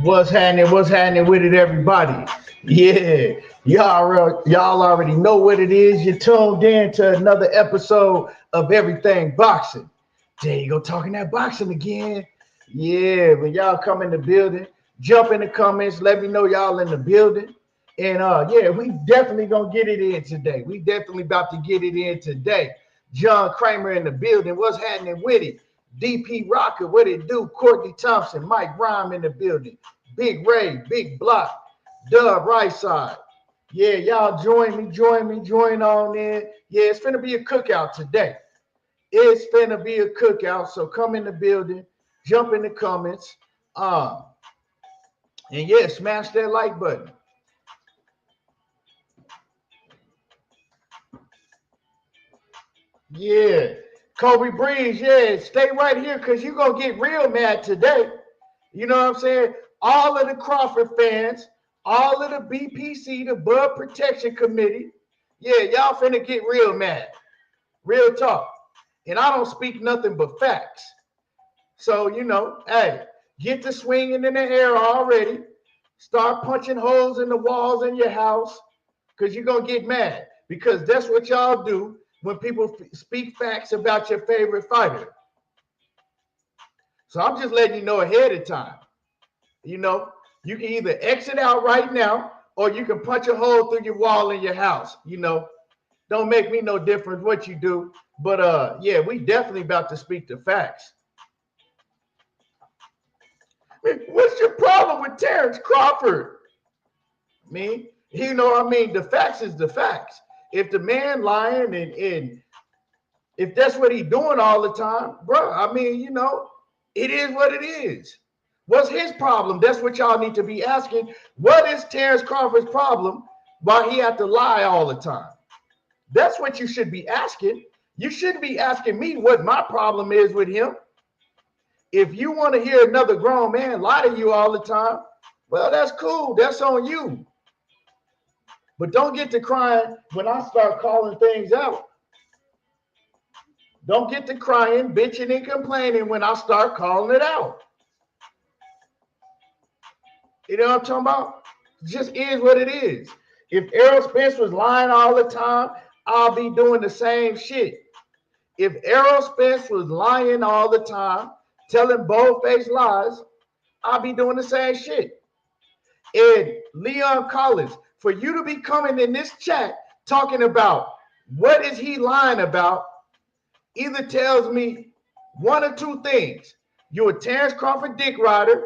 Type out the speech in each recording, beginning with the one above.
What's happening? What's happening with it, everybody? Yeah, y'all already know what it is. You're tuned in to another episode of Everything Boxing. There you go, talking that boxing again. Yeah, when y'all come in the building, jump in the comments. Let me know y'all in the building. And yeah, we definitely gonna get it in today. We definitely about to get it in today. John Kramer in the building. What's happening with it? DP Rocker, what it do? Courtney Thompson, Mike Rhyme in the building. Big Ray, Big Block, Dub right side. Yeah, y'all join on in. Yeah, it's finna be a cookout today. It's finna be a cookout. So come in the building, jump in the comments. Um, and yeah, smash that like button. Yeah. Kobe Breeze, yeah, stay right here because you're going to get real mad today. You know what I'm saying? All of the Crawford fans, all of the BPC, the Bud Protection Committee, yeah, y'all finna get real mad. Real talk. And I don't speak nothing but facts. So, hey, get the swinging in the air already. Start punching holes in the walls in your house because you're going to get mad. Because that's what y'all do when people speak facts about your favorite fighter. So I'm just letting you know ahead of time. You know, you can either exit out right now or you can punch a hole through your wall in your house. Don't make me no difference what you do. But yeah, we definitely about to speak the facts. What's your problem with Terence Crawford? The facts is the facts. If the man lying and if that's what he doing all the time, bro, it is what it is. What's his problem? That's what y'all need to be asking. What is Terence Crawford's problem? Why he have to lie all the time? That's what you should be asking. You shouldn't be asking me what my problem is with him. If you want to hear another grown man lie to you all the time, well, that's cool. That's on you. But don't get to crying when I start calling things out. Don't get to crying, bitching, and complaining when I start calling it out. You know what I'm talking about? It just is what it is. If Errol Spence was lying all the time, I'll be doing the same shit. If Errol Spence was lying all the time, telling bold-faced lies, I'll be doing the same shit. And Leon Collins, for you to be coming in this chat talking about what is he lying about, either tells me one or two things. You're a Terence Crawford dick rider,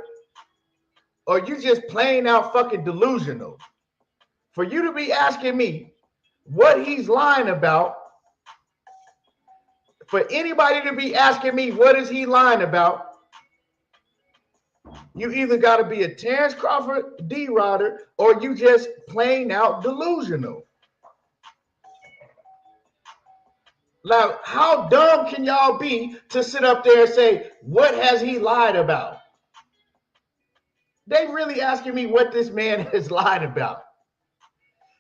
or you just plain out fucking delusional. For you to be asking me what he's lying about, for anybody to be asking me what is he lying about, you either got to be a Terence Crawford D rider or you just plain out delusional. Now, how dumb can y'all be to sit up there and say, what has he lied about? They really asking me what this man has lied about.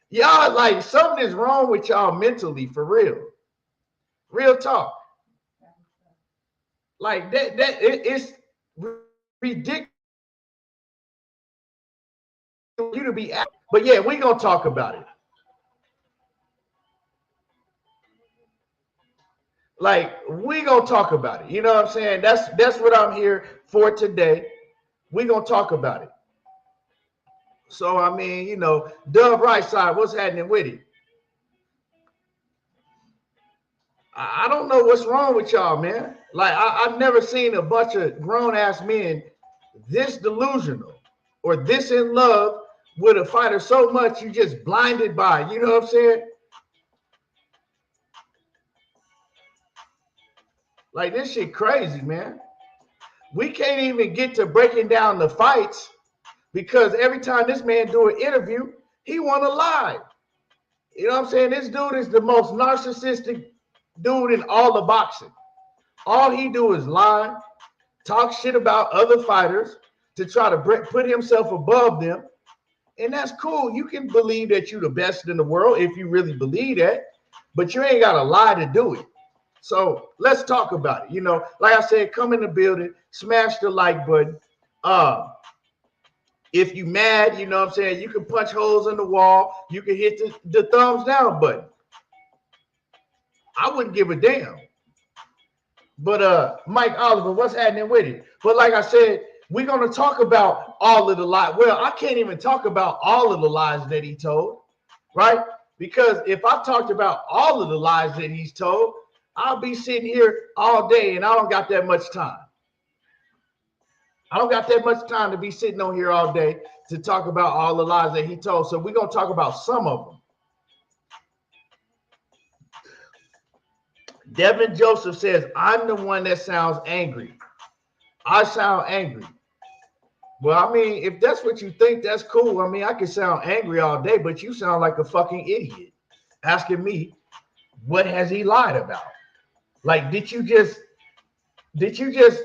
Y'all, like, something is wrong with y'all mentally, for real. Real talk. Like, it's ridiculous you to be asking. But yeah, we gonna talk about it. Like, we gonna talk about it. You know what I'm saying? That's what I'm here for today. We gonna talk about it. So Dub right side, what's happening with it? I don't know what's wrong with y'all, man. Like, I've never seen a bunch of grown-ass men this delusional or this in love with a fighter so much you just blinded by. You know what I'm saying? Like, this shit crazy, man. We can't even get to breaking down the fights because every time this man do an interview, he want to lie. You know what I'm saying? This dude is the most narcissistic dude in all the boxing. All he do is lie, talk shit about other fighters to try to put himself above them. And that's cool. You can believe that you're the best in the world if you really believe that, but you ain't got to lie to do it. So let's talk about it. Like I said, come in the building, smash the like button. If you mad, you know what I'm saying, you can punch holes in the wall. You can hit the thumbs down button. I wouldn't give a damn. But Mike Oliver, what's happening with it? But like I said, we're going to talk about all of the lies. Well, I can't even talk about all of the lies that he told, right? Because if I talked about all of the lies that he's told, I'll be sitting here all day and I don't got that much time. I don't got that much time to be sitting on here all day to talk about all the lies that he told. So we're going to talk about some of them. Devin Joseph says, I'm the one that sounds angry. I sound angry. Well, I mean, if that's what you think, that's cool. I mean, I can sound angry all day, but you sound like a fucking idiot asking me, what has he lied about? Like, did you just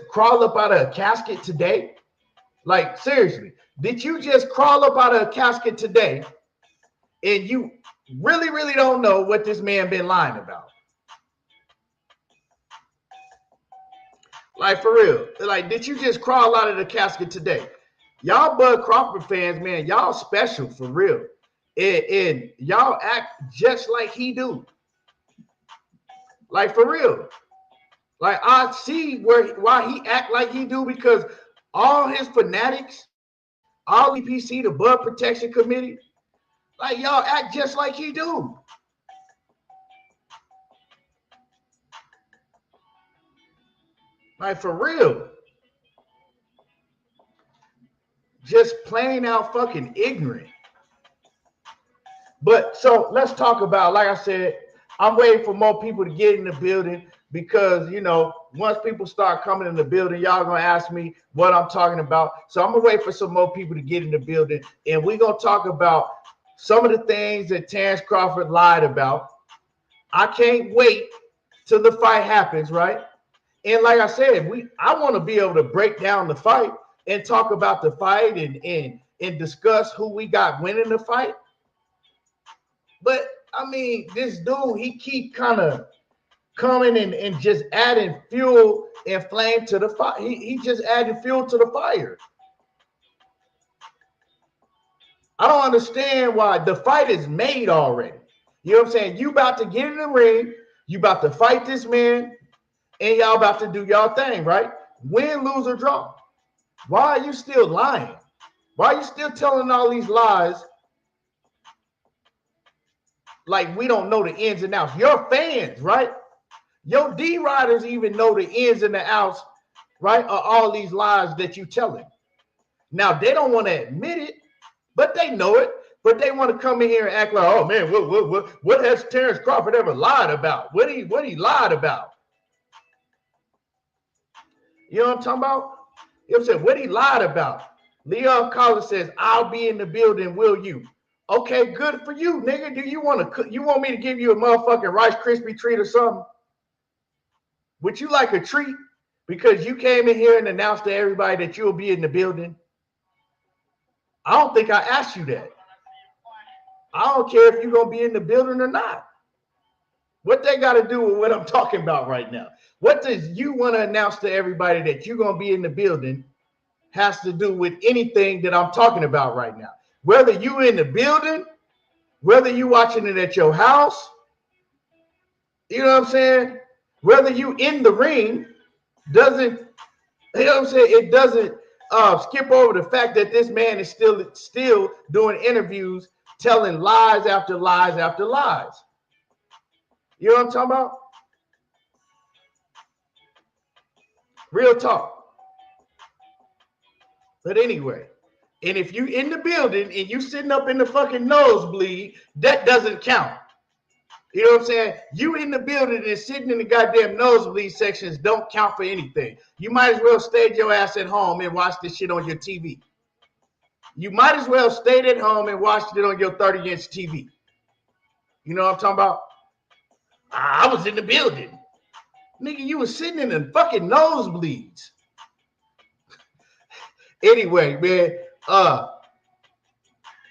crawl up out of a casket today? Like, seriously, did you just crawl up out of a casket today and you really, really don't know what this man been lying about? Like, for real. Like, did you just crawl out of the casket today? Y'all Bud Crawford fans, man, y'all special for real. And y'all act just like he do. Like, for real. Like, I see why he act like he do, because all his fanatics, all EPC, the Bud Protection Committee, like, y'all act just like he do. Like, for real. Just plain out fucking ignorant. But so let's talk about, like I said, I'm waiting for more people to get in the building because, you know, once people start coming in the building, y'all gonna ask me what I'm talking about. So I'm gonna wait for some more people to get in the building, and we're gonna talk about some of the things that Terence Crawford lied about. I can't wait till the fight happens, right? And like I said, I want to be able to break down the fight and talk about the fight and discuss who we got winning the fight. But I mean, this dude, he keep kind of coming and just adding fuel and flame to the fire. He just adding fuel to the fire. I don't understand why. The fight is made already. You know what I'm saying? You about to get in the ring, you about to fight this man, and y'all about to do y'all thing, right? Win, lose, or draw. Why are you still lying? Why are you still telling all these lies like we don't know the ins and outs? Your fans, right? Your D-Riders even know the ins and the outs, right, of all these lies that you telling. Now, they don't want to admit it, but they know it. But they want to come in here and act like, oh, man, what has Terence Crawford ever lied about? What he lied about? You know what I'm talking about? You know what I'm saying? What he lied about. Leon Collins says, I'll be in the building, will you? Okay, good for you, nigga. Do you want me to give you a motherfucking Rice Krispie treat or something? Would you like a treat because you came in here and announced to everybody that you'll be in the building? I don't think I asked you that. I don't care if you're going to be in the building or not. What they got to do with what I'm talking about right now? What does you want to announce to everybody that you're going to be in the building has to do with anything that I'm talking about right now? Whether you in the building, whether you watching it at your house, you know what I'm saying? Whether you in the ring doesn't, you know what I'm saying? It doesn't skip over the fact that this man is still doing interviews, telling lies after lies after lies. You know what I'm talking about? Real talk. But anyway, and if you in the building and you sitting up in the fucking nosebleed, that doesn't count. You know what I'm saying? You in the building and sitting in the goddamn nosebleed sections don't count for anything. You might as well stay your ass at home and watch this shit on your TV. You might as well stayed at home and watched it on your 30-inch TV. You know what I'm talking about? I was in the building. Nigga, you was sitting in the fucking nosebleeds. Anyway, man,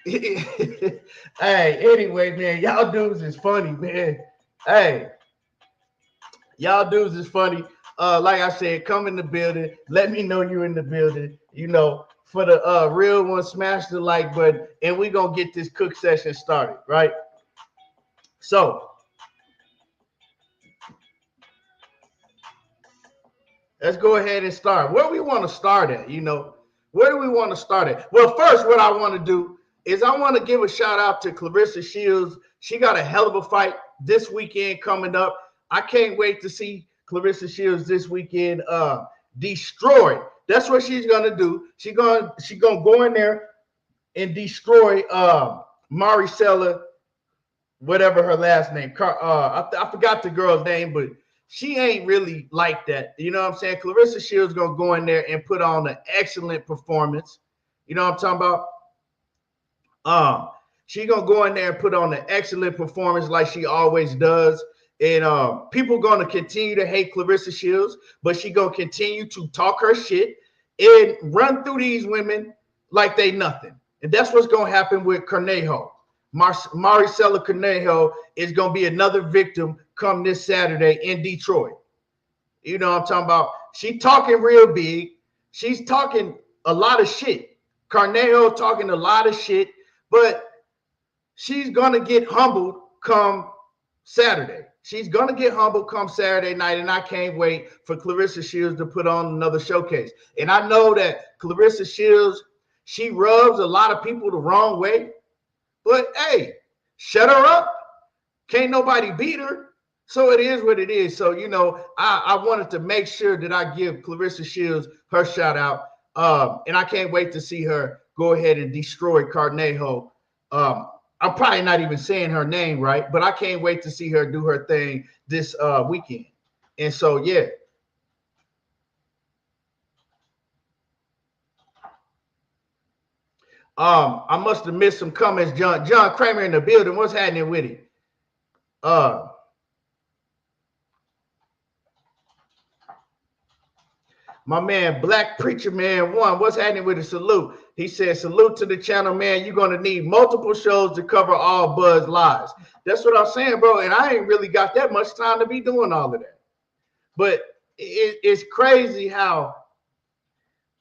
hey, anyway, man, y'all dudes is funny, man. Hey, y'all dudes is funny. Like I said, come in the building. Let me know you in the building. You know, for the real one, smash the like button, and we're gonna get this cook session started, right? So let's go ahead and start. Where we want to start at, where do we want to start at? Well, first, what I want to do is I want to give a shout out to Clarissa Shields. She got a hell of a fight this weekend coming up. I can't wait to see Clarissa Shields this weekend destroy. That's what she's gonna do. She's gonna go in there and destroy Maricela, whatever her last name. I forgot the girl's name, but she ain't really like that. You know what I'm saying? Clarissa Shields gonna go in there and put on an excellent performance. You know what I'm talking about? She gonna go in there and put on an excellent performance like she always does. And people gonna continue to hate Clarissa Shields, but she gonna continue to talk her shit and run through these women like they nothing. And that's what's gonna happen with Cornejo. Maricela Cornejo is gonna be another victim come this Saturday in Detroit. You know what I'm talking about? She talking real big. She's talking a lot of shit. Cornejo talking a lot of shit, but she's gonna get humbled come Saturday. She's gonna get humbled come Saturday night, and I can't wait for Clarissa Shields to put on another showcase. And I know that Clarissa Shields, she rubs a lot of people the wrong way, but hey, shut her up. Can't nobody beat her. So it is what it is. So, I wanted to make sure that I give Clarissa Shields her shout out. And I can't wait to see her go ahead and destroy Cornejo. I'm probably not even saying her name right, but I can't wait to see her do her thing this weekend. And so, yeah. I must have missed some comments. John Kramer in the building. What's happening with it? My man, Black Preacher Man 1, what's happening with a salute? He said, salute to the channel, man. You're going to need multiple shows to cover all Buzz lies. That's what I'm saying, bro. And I ain't really got that much time to be doing all of that. But it's crazy how,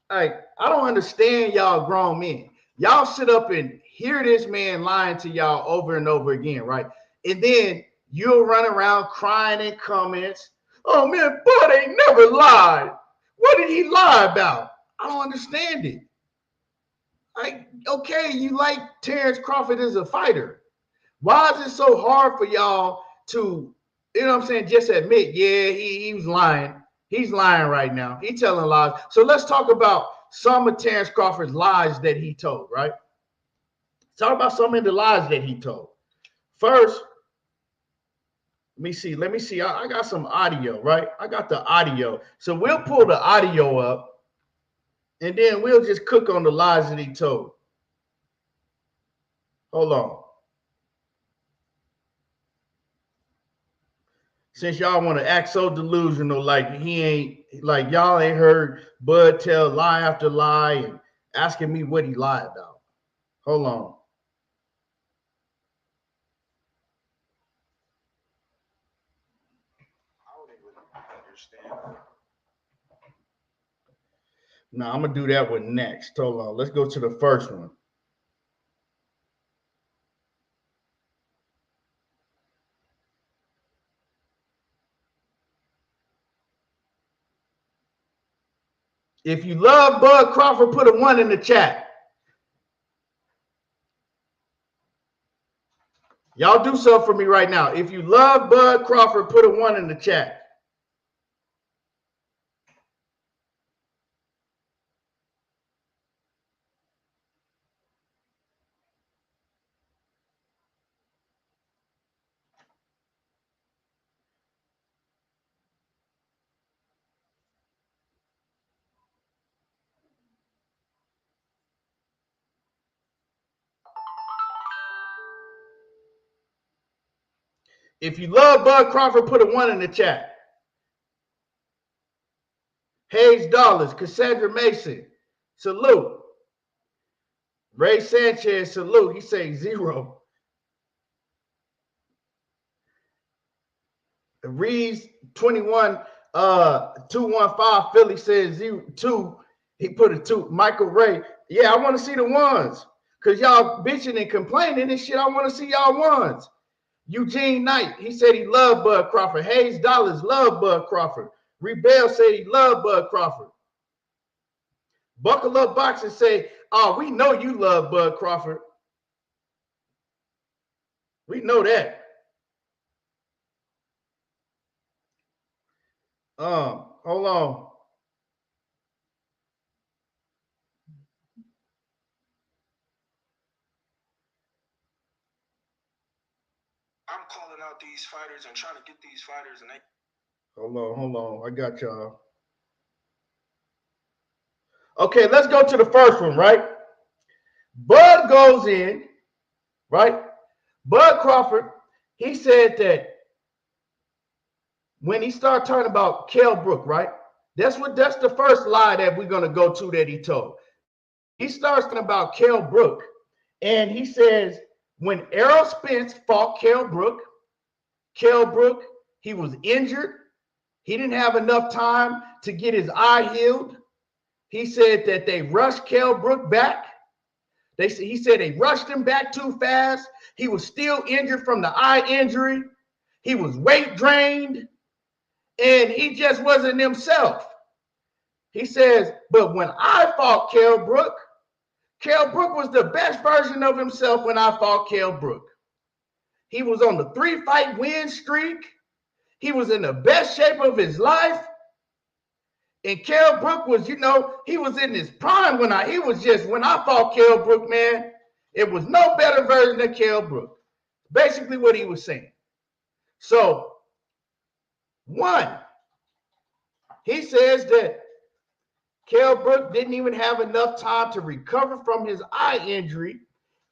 I don't understand y'all grown men. Y'all sit up and hear this man lying to y'all over and over again, right? And then you'll run around crying in comments. Oh, man, Bud ain't never lied. What did he lie about? I don't understand it. Okay, you like Terence Crawford as a fighter. Why is it so hard for y'all to, just admit, yeah, he was lying. He's lying right now. He's telling lies. So let's talk about some of Terence Crawford's lies that he told, right? Talk about some of the lies that he told. First, let me see. I got some audio, right? I got the audio. So we'll pull the audio up, and then we'll just cook on the lies that he told. Hold on. Since y'all want to act so delusional, like y'all ain't heard Bud tell lie after lie and asking me what he lied about. Hold on. No, I'm going to do that one next. Hold on. Let's go to the first one. If you love Bud Crawford, put a 1 in the chat. Y'all do something for me right now. If you love Bud Crawford, put a 1 in the chat. If you love Bud Crawford, put a 1 in the chat. Hayes Dollars, Cassandra Mason, salute. Ray Sanchez, salute. He saying 0. Reeves 21 215 Philly says 2. He put a 2. Michael Ray, Yeah, I want to see the ones. Because y'all bitching and complaining and shit. I want to see y'all ones. Eugene Knight, he said he loved Bud Crawford. Hayes Dollars loved Bud Crawford. Rebel said he loved Bud Crawford. Buckle Up Boxing say, oh, we know you love Bud Crawford. We know that. Hold on. I'm calling out these fighters and trying to get these fighters, and they. Hold on. I got y'all. Okay, let's go to the first one, right? Bud goes in, right? Bud Crawford, he said that when he started talking about Kell Brook, right? That's the first lie that we're gonna go to that he told. He starts talking about Kell Brook, and he says when Errol Spence fought Kell Brook, he was injured. He didn't have enough time to get his eye healed. He said that they rushed Kell Brook back. He said they rushed him back too fast. He was still injured from the eye injury. He was weight drained, and he just wasn't himself. He says, but when I fought Kell Brook was the best version of himself when I fought Kell Brook. He was on the 3-fight win streak. He was in the best shape of his life. And Kell Brook was, he was in his prime when I fought Kell Brook, man. It was no better version than Kell Brook. Basically what he was saying. So, one, he says that Kell Brook didn't even have enough time to recover from his eye injury,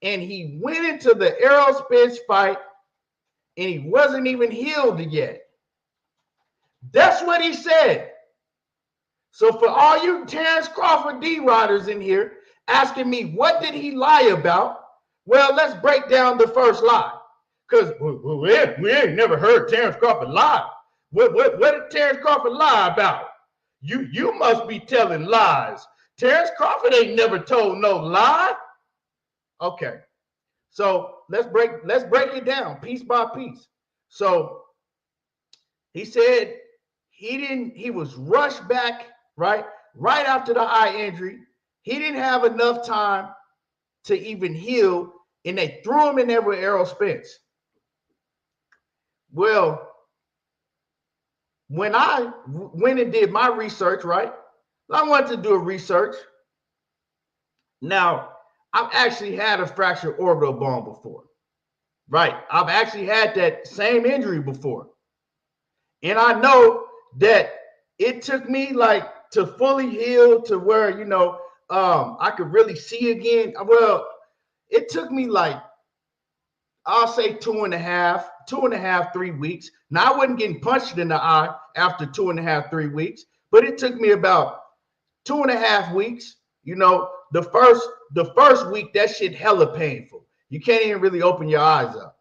and he went into the Errol Spence fight, and he wasn't even healed yet. That's what he said. So for all you Terence Crawford D-Riders in here asking me, what did he lie about? Well, let's break down the first lie. Because we ain't never heard Terence Crawford lie. What did Terence Crawford lie about? You must be telling lies. Terence Crawford ain't never told no lie. Okay. So let's break it down piece by piece. So he said he was rushed back, right after the eye injury. He didn't have enough time to even heal, and they threw him in there with Errol Spence. Well, when I went and did my research, right? I wanted to do a research. Now, I've actually had a fractured orbital bone before, right? I've actually had that same injury before. And I know that it took me like to fully heal to where, I could really see again. Well, it took me like, I'll say 2.5, 3 weeks. Now, I wasn't getting punched in the eye after 2.5, 3 weeks, but it took me about 2.5 weeks. The first week, that shit hella painful. You can't even really open your eyes up.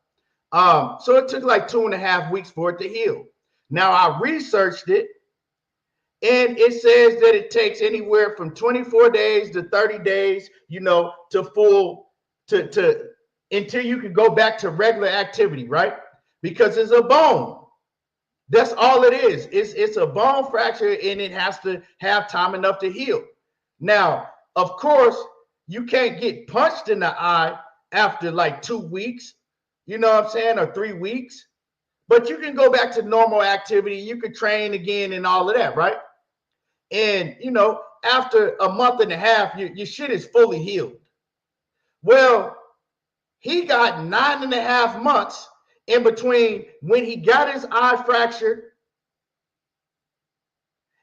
So it took like 2.5 weeks for it to heal. Now, I researched it, and it says that it takes anywhere from 24 days to 30 days, until you can go back to regular activity, right? Because it's a bone. That's all it is. It's a bone fracture, and it has to have time enough to heal. Now, of course, you can't get punched in the eye after like 2 weeks, you know what I'm saying, or 3 weeks. But you can go back to normal activity. You could train again and all of that, right? And, after a month and a half, your shit is fully healed. Well, he got 9.5 months in between when he got his eye fractured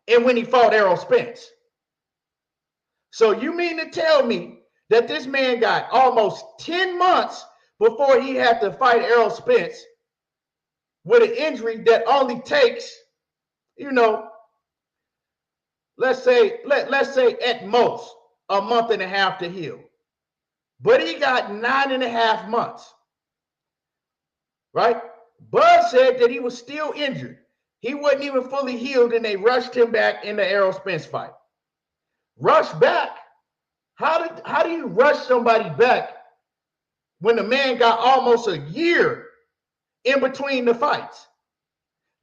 and when he fought Errol Spence. So you mean to tell me that this man got almost 10 months before he had to fight Errol Spence with an injury that only takes, let's say at most a month and a half to heal. But he got 9.5 months, right? Bud said that he was still injured. He wasn't even fully healed, and they rushed him back in the Errol Spence fight. Rushed back. How do you rush somebody back when the man got almost a year in between the fights?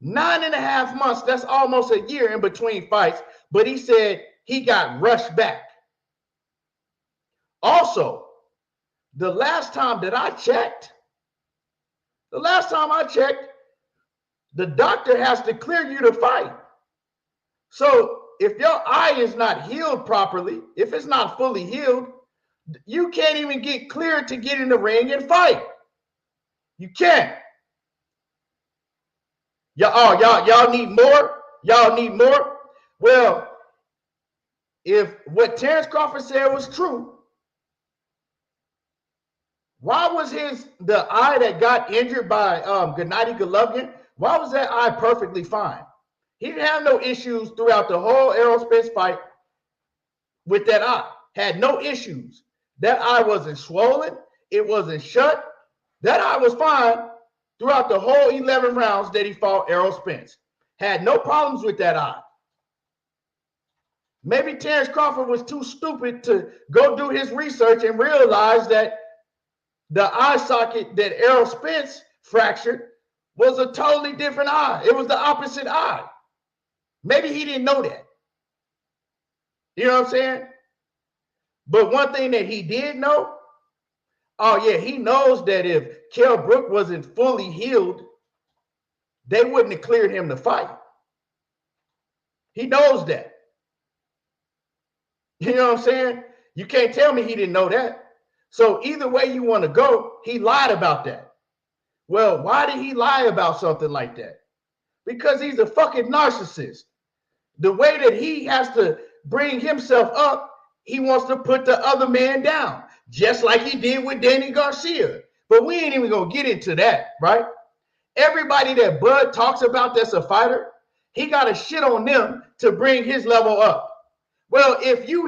9.5 months, that's almost a year in between fights, but he said he got rushed back. Also, the last time I checked, the doctor has to clear you to fight. So if your eye is not healed properly, if it's not fully healed, you can't even get cleared to get in the ring and fight. You can't. Y'all need more? Y'all need more? Well, if what Terence Crawford said was true, why was the eye that got injured by Gennady Golovkin, why was that eye perfectly fine? He didn't have no issues throughout the whole Errol Spence fight with that eye. Had no issues. That eye wasn't swollen. It wasn't shut. That eye was fine throughout the whole 11 rounds that he fought Errol Spence. Had no problems with that eye. Maybe Terence Crawford was too stupid to go do his research and realize that the eye socket that Errol Spence fractured was a totally different eye. It was the opposite eye. Maybe he didn't know that. You know what I'm saying? But one thing that he did know, he knows that if Kell Brook wasn't fully healed, they wouldn't have cleared him to fight. He knows that. You know what I'm saying? You can't tell me he didn't know that. So either way you want to go, he lied about that. Well, why did he lie about something like that? Because he's a fucking narcissist. The way that he has to bring himself up, he wants to put the other man down, just like he did with Danny Garcia. But we ain't even going to get into that, right? Everybody that Bud talks about that's a fighter, he got to shit on them to bring his level up. Well, if you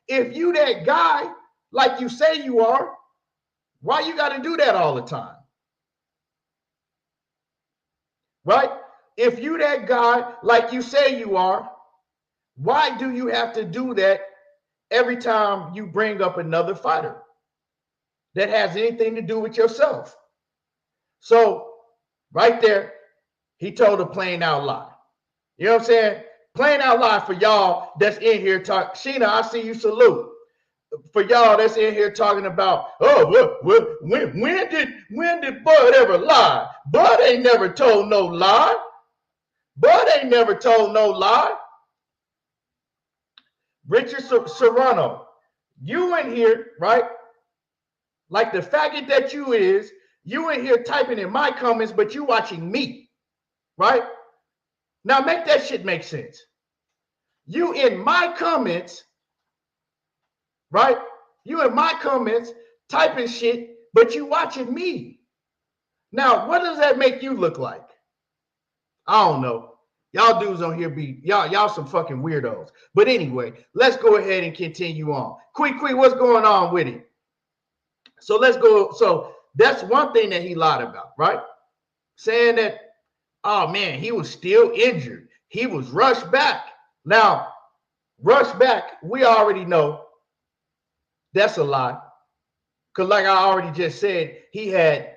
that guy, like you say you are, why you got to do that all the time? Right? If you that guy, like you say you are, why do you have to do that every time you bring up another fighter that has anything to do with yourself? So right there, he told a plain out lie. You know what I'm saying? Plain out lie for y'all that's in here talking. Sheena, I see you, salute. For y'all that's in here talking about, when did Bud ever lie? Bud ain't never told no lie. Bud ain't never told no lie. Richard Serrano, you in here, right? Like the faggot that you is, you in here typing in my comments, but you watching me, right? Now make that shit make sense. You in my comments, right? You in my comments typing shit, but you watching me. Now, what does that make you look like? I don't know. Y'all dudes on here y'all some fucking weirdos. But anyway, let's go ahead and continue on. Quick, what's going on with it? So let's go. So that's one thing that he lied about, right? Saying that, oh man, he was still injured. He was rushed back. Now, rushed back, we already know that's a lie. Because like I already just said, he had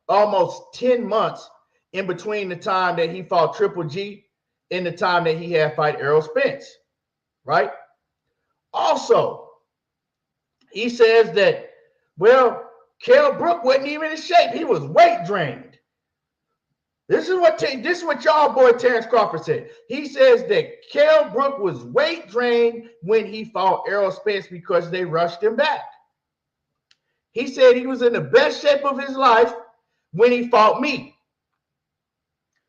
almost 10 months in between the time that he fought Triple G and the time that he had fight Errol Spence, right? Also, he says that, well, Kell Brook wasn't even in shape. He was weight drained. This is what y'all boy Terence Crawford said. He says that Kell Brook was weight drained when he fought Errol Spence because they rushed him back. He said he was in the best shape of his life when he fought me.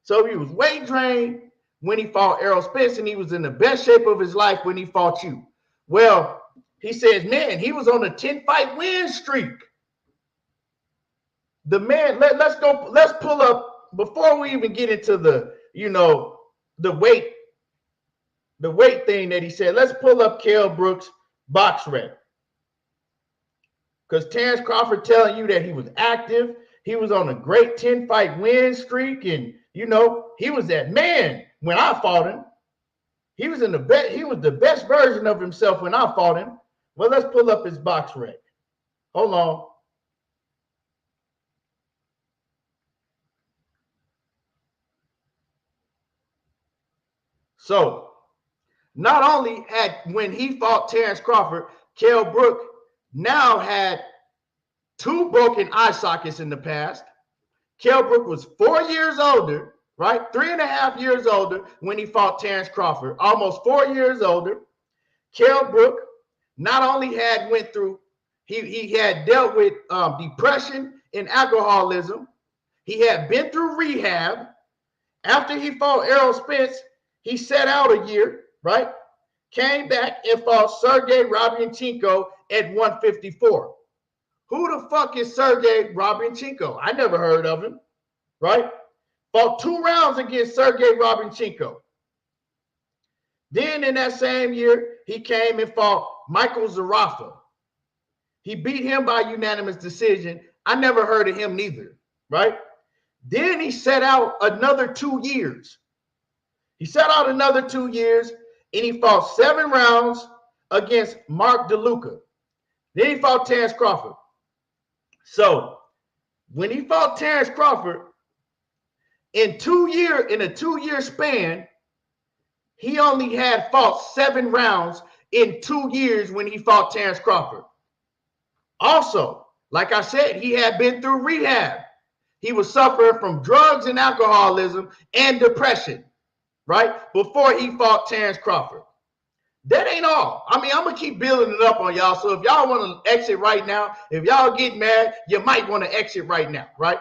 So he was weight drained when he fought Errol Spence, and he was in the best shape of his life when he fought you. Well, he says, man, he was on a 10-fight win streak. The man, let's pull up, before we even get into the weight thing that he said, let's pull up Kell Brook's box rec. Because Terence Crawford telling you that he was active, he was on a great 10-fight win streak, and he was that man when I fought him. He was the best version of himself when I fought him. Well, let's pull up his box rec. Hold on. So, not only had when he fought Terence Crawford, Kell Brook now had 2 broken eye sockets in the past. Kell Brook was 4 years older, right? 3.5 years older when he fought Terence Crawford, almost 4 years older. Kell Brook not only had went through, he had dealt with depression and alcoholism. He had been through rehab. After he fought Errol Spence, he sat out a year, right? Came back and fought Sergey Robinchenko at 154. Who the fuck is Sergey Robinchenko? I never heard of him, right? Fought 2 rounds against Sergey Robinchenko. Then in that same year, he came and fought Michael Zarafa. He beat him by unanimous decision. I never heard of him neither, right? Then he sat out another 2 years. He sat out another 2 years, and he fought 7 rounds against Mark DeLuca. Then he fought Terence Crawford. So when he fought Terence Crawford, in a 2-year span, he only had fought 7 rounds in 2 years when he fought Terence Crawford. Also, like I said, he had been through rehab. He was suffering from drugs and alcoholism and depression, right? Before he fought Terence Crawford. That ain't all. I mean, I'm going to keep building it up on y'all. So if y'all want to exit right now, if y'all get mad, you might want to exit right now, right?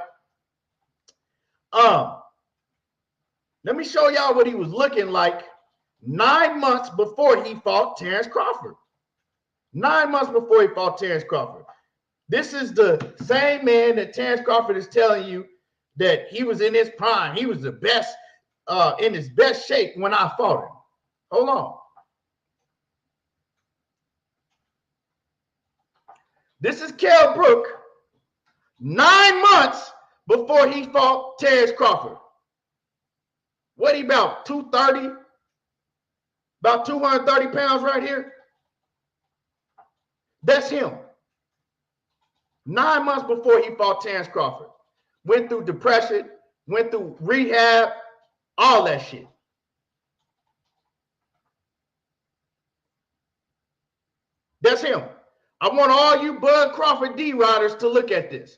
Let me show y'all what he was looking like 9 months before he fought Terence Crawford. 9 months before he fought Terence Crawford. This is the same man that Terence Crawford is telling you that he was in his prime. He was the best, in his best shape when I fought him. Hold on. This is Kell Brook 9 months before he fought Terence Crawford. What he about, 230? About 230 pounds right here? That's him. 9 months before he fought Terence Crawford. Went through depression, went through rehab, all that shit. That's him. I want all you Bud Crawford D riders to look at this.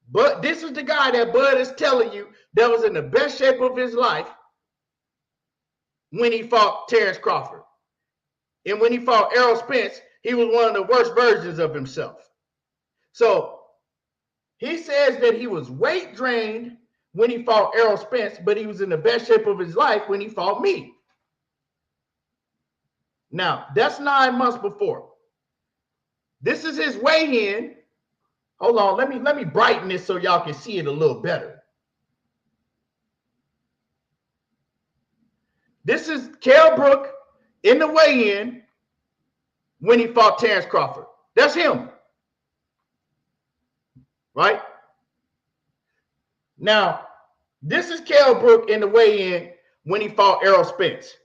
But this is the guy that Bud is telling you that was in the best shape of his life when he fought Terence Crawford. And when he fought Errol Spence, he was one of the worst versions of himself. So he says that he was weight drained when he fought Errol Spence, but he was in the best shape of his life when he fought me. Now, that's 9 months before. This is his weigh-in. Hold on, let me brighten this so y'all can see it a little better. This is Kell Brook in the weigh-in when he fought Terence Crawford. That's him. Right? Now, this is Kell Brook in the weigh-in when he fought Errol Spence.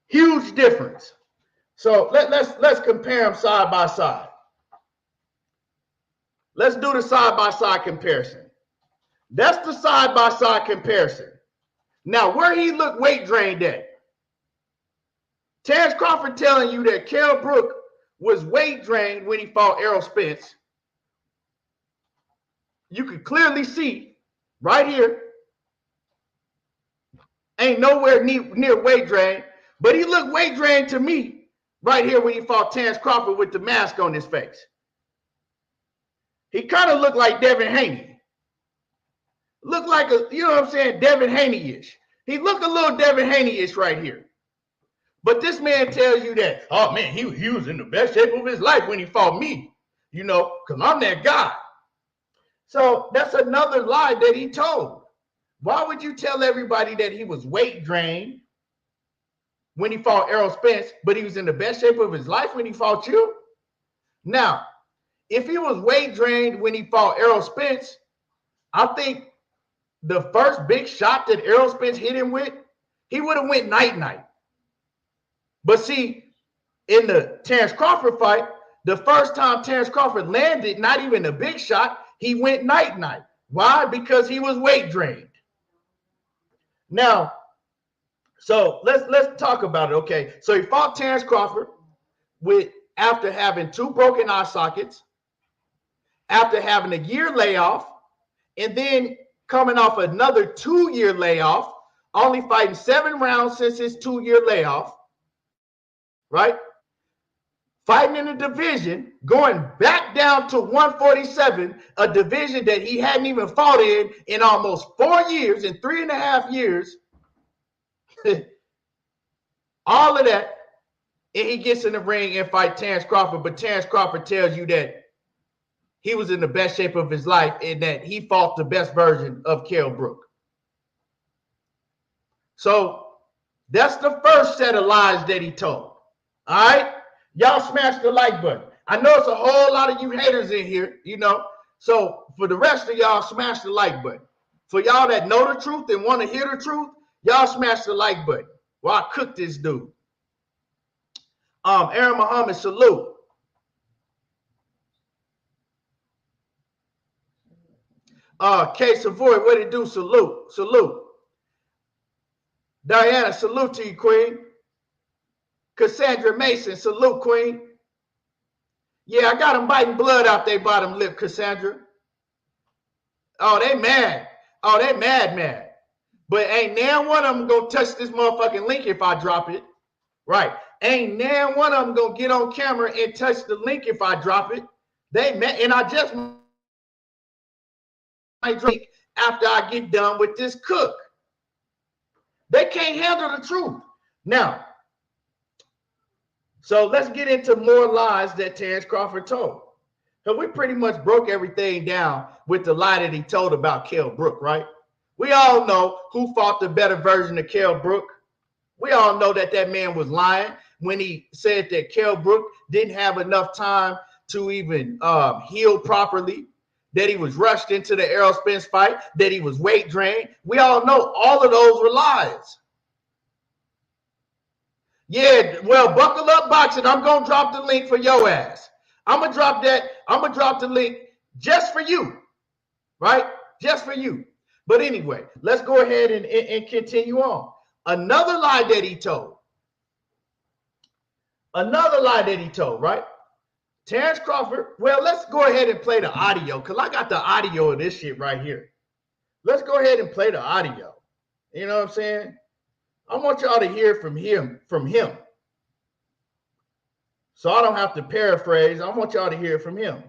Huge difference. So let's compare them side by side. Let's do the side-by-side comparison. That's the side-by-side comparison. Now, where he looked weight drained at? Terence Crawford telling you that Kell Brook was weight drained when he fought Errol Spence. You can clearly see right here. Ain't nowhere near weight drain, but he looked weight drained to me right here when he fought Terence Crawford with the mask on his face. He kind of looked like Devin Haney. Looked like a, you know what I'm saying, Devin Haney-ish. He looked a little Devin Haney-ish right here. But this man tells you that, oh man, he was in the best shape of his life when he fought me, you know, because I'm that guy. So that's another lie that he told. Why would you tell everybody that he was weight drained when he fought Errol Spence, but he was in the best shape of his life when he fought you? Now, if he was weight drained when he fought Errol Spence, I think the first big shot that Errol Spence hit him with, he would have went night-night. But see, in the Terence Crawford fight, the first time Terence Crawford landed, not even a big shot, he went night-night. Why? Because he was weight drained. Now, so let's talk about it. Okay, so he fought Terence Crawford after having 2 broken eye sockets, after having a year layoff, and then coming off another 2-year layoff, only fighting 7 rounds since his 2-year layoff, right? Fighting in a division, going back down to 147, a division that he hadn't even fought in almost 4 years, in 3.5 years. All of that, and he gets in the ring and fight Terence Crawford, but Terence Crawford tells you that he was in the best shape of his life and that he fought the best version of Kell Brook. So that's the first set of lies that he told. All right? Y'all smash the like button. I know it's a whole lot of you haters in here, you know. So for the rest of y'all, smash the like button. For y'all that know the truth and want to hear the truth, y'all smash the like button while I cook this dude. Aaron Muhammad, salute. K Savoy, what it do? Salute, salute. Diana, salute to you, Queen. Cassandra Mason, salute, Queen. Yeah, I got them biting blood out their bottom lip, Cassandra. Oh, they mad. Oh, they mad. But ain't now one of them gonna touch this motherfucking link if I drop it. Right. Ain't now one of them gonna get on camera and touch the link if I drop it. They mad, and I just might drink after I get done with this cook. They can't handle the truth. Now, so let's get into more lies that Terence Crawford told. So we pretty much broke everything down with the lie that he told about Kell Brook, right? We all know who fought the better version of Kell Brook. We all know that that man was lying when he said that Kell Brook didn't have enough time to even heal properly, that he was rushed into the Errol Spence fight, that he was weight drained. We all know all of those were lies. Yeah, well, buckle up, boxing. I'm going to drop the link for your ass. I'm going to drop that. I'm going to drop the link just for you, right? Just for you. But anyway, let's go ahead and continue on. Another lie that he told. Right? Terence Crawford. Well, let's go ahead and play the audio because I got the audio of this shit right here. Let's go ahead and play the audio. You know what I'm saying? I want y'all to hear from him. So I don't have to paraphrase. I want y'all to hear from him.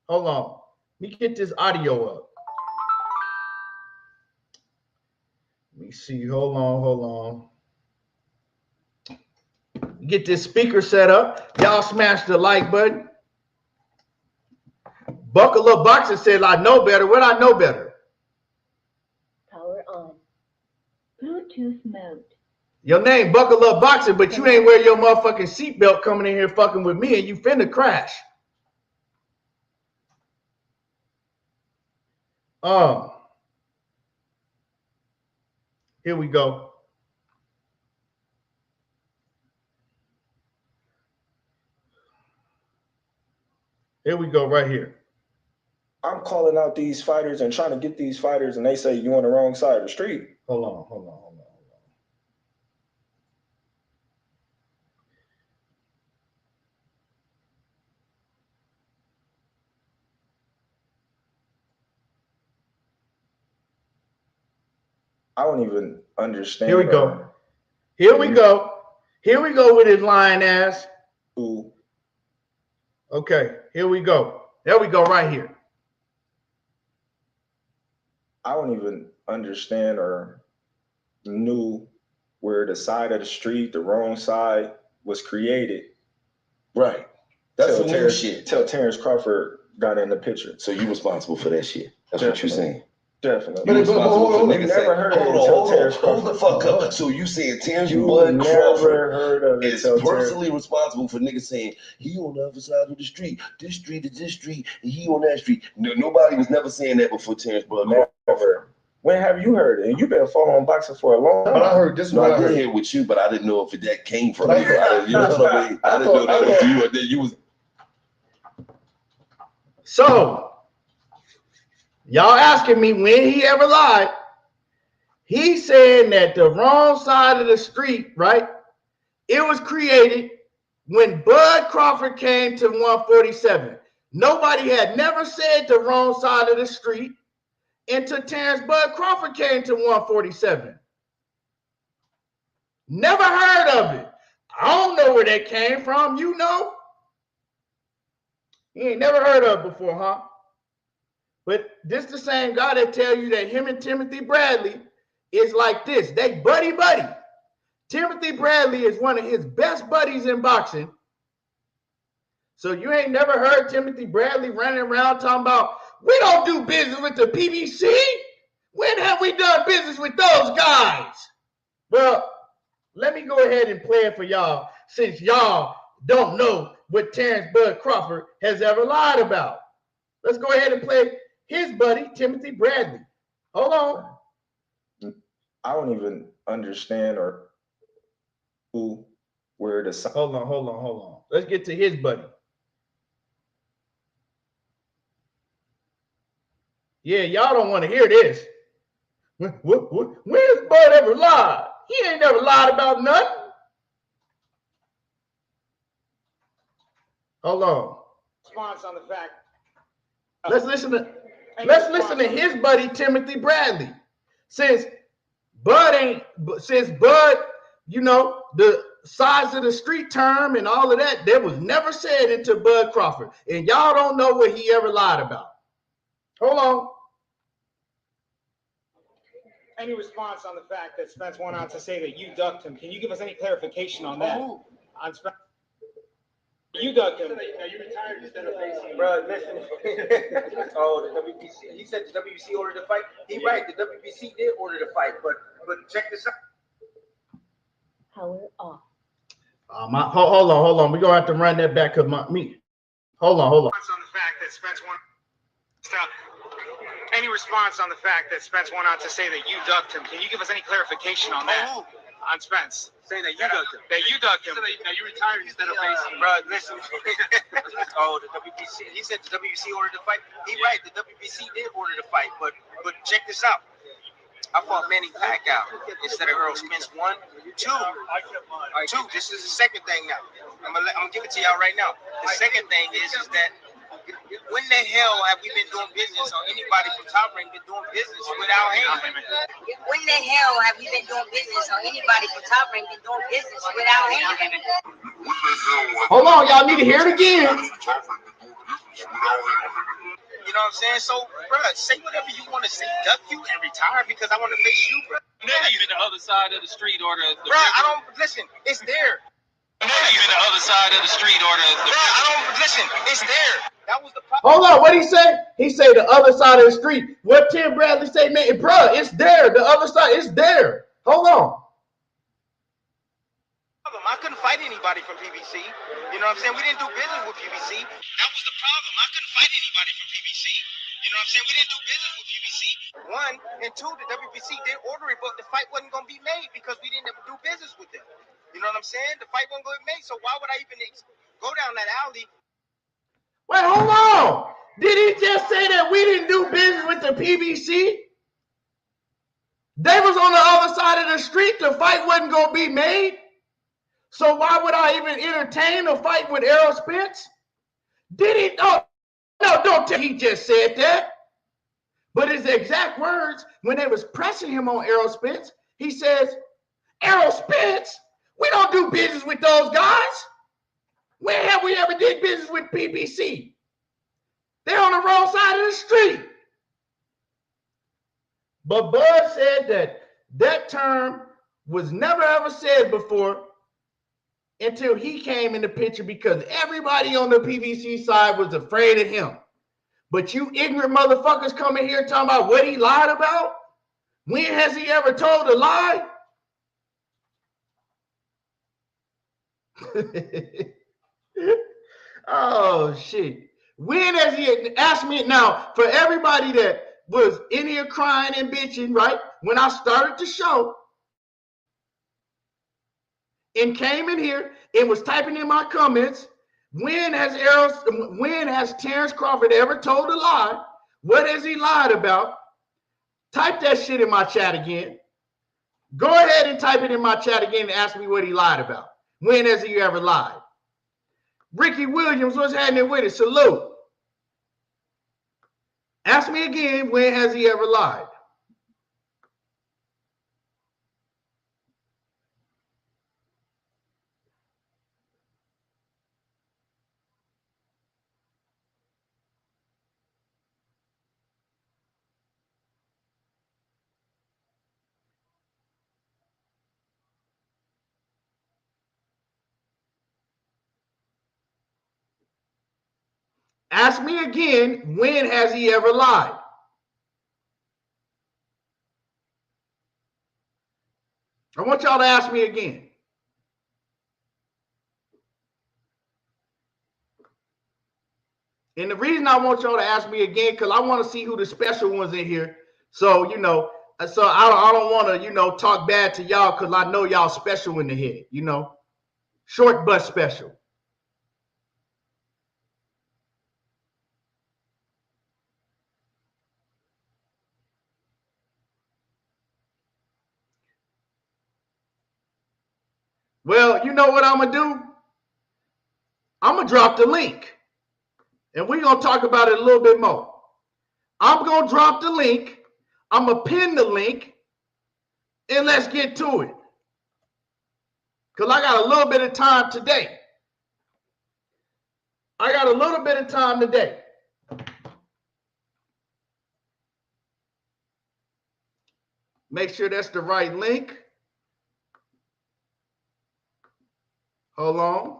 Hold on. Let me get this audio up. Let me see. Hold on. Get this speaker set up. Y'all smash the like button. Buckle Up Boxer said, I know better. What I know better? Power on. Bluetooth mode. Your name Buckle Up Boxer, but you ain't wear your motherfucking seatbelt coming in here fucking with me and you finna crash. Here we go. Here we go right here. I'm calling out these fighters and trying to get these fighters, and they say you're on the wrong side of the street. Hold on. I don't even understand. Here we go. Here we go with his lying ass. Ooh. Okay, here we go. There we go right here. I don't even understand or knew where the side of the street, the wrong side, was created. Right. That's some new shit. Till Terence Crawford got in the picture. So you responsible for that shit. That's what you're saying. Definitely. You responsible for niggas saying, hold the fuck up. So you saying Terence Crawford is personally responsible for niggas saying he on the other side of the street. This street is this street, and he on that street. No, nobody was never saying that before Terence Crawford. Never. When have you heard it? And you've been following boxing for a long time. But I heard this No, one. I did hear it with you, but I didn't know if that came from you. You know what I mean? I didn't know that was you, and then you was. So, y'all asking me when he ever lied. He said that the wrong side of the street, right? It was created when Bud Crawford came to 147. Nobody had never said the wrong side of the street until Terence Bud Crawford came to 147. Never heard of it. I don't know where that came from. You know? You ain't never heard of it before, huh? But this the same guy that tell you that him and Timothy Bradley is like this. They buddy. Timothy Bradley is one of his best buddies in boxing. So you ain't never heard Timothy Bradley running around talking about, we don't do business with the PBC. When have we done business with those guys? Well, let me go ahead and play it for y'all, since y'all don't know what Terence Bud Crawford has ever lied about. Let's go ahead and play his buddy, Timothy Bradley. Hold on. I don't even understand or who, where the. Hold on. Let's get to his buddy. Yeah, y'all don't want to hear this. When's Bud ever lied? He ain't never lied about nothing. Hold on. Response on the fact. Let's listen to his buddy Timothy Bradley. Since Bud, you know, the size of the street term and all of that was never said into Bud Crawford. And y'all don't know what he ever lied about. Hold on. Any response on the fact that Spence went on to say that you ducked him? Can you give us any clarification on that? On Spence? You ducked him. Now you retired instead of facing. Bro, listen. Oh, the WBC. He said the WBC ordered the fight. He right. The WBC did order the fight, but check this out. Power off. Hold on. We're gonna have to run that back because me. Hold on. On the fact that Spence won. Any response on the fact that Spence went on to say that you ducked him? Can you give us any clarification on that? On Spence. Say that you ducked him. That you ducked him. Now you retired instead of facing. Bro, listen. Oh, the WBC. He said the WBC ordered the fight. He right. The WBC did order the fight, but check this out. I fought Manny Pacquiao instead of Errol Spence. 1, 2. 2. This is the second thing now. I'm gonna give it to y'all right now. The second thing is that when the hell have we been doing business, or anybody from Top Ring been doing business without Haymon? When the hell have we been doing business, or anybody from Top Ring been doing business without Haymon? Hold on, y'all need to hear it again. You know what I'm saying? So, bro, say whatever you want to say, duck you and retire because I want to face you, bro. Not even the other side of the street or the bro, I don't listen. It's there. Not even the other side of the street or the bro, I don't listen. It's there. That was the problem. Hold on, what he say? He say the other side of the street. What Tim Bradley say, man? Bro, it's there. The other side, it's there. Hold on. I couldn't fight anybody from PBC. You know what I'm saying? We didn't do business with PBC. That was the problem. I couldn't fight anybody from PBC. You know what I'm saying? We didn't do business with PBC. 1 and 2, the WBC did order it, but the fight wasn't going to be made because we didn't ever do business with them. You know what I'm saying? The fight wasn't going to be made, so why would I even go down that alley? Wait, hold on. Did he just say that we didn't do business with the PBC? They was on the other side of the street. The fight wasn't going to be made. So why would I even entertain a fight with Errol Spence? Did he? Oh, no, don't tell he just said that. But his exact words, when they was pressing him on Errol Spence, he says, Errol Spence, we don't do business with those guys. When have we ever did business with PBC? They're on the wrong side of the street. But Bud said that term was never ever said before until he came in the picture because everybody on the PBC side was afraid of him. But you ignorant motherfuckers coming here talking about what he lied about? When has he ever told a lie? Oh, shit. When has he asked me now, for everybody that was in here crying and bitching, right? When I started the show and came in here and was typing in my comments, when has Terence Crawford ever told a lie? What has he lied about? Type that shit in my chat again. Go ahead and type it in my chat again and ask me what he lied about. When has he ever lied? Ricky Williams, what's happening with it? Salute. Ask me again, when has he ever lied? Ask me again, when has he ever lied? I want y'all to ask me again. And the reason I want y'all to ask me again, because I want to see who the special ones in here. So, you know, so I don't want to, you know, talk bad to y'all because I know y'all special in the head, you know. Short but special. Well, you know what I'm going to do? I'm going to drop the link. And we're going to talk about it a little bit more. I'm going to drop the link. I'm going to pin the link. And let's get to it. Because I got a little bit of time today. Make sure that's the right link. Hold on.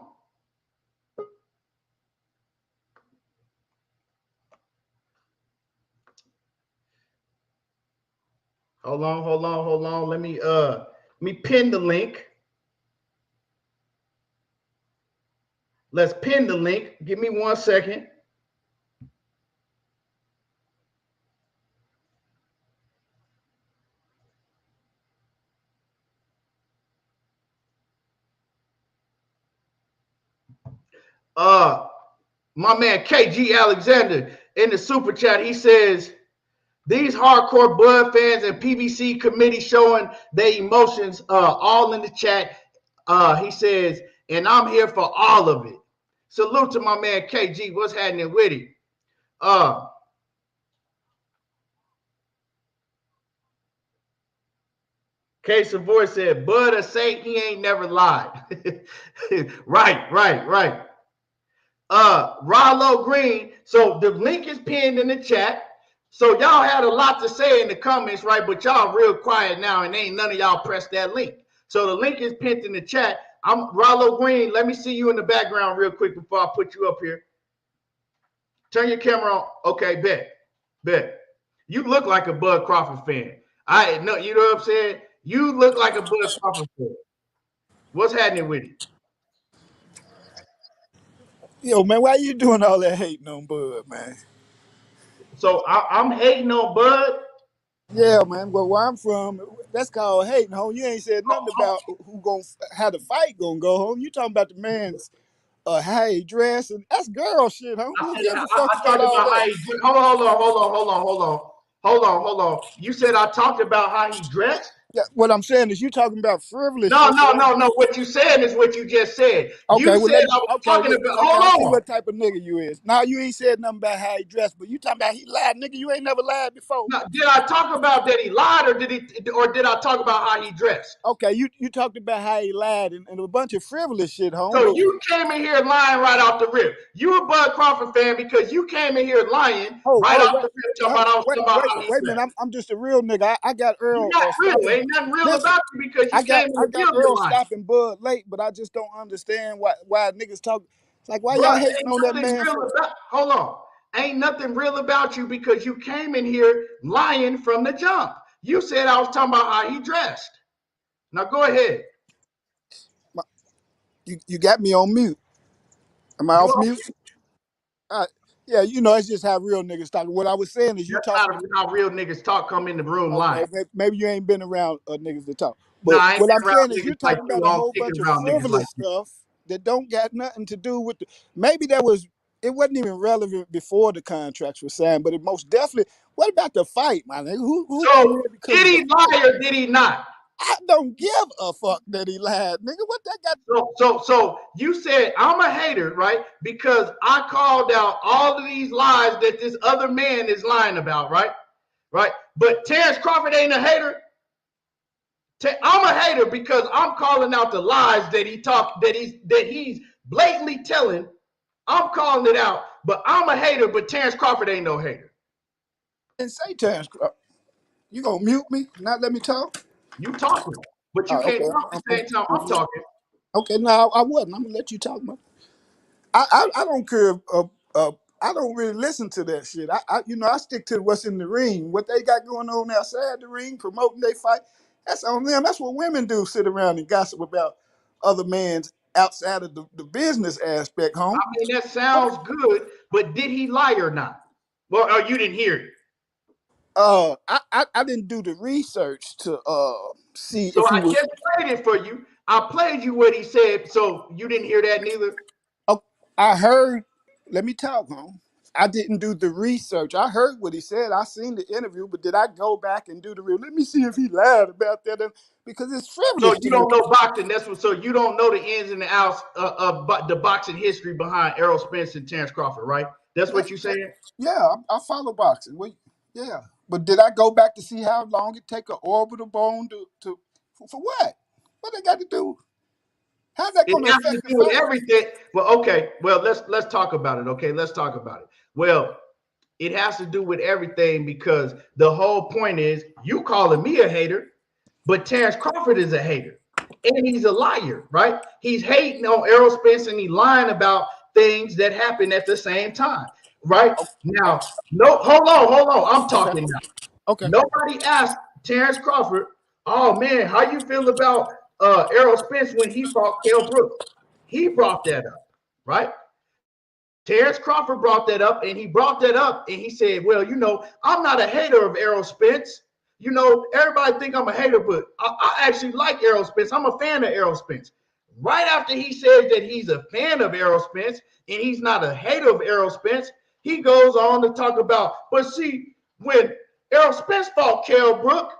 Hold on. Let me pin the link. Let's pin the link. Give me 1 second. My man KG Alexander in the super chat, he says, these hardcore Bud fans and PBC committee showing their emotions all in the chat. He says, and I'm here for all of it. Salute to my man KG. What's happening with it? K Savoy said, Bud say he ain't never lied. Right. Rollo Green. So the link is pinned in the chat. So y'all had a lot to say in the comments, right? But y'all real quiet now, and ain't none of y'all press that link. So the link is pinned in the chat. I'm Rollo Green. Let me see you in the background real quick before I put you up here. Turn your camera on. Okay, bet. You look like a Bud Crawford fan. I know, you know what I'm saying? You look like a Bud Crawford fan. What's happening with it? Yo, man, why you doing all that hating on Bud, man? So I'm hating on Bud. Yeah, man. Well, where I'm from, that's called hating, home. You ain't said nothing about how the fight gonna go, home. You talking about the man's how he dressed, and that's girl shit, home. Who gives a fuck about all about that? how he hold on. You said I talked about how he dressed? Yeah, what I'm saying is you talking about frivolous No. shit. What you said is what you just said. Okay, You well, said I was talking about. okay, I see Hold on. what type of nigga you is. Now you ain't said nothing about how he dressed, but you talking about he lied, nigga. You ain't never lied before. Now, did I talk about that he lied, or did I talk about how he dressed? Okay, you talked about how he lied and a bunch of frivolous shit, home. So you came in here lying right off the rip. You a Bud Crawford fan because you came in here lying right off the rip. Wait a minute, I'm just a real nigga. I got Earl. You're not real. Ain't nothing real about you because you came in I got Earl lying. stopping Bud late, but I just don't understand why niggas talk. It's like, why Bruh, y'all hating on that man? Hold on. Ain't nothing real about you because you came in here lying from the jump. You said I was talking about how he dressed. Now go ahead. You got me on mute. Am I off mute? All right. Yeah, you know, it's just how real niggas talk. What I was saying is you That's talking. how real niggas talk. Come in the room lying. Okay, maybe you ain't been around niggas to talk. Nah, But I ain't what been I'm around saying is niggas you're like talking you. about I a don't whole kick bunch of around niggas like frivolous you. stuff that don't got nothing to do with maybe it wasn't even relevant before the contracts were signed, but it most definitely. What about the fight, my nigga? Who came So here because did of the he fight? lie or did he not? I don't give a fuck that he lied, nigga. What that got? So you said I'm a hater, right? Because I called out all of these lies that this other man is lying about, right? Right. But Terence Crawford ain't a hater. I'm a hater because I'm calling out the lies that he's blatantly telling. I'm calling it out, but I'm a hater. But Terence Crawford ain't no hater. And say Terence, you gonna mute me? Not let me talk? You talking, but you can't Okay. talk at the same time I'm talking. Okay, no, I wasn't. I'm gonna let you talk, man. I don't care. I don't really listen to that shit. I stick to what's in the ring. What they got going on outside the ring, promoting they fight. That's on them. That's what women do. Sit around and gossip about other men's outside of the business aspect, I home. mean, that sounds good, but did he lie or not? Well, oh, you didn't hear it. I didn't do the research to see So if he I was. just played it for you. I played you what he said, so you didn't hear that neither. Oh, I heard. Let me talk, home. I didn't do the research. I heard what he said. I seen the interview, but did I go back and do the real? Let me see if he lied about that, because it's So frivolous you to me. don't know boxing. That's what. So you don't know the ins and the outs of the boxing history behind Errol Spence and Terence Crawford, right? That's what you saying. Yeah, I follow boxing. Yeah, but did I go back to see how long it take an orbital bone to for what? What they got to do? How's that It going to has to affect the do with fight? everything. Well, okay. Well, let's talk about it. Okay, let's talk about it. Well, it has to do with everything because the whole point is you calling me a hater, but Terence Crawford is a hater. And he's a liar, right? He's hating on Errol Spence and he's lying about things that happen at the same time, right? Oh, Now, no, hold on. I'm okay, talking now. okay. Nobody asked Terence Crawford, oh man, how you feel about Errol Spence when he fought Kell Brooks? He brought that up, right? Terence Crawford brought that up, and he brought that up, and he said, "Well, I'm not a hater of Errol Spence. Everybody think I'm a hater, but I actually like Errol Spence. I'm a fan of Errol Spence." Right after he says that he's a fan of Errol Spence and he's not a hater of Errol Spence, he goes on to talk about, but see, when Errol Spence fought Kell Brook,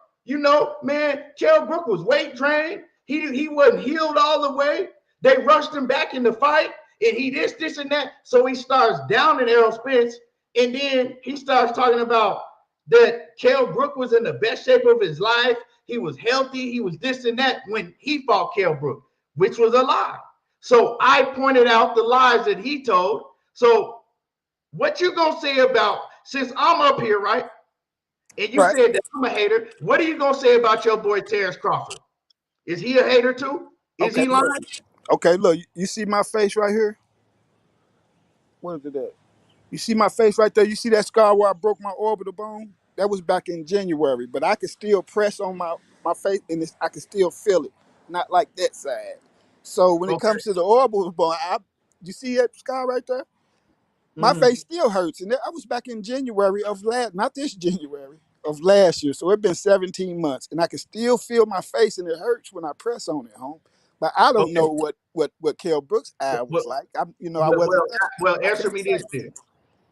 man, Kell Brook was weight trained. He wasn't healed all the way. They rushed him back in the fight and he this, and that. So he starts downing Errol Spence, and then he starts talking about that Kell Brook was in the best shape of his life. He was healthy. He was this and that when he fought Kell Brook, which was a lie. So I pointed out the lies that he told. So what you gonna say about, since I'm up here, right? And you Right. said that I'm a hater, what are you gonna say about your boy Terence Crawford? Is he a hater too? Is Okay. he Look. lying? Okay. Look. You see my face right here? What is it at? You see my face right there? You see that scar where I broke my orbital bone? That was back in January, but I could still press on my face and I could still feel it. Not like that side. So when it Okay. comes to the orbital bone, you see that scar right there? My Mm-hmm. face still hurts. And I was back in January of not this January, of last year. So it's been 17 months. And I can still feel my face and it hurts when I press on it, home. But I don't Okay. know what Kell Brooks' eye was Well, like. I well, wasn't well, there. well, I answer can't me say. this then.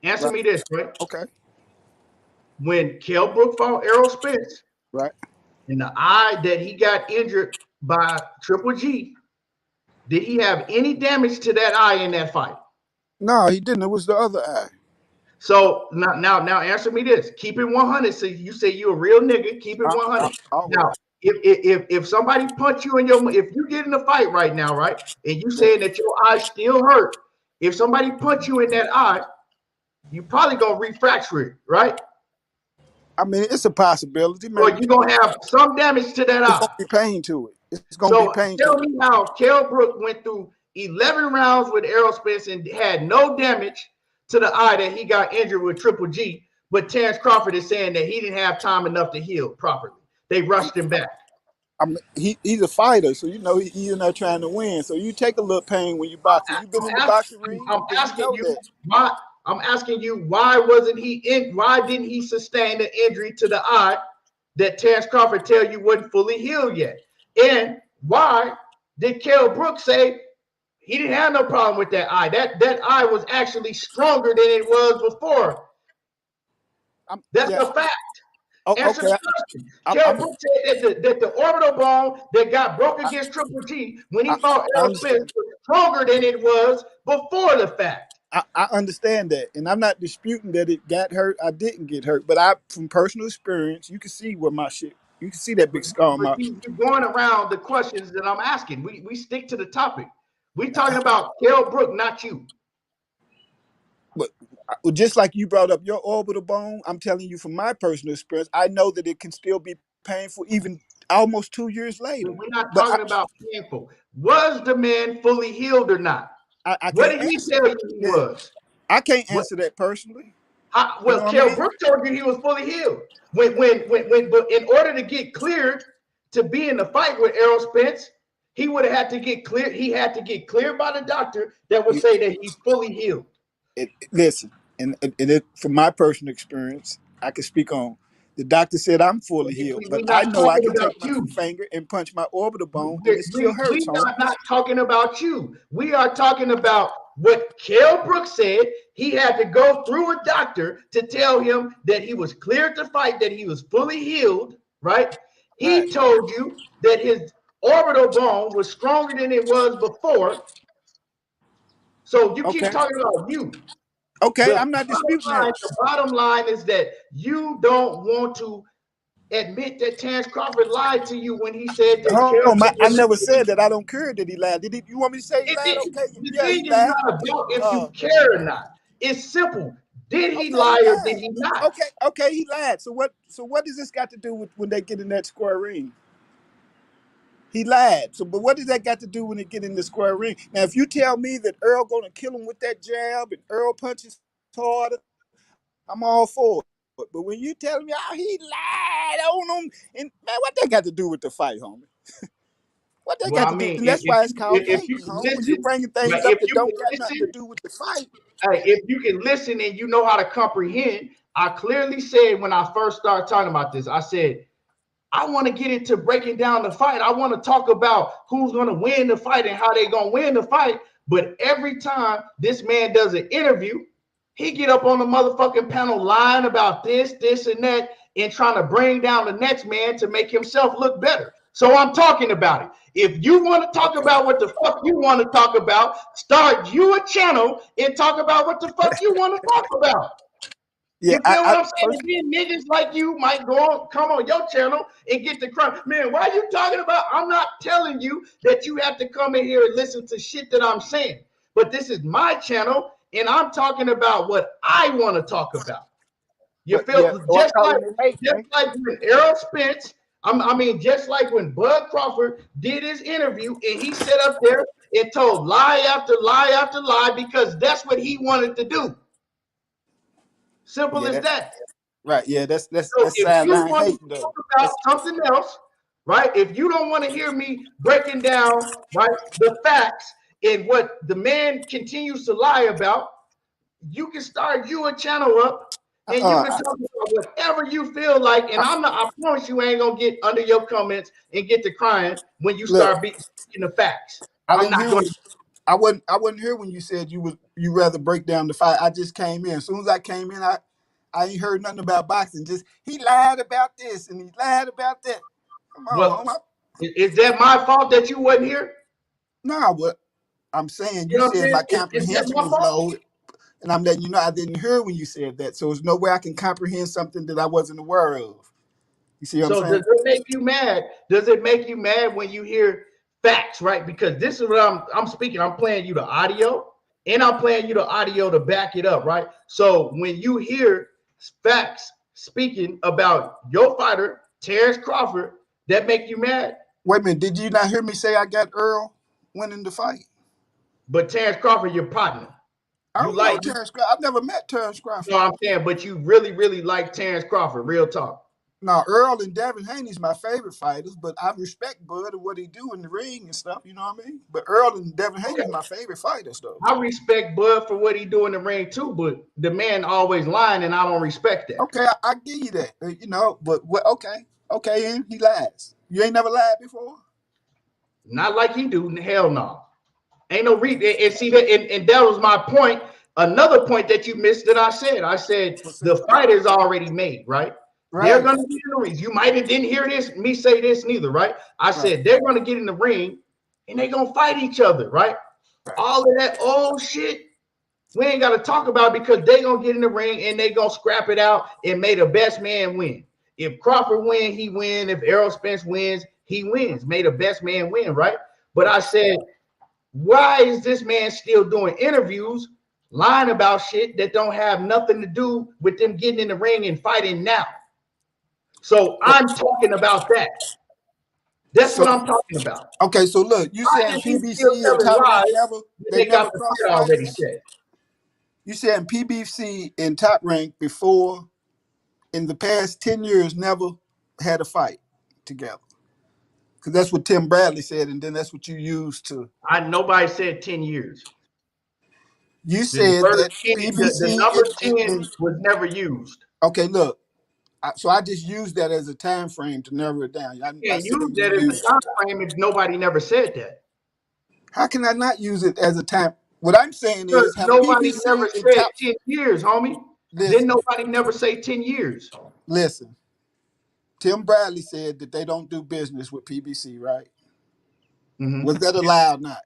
Answer Right. me this, right? Okay. When Kell Brook fought Errol Spence, Right. in the eye that he got injured by Triple G, did he have any damage to that eye in that fight? No, he didn't. It was the other eye. So now answer me this. Keep it 100. So you say you a real nigga. Keep it 100. Always. Now, if somebody punch you in if you get in a fight right now, right, and you saying that your eye still hurt, if somebody punch you in that eye, you probably gonna refracture it, right? I mean, it's a possibility. Or Maybe you're gonna have some damage to that it's eye. gonna be pain to it. It's gonna be So pain to tell it. me how Kell Brook went through 11 rounds with Errol Spence and had no damage to the eye that he got injured with Triple G, but Terence Crawford is saying that he didn't have time enough to heal properly. They rushed him back. He's a fighter, so he's not trying to win. So you take a little pain when you boxing. You've been in the boxing ring, I'm then you asking know you that. why. I'm asking you, why wasn't he in? Why didn't he sustain the injury to the eye that Terence Crawford tell you wasn't fully healed yet? And why did Kell Brooks say he didn't have no problem with that eye? That eye was actually stronger than it was before. That's a fact. Answer the question. Kell Brooks said that the orbital bone that got broke against Triple G when he fought Errol Spence was stronger than it was before the fact. I understand that, and I'm not disputing that it got hurt. I didn't get hurt, but from personal experience, you can see where my shit. You can see that big scar on my. You're going around the questions that I'm asking. We stick to the topic. We're talking about Kell Brooks, not you. But just like you brought up your orbital bone, I'm telling you from my personal experience, I know that it can still be painful even almost 2 years later. We're not talking about painful. Was the man fully healed or not? What did he tell you he was? I can't answer that personally. Well, Kell Brooks told you he was fully healed. But in order to get cleared to be in the fight with Errol Spence, he would have had to get cleared. He had to get cleared by the doctor that would say that he's fully healed. Listen, and from my personal experience, I can speak on. The doctor said I'm fully healed, but I know I can take my finger and punch my orbital bone, and it still hurts. We are not talking about you. We are talking about what Kell Brooks said. He had to go through a doctor to tell him that he was cleared to fight, that he was fully healed, right? He told you that his orbital bone was stronger than it was before. So you keep talking about you. Okay, I'm not disputing that. The bottom line is that you don't want to admit that Terence Crawford lied to you when he said that. I never said that. I don't care that he lied. Did he? You want me to say he lied? Okay, yeah, he lied. Not about if you care or not. It's simple. Did he lie or did he not? Okay, he lied. So what does this got to do with when they get in that square ring? He lied. So, but what does that got to do when they get in the square ring? Now, if you tell me that Earl gonna kill him with that jab and Earl punches harder, I'm all for it. But when you tell me, he lied on him, and man, what that got to do with the fight, homie? What that got to do? And that's why it's called hating, homie. When you bringing things up that don't got nothing to do with the fight. Hey, if you can listen and you know how to comprehend, I clearly said when I first started talking about this, I said, I want to get into breaking down the fight. I want to talk about who's going to win the fight and how they're going to win the fight. But every time this man does an interview, he get up on the motherfucking panel lying about this, and that, and trying to bring down the next man to make himself look better. So I'm talking about it. If you want to talk about what the fuck you want to talk about, start you a channel and talk about what the fuck you want to talk about. Yeah, you feel what I'm saying? Then niggas like you might come on your channel and get the crime. Man, why are you talking about? I'm not telling you that you have to come in here and listen to shit that I'm saying. But this is my channel, and I'm talking about what I want to talk about. You feel just like when Errol Spence, just like when Bud Crawford did his interview and he sat up there and told lie after lie after lie because that's what he wanted to do. Simple as that. Right. Yeah, that's so if you want to talk about something else, right? If you don't want to hear me breaking down the facts and what the man continues to lie about, you can start a channel up and you can talk about whatever you feel like. And I promise you ain't gonna get under your comments and get to crying when you start speaking the facts. I wasn't here when you said you rather break down the fight. I just came in. As soon as I came in, I ain't heard nothing about boxing. Just he lied about this and he lied about that. Come on, is that my fault that you wasn't here? No, but I'm saying you said my comprehension was low, and I'm letting you know I didn't hear when you said that. So there's no way I can comprehend something that I wasn't aware of. You see what I'm saying? Does it make you mad? Does it make you mad when you hear facts, right? Because this is what I'm speaking. I'm playing you the audio and I'm playing you the audio to back it up, right? So when you hear facts speaking about your fighter, Terence Crawford, that make you mad? Wait a minute. Did you not hear me say I got Earl winning the fight? But Terence Crawford, your partner. I don't know Terence Crawford. I've never met Terence Crawford. No, I'm saying, but you really, really like Terence Crawford. Real talk. Now, Earl and Devin Haney's my favorite fighters, but I respect Bud and what he do in the ring and stuff. You know what I mean? But Earl and Devin Haney's my favorite fighters, though. I respect Bud for what he do in the ring too, but the man always lying, and I don't respect that. Okay, I give you that. You know, but what? Okay, and he lies. You ain't never lied before. Not like he do. Hell no. Ain't no reason. And see that, and that was my point. Another point that you missed that I said the fight is already made, right? Right. They're gonna get in the ring. You might have didn't hear me say this neither, right? I said they're gonna get in the ring and they're gonna fight each other, right? All of that old shit, we ain't gotta talk about because they gonna get in the ring and they gonna scrap it out and may the best man win. If Crawford win, he win. If Errol Spence wins, he wins. May the best man win, right? But I said, why is this man still doing interviews, lying about shit that don't have nothing to do with them getting in the ring and fighting now? So I'm talking about that. That's what I'm talking about. Okay, so look, you saying PBC and Top Rank they got the fight already set. You saying PBC and Top Rank before, in the past 10 years, never had a fight together? Because that's what Tim Bradley said, and then that's what you used to. Nobody said 10 years. You said that PBC the number 10 was never used. Okay, look. So I just used that as a time frame to narrow it down. You can't use that as a time frame if nobody never said that. How can I not use it as a time? What I'm saying is, nobody PBC never said 10 years, homie. Then nobody never say 10 years. Listen, Tim Bradley said that they don't do business with PBC, right? Mm-hmm. Was that allowed or not?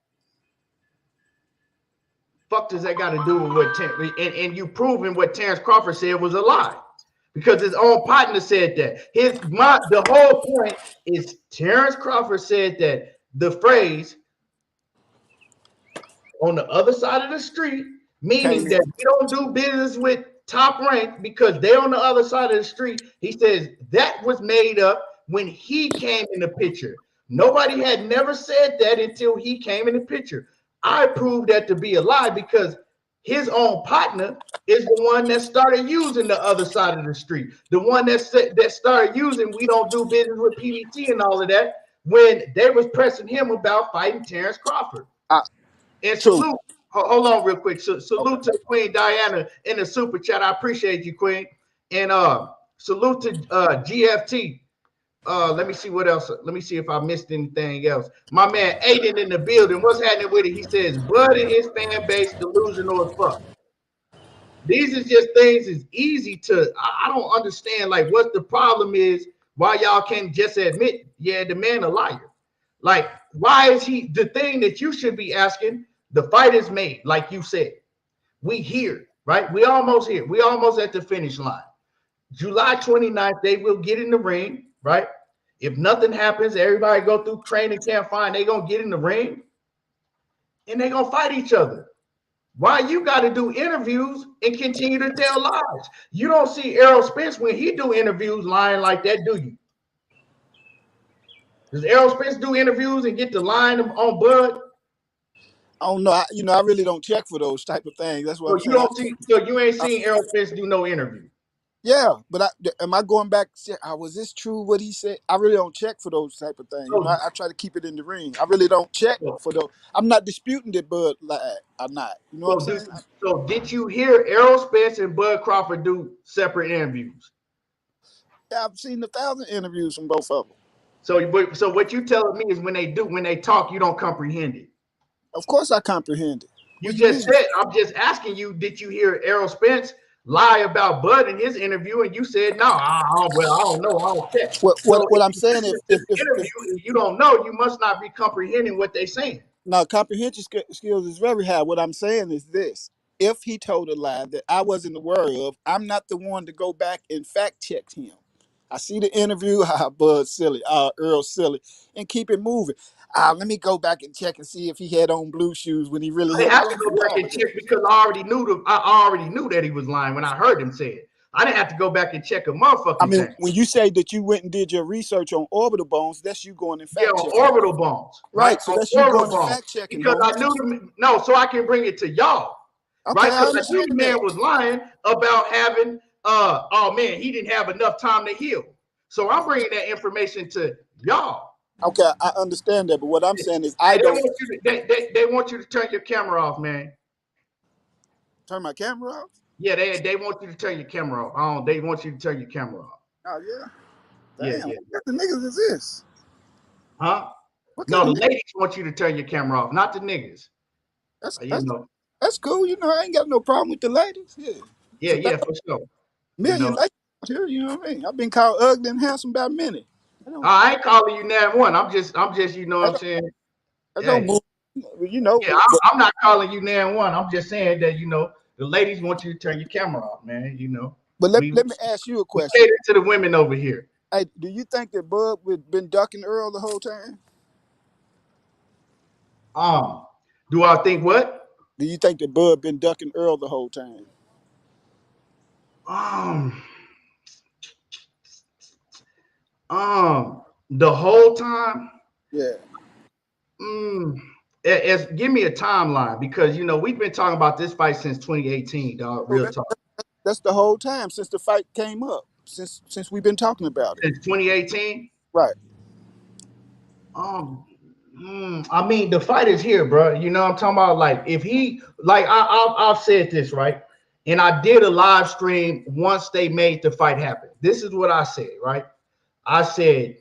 Fuck does that got to do with what and you proving what Terence Crawford said was a lie. Because his own partner said that. The whole point is Terence Crawford said that the phrase on the other side of the street, meaning that we don't do business with Top Rank because they're on the other side of the street. He says that was made up when he came in the picture. Nobody had never said that until he came in the picture. I proved that to be a lie because his own partner is the one that started using the other side of the street. The one that started using we don't do business with PBT and all of that when they was pressing him about fighting Terence Crawford. And salute, hold on real quick. Salute to Queen Diana in the super chat. I appreciate you, Queen. And salute to GFT. Let me see what else. Let me see if I missed anything else. My man Aiden in the building. What's happening with it? He says, Bud and his fan base delusional as fuck. These is just things is easy to. I don't understand. Like, what the problem is? Why y'all can't just admit, yeah, the man a liar? Like, why is he the thing that you should be asking? The fight is made, like you said. We here, right? We almost here. We almost at the finish line. July 29th, they will get in the ring, right? If nothing happens, everybody go through training camp fine. They gonna get in the ring and they gonna fight each other. Why you got to do interviews and continue to tell lies? You don't see Errol Spence when he do interviews lying like that, do you? Does Errol Spence do interviews and get the line on Bud? I don't know. I really don't check for those type of things. That's what I'm saying. So you ain't seen Errol Spence do no interview. Yeah, but am I going back? Was this true what he said? I really don't check for those type of things. I try to keep it in the ring. I really don't check for those. I'm not disputing that Bud lied. I'm not. You know what I'm saying? So did you hear Errol Spence and Bud Crawford do separate interviews? Yeah, I've seen 1,000 interviews from both of them. So what you telling me is when they talk, you don't comprehend it. Of course I comprehend it. You just said, I'm just asking you, did you hear Errol Spence lie about Bud in his interview? And you said, no, I don't know. I don't check. What I'm saying is, if you don't know, you must not be comprehending what they're saying. Now, comprehension skills is very high. What I'm saying is this. If he told a lie that I wasn't aware of, I'm not the one to go back and fact check him. I see the interview, Bud silly, Earl silly, and keep it moving. Let me go back and check and see if he had on blue shoes when he really had. I have to go back and check because I already knew that he was lying when I heard him say it. I didn't have to go back and check a motherfucking thing. When you say that you went and did your research on orbital bones, that's you going and fact checking. On orbital bones. Right, so that's you going and fact checking. Because I knew so I can bring it to y'all. Okay, right? Because I knew the man was lying about having, he didn't have enough time to heal. So I'm bringing that information to y'all. Okay, I understand that, but what I'm saying is They want you to turn your camera off, man. Turn my camera off? Yeah, they want you to turn your camera off. They want you to turn your camera off. Oh, yeah? Yeah. What the niggas is this? Huh? What No, kind the ladies want you to turn your camera off, not the niggas. That's cool. You know, I ain't got no problem with the ladies. Yeah, for sure. Million ladies out here, you know what I mean? I've been called ugly and handsome by many. I ain't calling you that one. I'm just, you know what I'm saying? I don't move, you know. Yeah, I'm not calling you nan one. I'm just saying that, you know, the ladies want you to turn your camera off, man, you know. But let me ask you a question. We cater to the women over here. Hey, do you think that Bud would been ducking Earl the whole time? Do I think what? Do you think that Bud been ducking Earl the whole time? The whole time? Yeah. Give me a timeline, because, you know, we've been talking about this fight since 2018, dog. Real talk. That's the whole time since the fight came up. Since we've been talking about it. Since 2018? Right. I mean, the fight is here, bro. You know what I'm talking about? Like, if he, like, I've said this, right? And I did a live stream once they made the fight happen. This is what I said, right? I said,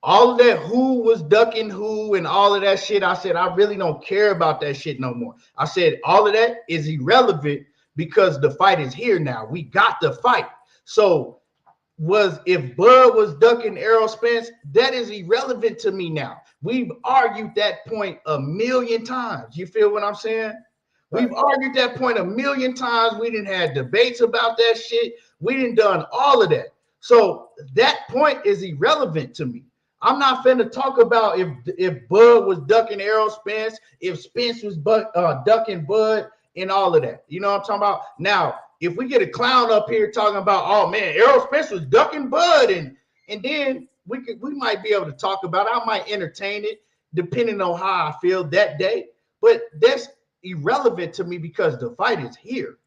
all of that who was ducking who and all of that shit, I said, I really don't care about that shit no more. I said, all of that is irrelevant because the fight is here now. We got the fight. So if Bud was ducking Errol Spence, that is irrelevant to me now. We've argued that point a million times. You feel what I'm saying? Right. We've argued that point a million times. We didn't have debates about that shit. We didn't done all of that. So that point is irrelevant to me. I'm not finna talk about if Bud was ducking Errol Spence, if Spence was ducking Bud, and all of that. You know what I'm talking about? Now, if we get a clown up here talking about, oh man, Errol Spence was ducking Bud, and then we might be able to talk about it. I might entertain it depending on how I feel that day. But that's irrelevant to me because the fight is here.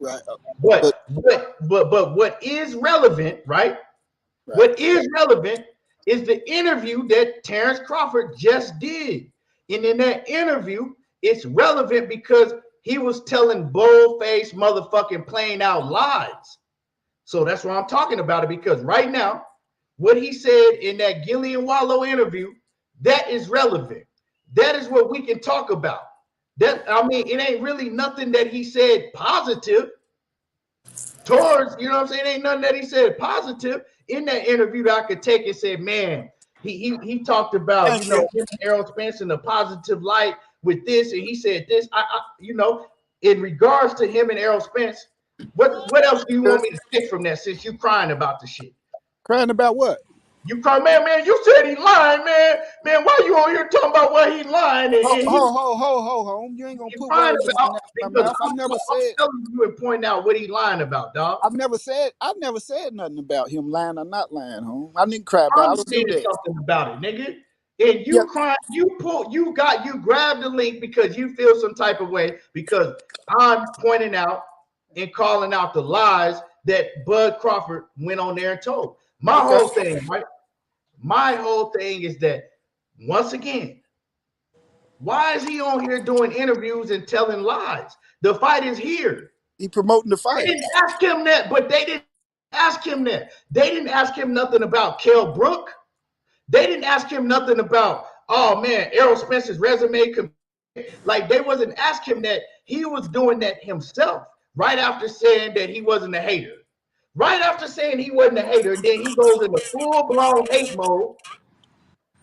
Right. But what is relevant, right? What is relevant is the interview that Terence Crawford just did. And in that interview, it's relevant because he was telling bold-faced motherfucking plain out lies. So that's why I'm talking about it, because right now, what he said in that Gillian Wallow interview, that is relevant. That is what we can talk about. That, I mean, it ain't really nothing that he said positive towards, you know what I'm saying? It ain't nothing that he said positive in that interview that I could take and say, man, he talked about, you know, Errol Spence in a positive light with this, and he said this. You know, in regards to him and Errol Spence, what else do you want me to take from that, since you crying about the shit? Crying about what? You cry, man, you said he lying, man. Man, why you on here talking about what he lying? Home. You ain't gonna put words in my mouth. I never said. Telling you and pointing out what he lying about, dog. I've never said nothing about him lying or not lying, home. I didn't cry about it. I don't do that. Something about it, nigga. And you crying, you grabbed the link because you feel some type of way because I'm pointing out and calling out the lies that Bud Crawford went on there and told. My whole thing, right? My whole thing is that, once again, why is he on here doing interviews and telling lies? The fight is here. He promoting the fight. They didn't ask him that, but they didn't ask him that. They didn't ask him nothing about Kell Brook. They didn't ask him nothing about, oh man, Errol Spence's resume. Like, they wasn't asking him that. He was doing that himself right after saying that he wasn't a hater. Right after saying he wasn't a hater, then he goes into full-blown hate mode.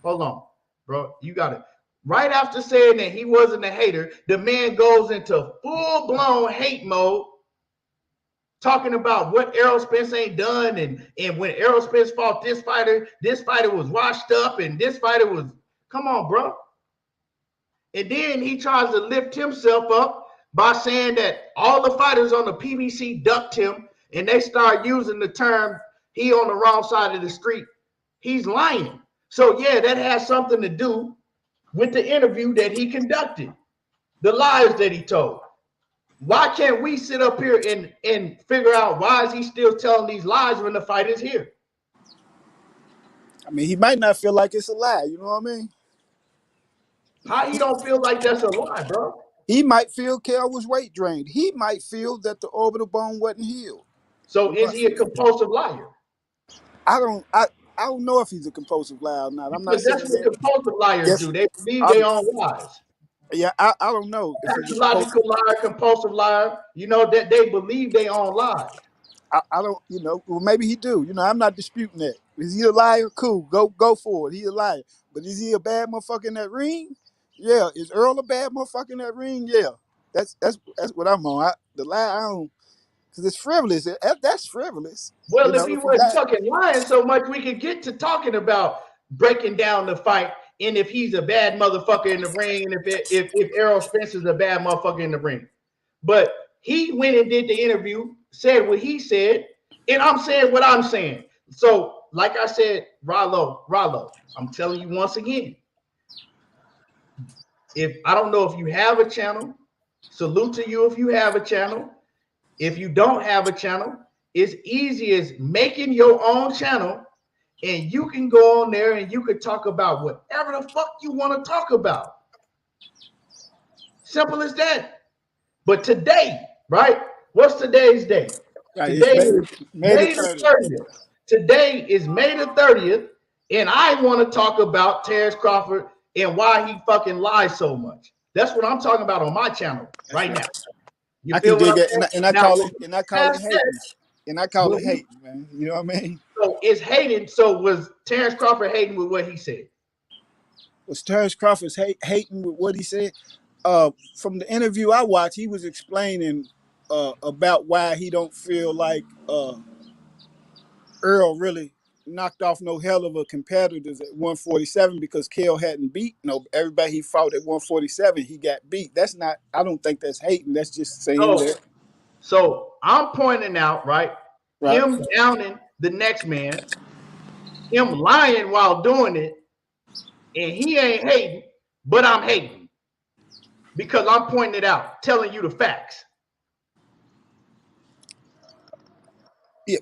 Hold on, bro. You got it. Right after saying that he wasn't a hater, the man goes into full-blown hate mode, talking about what Errol Spence ain't done, and when Errol Spence fought this fighter was washed up, and this fighter was, come on, bro. And then he tries to lift himself up by saying that all the fighters on the PBC ducked him, and they start using the term, he on the wrong side of the street. He's lying. So yeah, that has something to do with the interview that he conducted, the lies that he told. Why can't we sit up here and figure out why is he still telling these lies when the fight is here? I mean, he might not feel like it's a lie. You know what I mean? How he don't feel like that's a lie, bro? He might feel Kel was weight drained. He might feel that the orbital bone wasn't healed. So is he a compulsive liar? I don't know if he's a compulsive liar or not. I'm not Because saying that's what that. compulsive liars Yes, do. They believe their own lies. yeah, I don't know if he's a Pathological liar, compulsive liar, you know, that they believe their own lies. I don't, you know, well, maybe he do. You know, I'm not disputing that. Is he a liar? Cool, go for it. He a liar. But is he a bad motherfucker in that ring? Yeah. Is Earl a bad motherfucker in that ring? Yeah. That's what I'm on. The lie, I don't, because it's frivolous. That's frivolous. You Well, if know, he if he wasn't lied. fucking lying so much, we could get to talking about breaking down the fight and if he's a bad motherfucker in the ring and if Errol Spence is a bad motherfucker in the ring. But he went and did the interview, said what he said, and I'm saying what I'm saying. So, like I said, Rollo, I'm telling you once again, if I don't know if you have a channel, salute to you if you have a channel. If you don't have a channel, it's easy as making your own channel and you can go on there and you can talk about whatever the fuck you want to talk about. Simple as that. But today, right? What's today's day? Right, Today is May the May the 30th. 30th. Today is May the 30th, and I want to talk about Terence Crawford and why he fucking lies so much. That's what I'm talking about on my channel right now. You I feel can what dig I'm it, saying? and I Now, call it hating, and I call Well, it hating, man. You know what I mean? so it's hating. So was Terence Crawford hating with what he said? Was Terence Crawford hating with what he said? From the interview I watched, he was explaining about why he don't feel like Earl really knocked off no hell of a competitors at 147 because Kel hadn't beat everybody he fought at 147. He got beat. That's not. I don't think that's hating. That's just saying that. So I'm pointing out, right? Him downing the next man, him lying while doing it, and he ain't hating, but I'm hating because I'm pointing it out, telling you the facts. Yeah,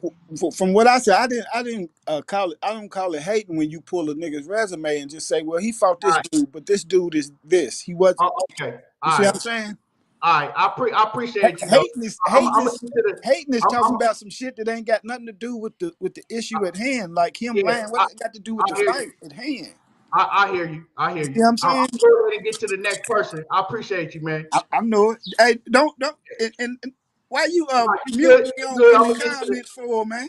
from what I said, I didn't call it. I don't call it hating when you pull a nigga's resume and just say, "Well, he fought this dude, but this dude is this." He was. Okay. You see what I'm saying? All right. I appreciate you. Hating is talking I'm about some shit that ain't got nothing to do with the issue at hand. Like him Yeah, lying, what it got to do with the fight at hand? I hear you. I hear You see you. what I'm I'm saying? going to go ahead and get to the next person. I appreciate you, man. I know it. Hey, don't and why you You mute good? me You on good? in I'm the gonna get to the. comments for, man?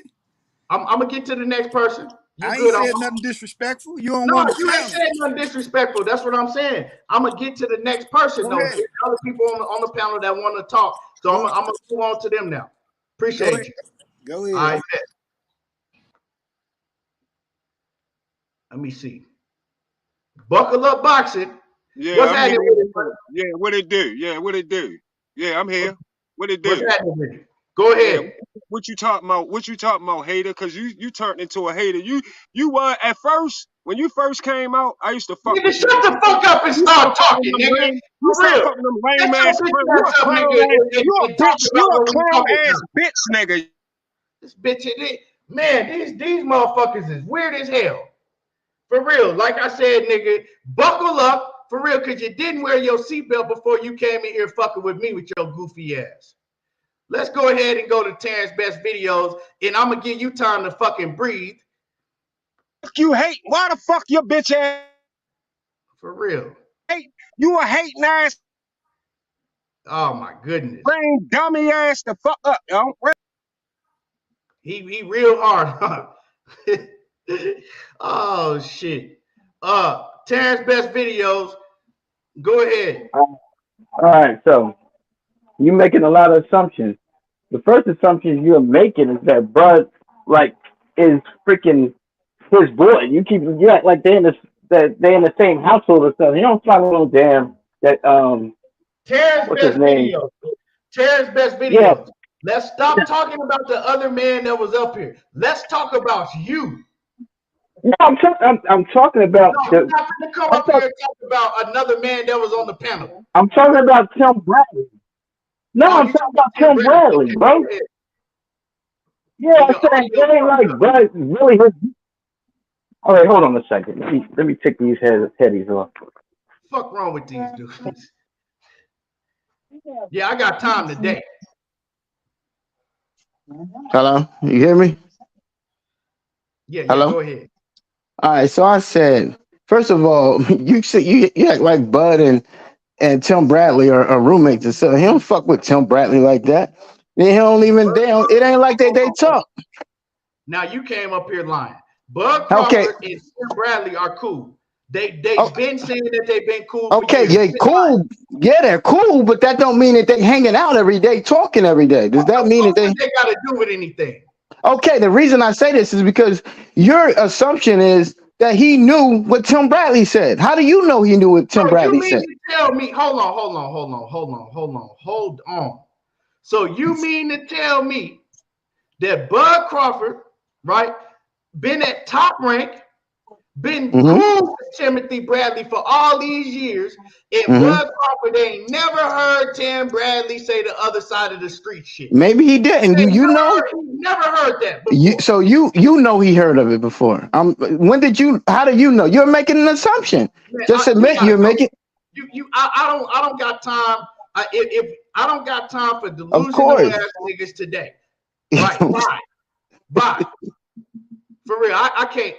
I'm gonna get to the next person. You I ain't good? said nothing disrespectful. You don't No, want to you ain't challenge. saying nothing disrespectful. That's what I'm saying. I'm gonna get to the next person Go though. ahead. There's other people on the panel that want to talk, so I'm gonna move on to them now. Appreciate you. Go ahead. All right. Let me see. Buckle up, boxing. Yeah, What's I'm happening here. with it? Yeah, what it do? Yeah, what it do? Yeah, I'm here. What it do? What's happening with it? Go ahead. Yeah, what you talking about? What you talking about, hater? Cause you turned into a hater. You were at first when you first came out. I used to fuck Nigga, with shut you. the fuck up and start talking, nigga. You For start real. fucking them lame Shut ass. your bitch You a ass up, clown nigga, ass. and You a talk bitch. about You a what we clown talking ass about. bitch, nigga. This bitch, man, these motherfuckers is weird as hell. For real. Like I said, nigga, buckle up. For real, because you didn't wear your seatbelt before you came in here fucking with me with your goofy ass. Let's go ahead and go to Terrence Best Videos, and I'm going to give you time to fucking breathe. You hate. Why the fuck your bitch ass? For real. Hate. You a hating ass. Oh, my goodness. Brain dummy ass the fuck up, yo. He real hard. Oh, shit. Terrence Best Videos, go ahead. All right, so you're making a lot of assumptions. The first assumption you're making is that Bud like is freaking his boy. You act like they're in the same household or something. You don't talk about damn that Terrence what's his Best name? Videos. Terrence Best Videos. Yeah. Let's stop talking about the other man that was up here. Let's talk about you. No, I'm talking about No, you're not going to come up here and talk about another man that was on the panel. I'm talking about Tim Bradley. No, I'm talking about Tim Bradley, bro. Yeah, I'm saying it ain't like Bud really his. All right, hold on a second. Let me take these headies off. Fuck wrong with these dudes? Yeah, I got time today. Hello, you hear me? Yeah, Hello. go ahead. All right, so I said, first of all, you said you act like Bud and Tim Bradley are roommates, and so he don't fuck with Tim Bradley like that. They don't even it ain't like they talk. Now you came up here lying. Bud Okay. Crawford and Tim Bradley are cool. They've been saying that they've been cool. Okay, for years. yeah, cool. Yeah, they're cool, but that don't mean that they hanging out every day, talking every day. Does that mean that they got to do with anything? Okay, the reason I say this is because your assumption is that he knew what Tim Bradley said. How do you know he knew what Tim Bradley said? You mean to tell me? Hold on. So you mean to tell me that Bud Crawford, right, been at top rank, been cool with Timothy Bradley for all these years, and Bud Crawford ain't never heard Tim Bradley say the other side of the street shit? Maybe he didn't. You know? Never heard that before. So you know he heard of it before. When did you? How do you know? You're making an assumption. Man, Just admit you're making. I don't got time. If I don't got time for delusional ass niggas today. Right? Bye. For real, I can't.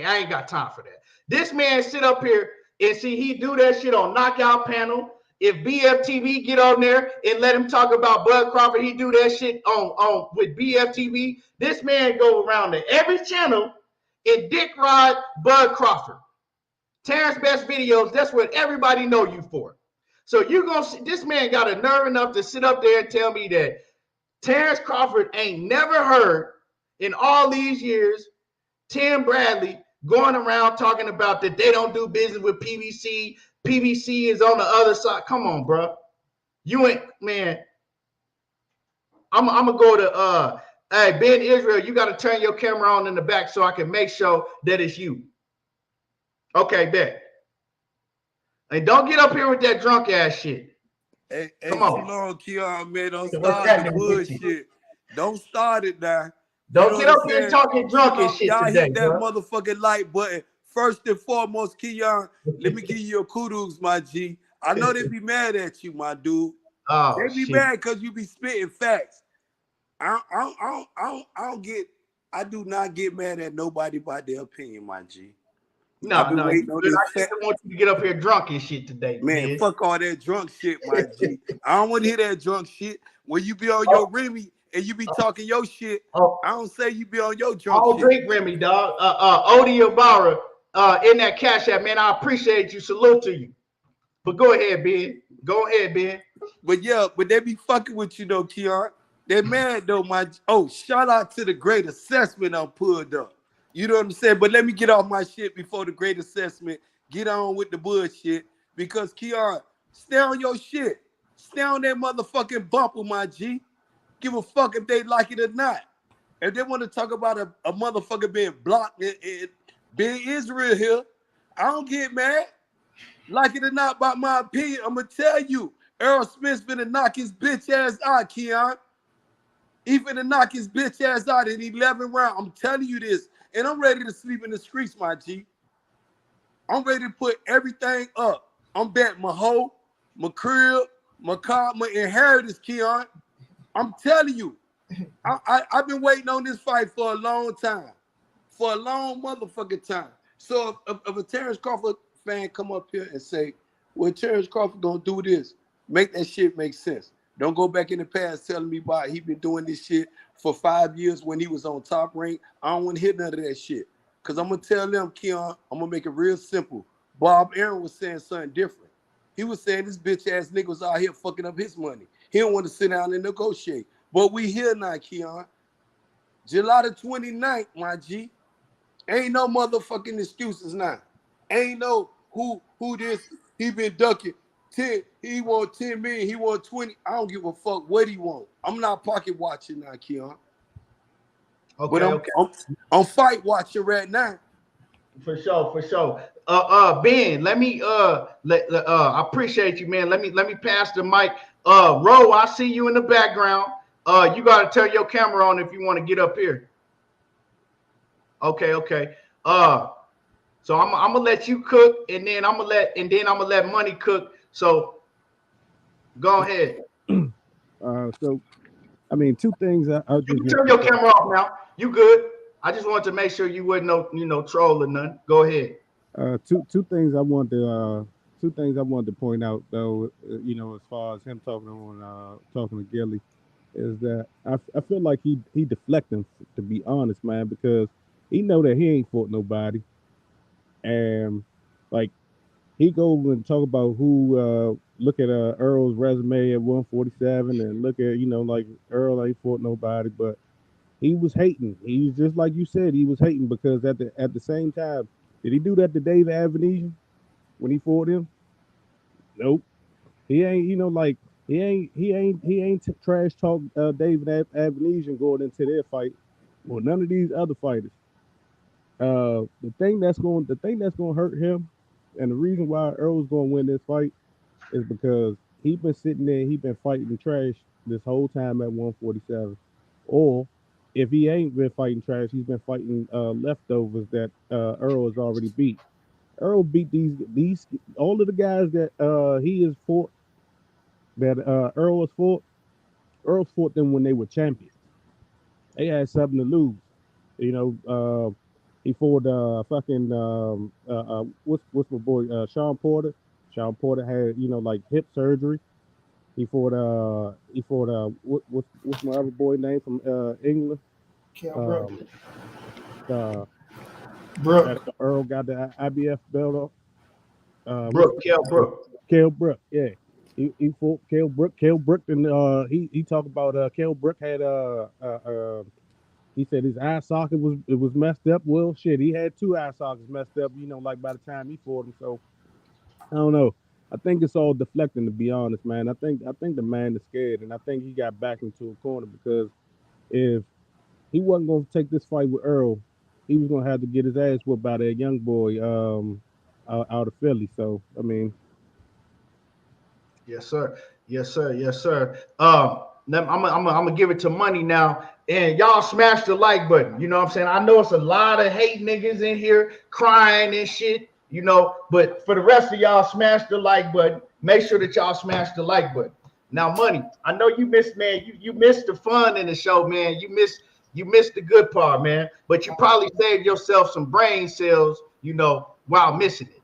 I ain't got time for that. This man sit up here and see he do that shit on Knockout Panel. If BFTV get on there and let him talk about Bud Crawford, he do that shit on with BFTV. This man go around to every channel and dick ride Bud Crawford. Terrence Best Videos, that's what everybody know you for. So you gonna see this man got a nerve enough to sit up there and tell me that Terence Crawford ain't never heard in all these years Tim Bradley going around talking about that they don't do business with PBC. PBC is on the other side. Come on, bro. You ain't, man. I'm gonna go to hey, Ben Israel, you got to turn your camera on in the back so I can make sure that it's you. Okay, bet. And don't get up here with that drunk ass shit. Hey, come on, long, Keon, man. Don't start the bullshit. Don't start it now. Don't get up here talking drunk and shit y'all today, hit that bro. motherfucking like button. First and foremost, Keon, let me give you a kudos, my G. I know they be mad at you, my dude. Oh, they be shit. mad because you be spitting facts. I do not get mad at nobody by their opinion, my G. No, I just want you to get up here drunk and shit today, man. Fuck all that drunk shit, my G. I don't want to hear that drunk shit. When you be on your Remy and you be talking your shit, I don't say you be on your drunk shit. Drink Remy, dog. Odi Ibarra in that cash app, man. I appreciate you. Salute to you. But go ahead, Ben. Go ahead, Ben. But yeah, but they be fucking with you though, Keon. They mad though, my shout out to the great assessment I pulled up. You know what I'm saying? But let me get off my shit before the great assessment. Get on with the bullshit. Because Keon, stay on your shit. Stay on that motherfucking bumper, my G. Give a fuck if they like it or not. If they want to talk about a motherfucker being blocked and being Israel here, I don't get mad. Like it or not, about my opinion, I'm going to tell you, Errol Spence finna knock his bitch ass out, Keon. He finna knock his bitch ass out in 11 rounds. I'm telling you this. And I'm ready to sleep in the streets, my G. I'm ready to put everything up. I'm betting my hoe, my crib, my car, my inheritance, Keon. I'm telling you. I've been waiting on this fight for a long time. For a long motherfucking time. So if a Terence Crawford fan come up here and say, well, Terence Crawford gonna do this, make that shit make sense. Don't go back in the past telling me about he been doing this shit for 5 years when he was on Top Rank. I don't want to hear none of that shit. Because I'm going to tell them, Keon, I'm going to make it real simple. Bob Aaron was saying something different. He was saying this bitch-ass nigga was out here fucking up his money. He don't want to sit down and negotiate. But we here now, Keon. July the 29th, my G. Ain't no motherfucking excuses now. Ain't no who this, he been ducking. 10, he want 10 million, he want 20. I don't give a fuck what he want. I'm not pocket watching now, Keon. Okay, but I'm fight watching right now. For sure. Ben, let me I appreciate you, man. Let me pass the mic. Ro, I see you in the background. You gotta turn your camera on if you want to get up here. Okay. So I'm gonna let you cook, and then I'm gonna let Money cook. So go ahead. So I mean, two things I You just can want turn to your say. camera off now. You good? I just wanted to make sure you wouldn't troll or none. Go ahead. Two things I want to point out though. As far as him talking to Gilly, is that I feel like he deflecting, to be honest, man, because he know that he ain't fought nobody, and like he go and talk about who look at Earl's resume at 147 and look at like Earl ain't fought nobody, but he was hating. He was just like you said, he was hating because at the same time, did he do that to David Avenesian when he fought him? Nope. He ain't, like he ain't trash talk David Avenesian going into their fight. Well, none of these other fighters. The thing that's going to hurt him, and the reason why Earl's going to win this fight is because he been sitting there, he been fighting trash this whole time at 147. Or if he ain't been fighting trash, he's been fighting leftovers that Earl has already beat. Earl beat these all of the guys that he has fought, that Earl has fought. Earl fought them when they were champions. They had something to lose. You know, he fought fucking what's my boy Sean Porter. Sean Porter had like hip surgery. What's my other boy name from England? Kell Brook. Um, uh, that Brook. Earl got the IBF belt off. Brooke, Kell Brooke. Kell Brook, yeah. He fought Kell Brook. Kell Brook, and he talked about Kell Brook had he said his eye socket was messed up. Well, shit, he had two eye sockets messed up. Like by the time he fought him. So I don't know. I think it's all deflecting, to be honest, man. I think the man is scared, and I think he got backed into a corner because if he wasn't going to take this fight with Earl, he was going to have to get his ass whooped by that young boy out of Philly. So I mean, Yes, sir. Yes, sir. Yes, sir. I'm gonna give it to Money now, and y'all smash the like button. You know what I'm saying? I know it's a lot of hate niggas in here crying and shit. But for the rest of y'all, smash the like button. Make sure that y'all smash the like button. Now, Money, I know you missed, man. You missed the fun in the show, man. You missed the good part, man. But you probably saved yourself some brain cells, while missing it.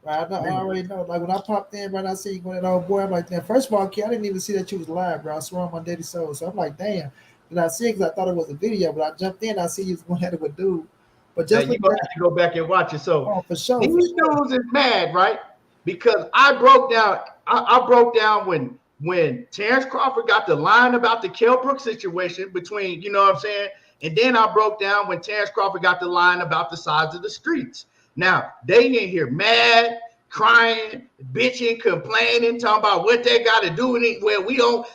Right, I already know. Like when I popped in, right, I see you going that old boy. I'm like, damn. First of all, Key, I didn't even see that you was live, bro. I swear on my daddy soul. So I'm like, damn. And I see it because I thought it was a video, but I jumped in. I see you was going at it with dude. But just you gonna have to go back and watch it. So for sure. These dudes is mad, right? Because I broke down. I broke down when Terence Crawford got the line about the Kell Brook situation between, you know what I'm saying, and then I broke down when Terence Crawford got the line about the size of the streets. Now they in here mad, crying, bitching, complaining, talking about what they got to do with it. Where we don't,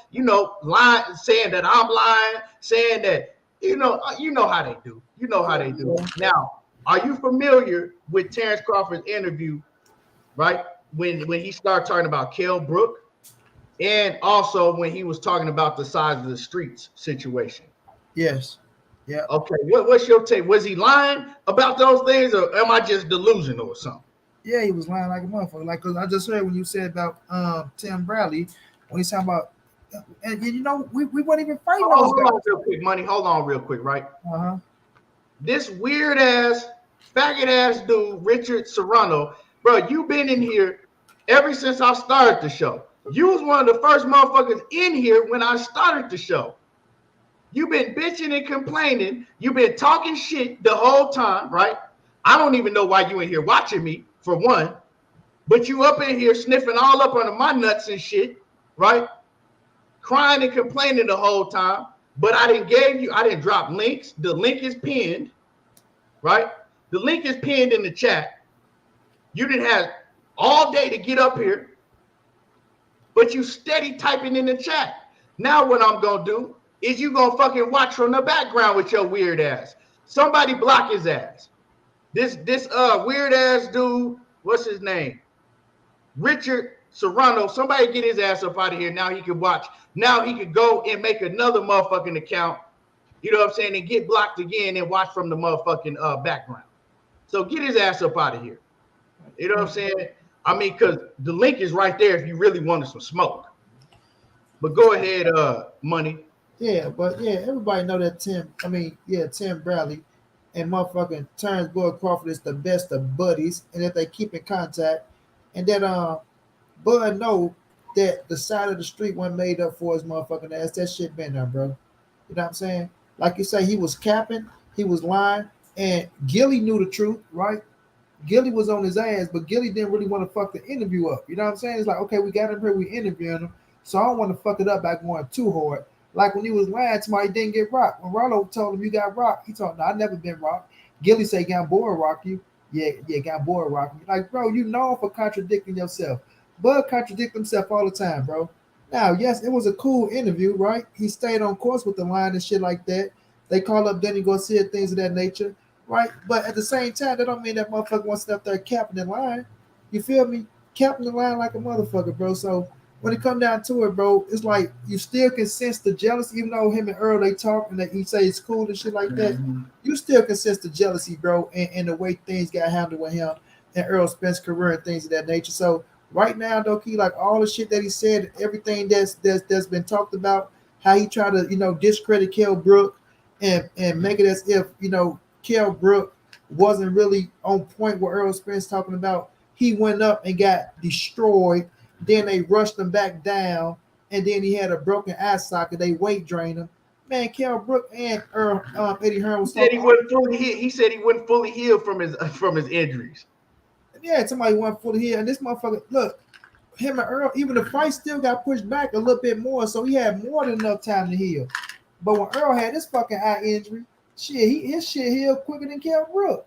lying, saying that I'm lying, saying that you know how they do. You know how they do. Now, are you familiar with Terence Crawford's interview, right? When he started talking about Kell Brook, and also when he was talking about the size of the streets situation? Yes. Yeah. Okay. What's your take? Was he lying about those things, or am I just delusional or something? Yeah, he was lying like a motherfucker. Like, cause I just heard when you said about Tim Bradley, when he's talking about, and we weren't even fighting those guys. Hold on real quick, Money. Hold on real quick, right? This weird ass, faggot ass dude, Richard Serrano, bro, you been in here ever since I started the show. You was one of the first motherfuckers in here when I started the show. You've been bitching and complaining. You've been talking shit the whole time, right? I don't even know why you in here watching me, for one. But you up in here sniffing all up under my nuts and shit, right? Crying and complaining the whole time. But I didn't drop links. The link is pinned, right? The link is pinned in the chat. You didn't have all day to get up here, but you steady typing in the chat. Now what I'm going to do is you going to fucking watch from the background with your weird ass. Somebody block his ass. This weird ass dude, what's his name? Richard Serrano. Somebody get his ass up out of here. Now he can watch. Now he could go and make another motherfucking account. You know what I'm saying? And get blocked again and watch from the motherfucking background. So get his ass up out of here. You know what I'm saying? I mean, because the link is right there if you really wanted some smoke. But go ahead, Money. Yeah, but yeah, everybody know that Tim Bradley and motherfucking Terence Crawford is the best of buddies, and that they keep in contact, and that Bud know that the side of the street wasn't made up for his motherfucking ass. That shit been there, bro. You know what I'm saying? Like you say, he was capping, he was lying, and Gilly knew the truth, right? Gilly was on his ass, but Gilly didn't really want to fuck the interview up. You know what I'm saying? It's like, okay, we got him here, we interviewing him, so I don't want to fuck it up by going too hard. Like when he was lying to me, he didn't get rocked. When Rollo told him you got rocked, he told him, no, I never been rocked. Gilly say, got bored rock you. Yeah, got bored rock you. Like, bro, you known for contradicting yourself. Bud contradict himself all the time, bro. Now, yes, it was a cool interview, right? He stayed on course with the line and shit like that. They call up Danny Garcia, things of that nature, right? But at the same time, that don't mean that motherfucker wants to up there capping the line. You feel me? Capping the line like a motherfucker, bro. So when it come down to it, bro, it's like you still can sense the jealousy, even though him and Earl, they talk and he say it's cool and shit like that. You still can sense the jealousy, bro, and the way things got handled with him and Errol Spence career and things of that nature. So right now, though, Key, like all the shit that he said, everything that's been talked about, how he tried to, discredit Kell Brook and make it as if, Kell Brook wasn't really on point with Errol Spence talking about. He went up and got destroyed. Then they rushed him back down, and then he had a broken eye socket. They weight drained him. Man, Kell Brook and Eddie Hearn was said he wasn't fully healed. He said he wasn't fully healed from his injuries. Yeah, somebody wasn't fully healed. And this motherfucker, look, him and Earl, even the fight still got pushed back a little bit more, so he had more than enough time to heal. But when Earl had this fucking eye injury, his shit healed quicker than Kell Brook.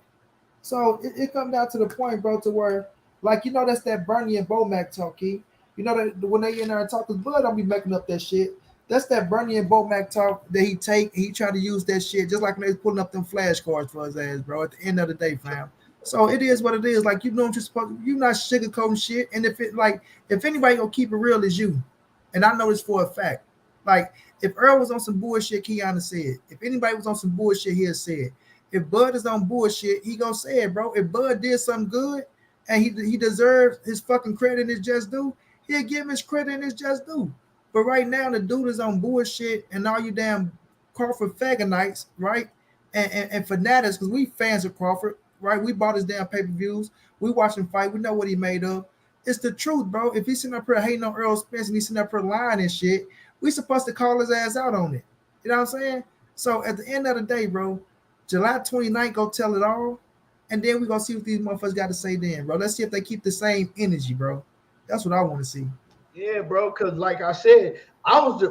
So it comes down to the point, bro, to where, like, that's that Bernie and Bomac talk, Key. That when they in there and talk, because Bud don't be making up that shit. That's that Bernie and Bomac talk that he try to use that shit, just like when they was pulling up them flashcards for his ass, bro, at the end of the day, fam. So it is what it is. Like, you know what you're supposed to, you're not sugarcoating shit. And if anybody gonna keep it real, is you. And I know this for a fact. Like, if Earl was on some bullshit, Keanu said. If anybody was on some bullshit, he'll say it. If Bud is on bullshit, he gonna say it, bro. If Bud did something good and he deserves his fucking credit and his just due, he'll give him his credit and his just due. But right now, the dude is on bullshit, and all you damn Crawford fagonites, right? And fanatics, because we fans of Crawford, right? We bought his damn pay-per-views. We watch him fight. We know what he made of. It's the truth, bro. If he's sitting up here hating on Errol Spence and he's sitting up here lying and shit, we supposed to call his ass out on it. You know what I'm saying? So at the end of the day, bro, July 29th, go tell it all. And then we're going to see what these motherfuckers got to say then, bro. Let's see if they keep the same energy, bro. That's what I want to see. Yeah, bro, because like I said, I was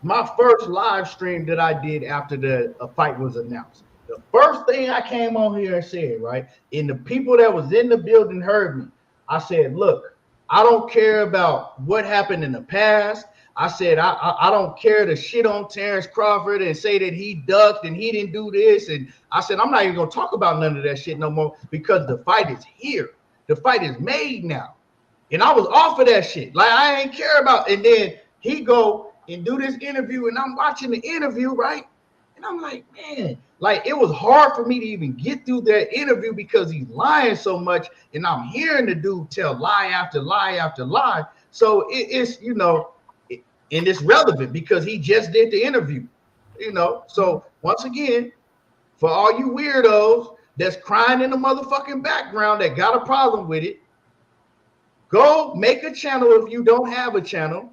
my first live stream that I did after the fight was announced. The first thing I came on here and said, right, and the people that was in the building heard me. I said, look, I don't care about what happened in the past. I said, I don't care to shit on Terence Crawford and say that he ducked and he didn't do this. And I said, I'm not even going to talk about none of that shit no more because the fight is here. The fight is made now. And I was off of that shit. Like, I ain't care about. And then he go and do this interview, and I'm watching the interview, right? And I'm like, man, like, it was hard for me to even get through that interview because he's lying so much, and I'm hearing the dude tell lie after lie after lie. So it's, and it's relevant because he just did the interview, So once again, for all you weirdos that's crying in the motherfucking background that got a problem with it, go make a channel if you don't have a channel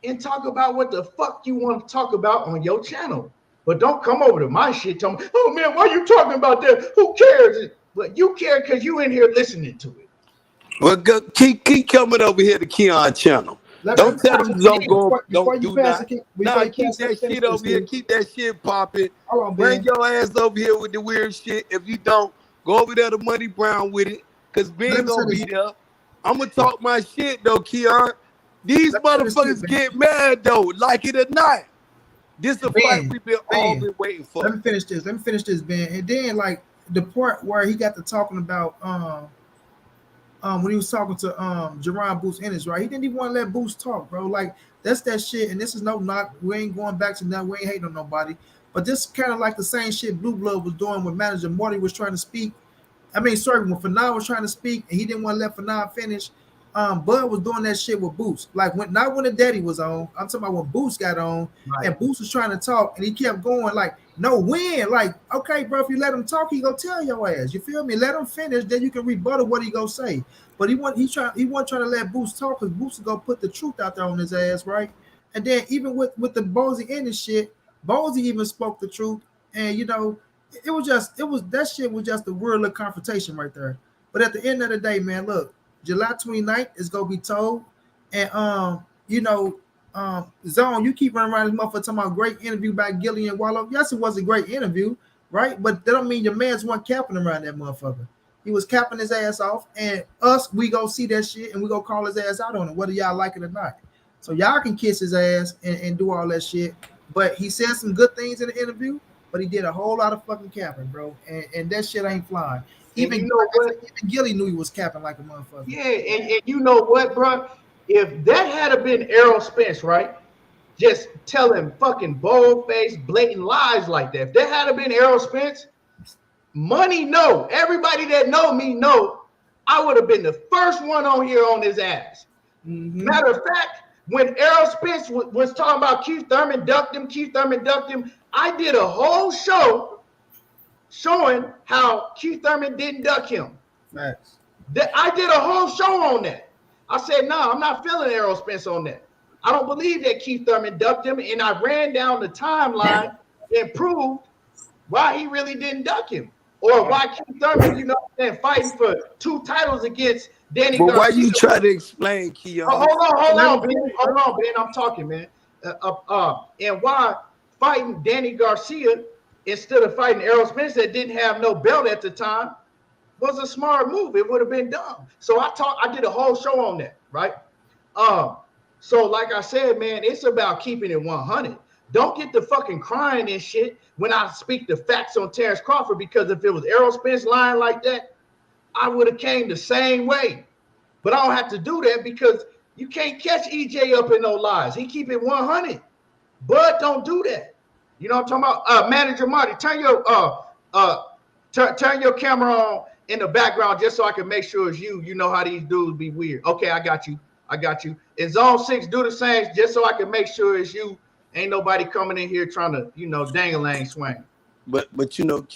and talk about what the fuck you want to talk about on your channel. But don't come over to my shit telling me, oh man, why are you talking about that? Who cares? But you care because you in here listening to it. Well, keep coming over here to Keon channel. Don't tell them don't do that. Nah, keep that shit over here. Keep that shit popping. Bring your ass over here with the weird shit. If you don't, go over there to Money Brown with it. Because Ben gonna be there. I'm gonna talk my shit though, Keon. These motherfuckers get mad though, like it or not. This is a fight we've all been waiting for. Let me finish this, Ben. And then like the part where he got to talking about when he was talking to Jerron Boots Ennis, right? He didn't even want to let Boots talk, bro. Like that's that shit. And this is no knock. We ain't going back to that. We ain't hating on nobody. But this kind of like the same shit Blue Blood was doing when manager Marty was trying to speak I mean, sorry, when Fanon was trying to speak and he didn't want to let Fanon finish, Bud was doing that shit with Boots. Like not when the Daddy was on. I'm talking about when Boots got on and Boots was trying to talk and he kept going like, no, when? Like, okay, bro, if you let him talk, he gonna tell your ass. You feel me? Let him finish, then you can rebuttal what he gonna say. But he wasn't trying to let Boots talk because Boots is gonna put the truth out there on his ass, right? And then even with the Bozy in his shit, Bozy even spoke the truth, and that shit was just a weird little confrontation right there. But at the end of the day, man, look, July 29th is gonna be told. And Zone, you keep running around this motherfucker talking about great interview by Gilly and Wallow. Yes, it was a great interview, right? But that don't mean your man's one capping around that motherfucker. He was capping his ass off, and we go see that shit and we go call his ass out on it, whether y'all like it or not. So y'all can kiss his ass and do all that shit. But he said some good things in the interview, but he did a whole lot of fucking capping, bro. And that shit ain't flying. Even, you know what? Even Gilly knew he was capping like a motherfucker. Yeah, and you know what, bro? If that had been Errol Spence, right? Just telling fucking bold-faced, blatant lies like that. If that had been Errol Spence, money, no. Everybody that know me know I would have been the first one on here on his ass. Mm-hmm. Matter of fact, when Errol Spence was talking about Keith Thurman ducked him, I did a whole show showing how Keith Thurman didn't duck him. Facts. I did a whole show on that. I said, no, I'm not feeling Errol Spence on that. I don't believe that Keith Thurman ducked him, and I ran down the timeline and proved why he really didn't duck him. Or why Keith Thurman, fighting for 2 titles against Danny Garcia. But why you try to explain, Keon? Hold on, Ben. I'm talking, man. And why fighting Danny Garcia instead of fighting Errol Spence that didn't have no belt at the time was a smart move. It would have been dumb. So I did a whole show on that, right? So like I said, man, it's about keeping it 100. Don't get the fucking crying and shit when I speak the facts on Terence Crawford, because if it was Errol Spence lying like that, I would have came the same way. But I don't have to do that because you can't catch EJ up in no lies. He keep it 100. But don't do that. You know what I'm talking about? Manager Marty, turn your camera on in the background just so I can make sure it's you. You know how these dudes be weird. Okay, I got you. In Zone 6, do the same just so I can make sure it's you. Ain't nobody coming in here trying to, dang-a-lang swing. But Keon,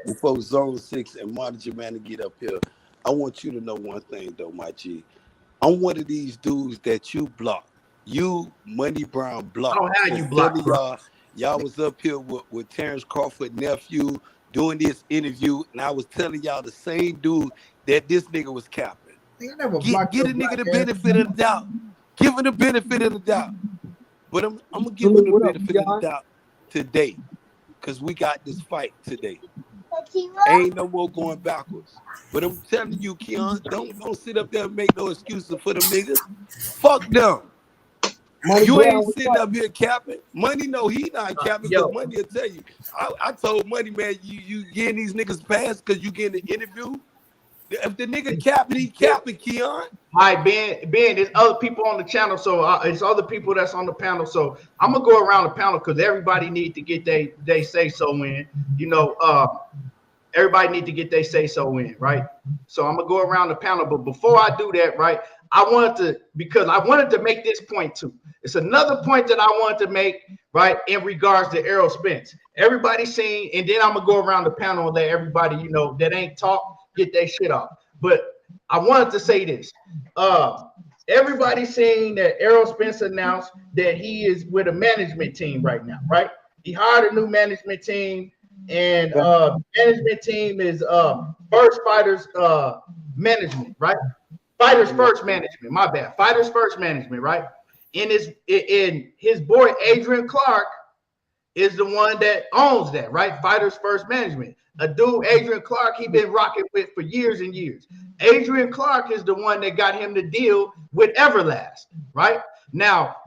before Zone 6 and Marty Jamana get up here, I want you to know one thing, though, my G. I'm one of these dudes that you block. You, Money Brown, block. I don't have you blocked. Y'all was up here with Terence Crawford nephew doing this interview, and I was telling y'all the same dude that this nigga was capping. Get a nigga the benefit of the doubt. Give him the benefit of the doubt. But I'm going to give him the benefit of the doubt today, because we got this fight today. Ain't no more going backwards. But I'm telling you, Keon, don't sit up there and make no excuses for them niggas. Fuck them. You ain't sitting up here capping. Money, no, he not capping, because Money will tell you. I told Money, man, you getting these niggas passed because you getting the interview. If the nigga capping, he capping, Keon. All right, Ben, there's other people on the channel, so it's other people that's on the panel. So I'm gonna go around the panel because everybody need to get they say so in. Everybody need to get they say so in, right? So I'm gonna go around the panel, but before I do that, right, I wanted to make this point too. It's another point that I wanted to make, right, in regards to Errol Spence. Everybody seen, and then I'm gonna go around the panel and let everybody, that ain't talk, get their shit off. But I wanted to say this. Everybody seen that Errol Spence announced that he is with a management team right now, right? He hired a new management team, and management team is First Fighters Management, right? Fighters First Management, my bad. Fighters First Management, right? And his boy Adrian Clark is the one that owns that, right? Fighters First Management. A dude, Adrian Clark, he been rocking with for years and years. Adrian Clark is the one that got him to deal with Everlast, right? Now,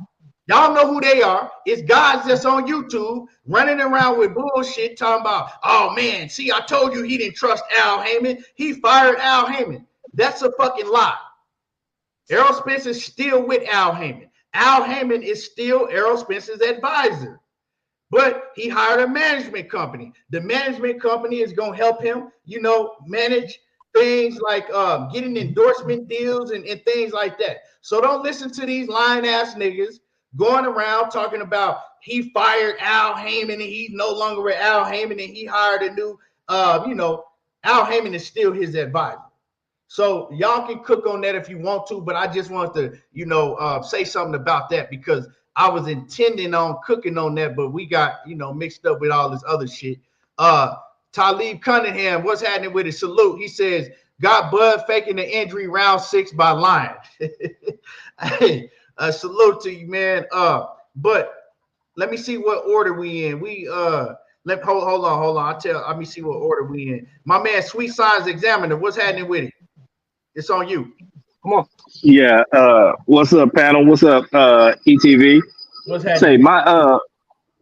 y'all know who they are. It's guys that's on YouTube running around with bullshit talking about, oh man, see, I told you he didn't trust Al Haymon. He fired Al Haymon. That's a fucking lie. Errol Spence is still with Al Haymon. Al Haymon is still Errol Spence's advisor. But he hired a management company. The management company is going to help him, manage things like getting endorsement deals and things like that. So don't listen to these lying ass niggas going around talking about he fired Al Haymon and he's no longer with Al Haymon and he hired a new, Al Haymon is still his advisor. So y'all can cook on that if you want to, but I just wanted to, say something about that because I was intending on cooking on that, but we got, mixed up with all this other shit. Talib Cunningham, what's happening with his salute? He says, got Bud faking the injury round 6 by lying. Hey, salute to you, man. But let me see what order we in. Hold on. Let me see what order we in. My man, Sweet Science Examiner, what's happening with it? It's on you. Come on. Yeah. What's up, panel? What's up, ETV? What's happening? Say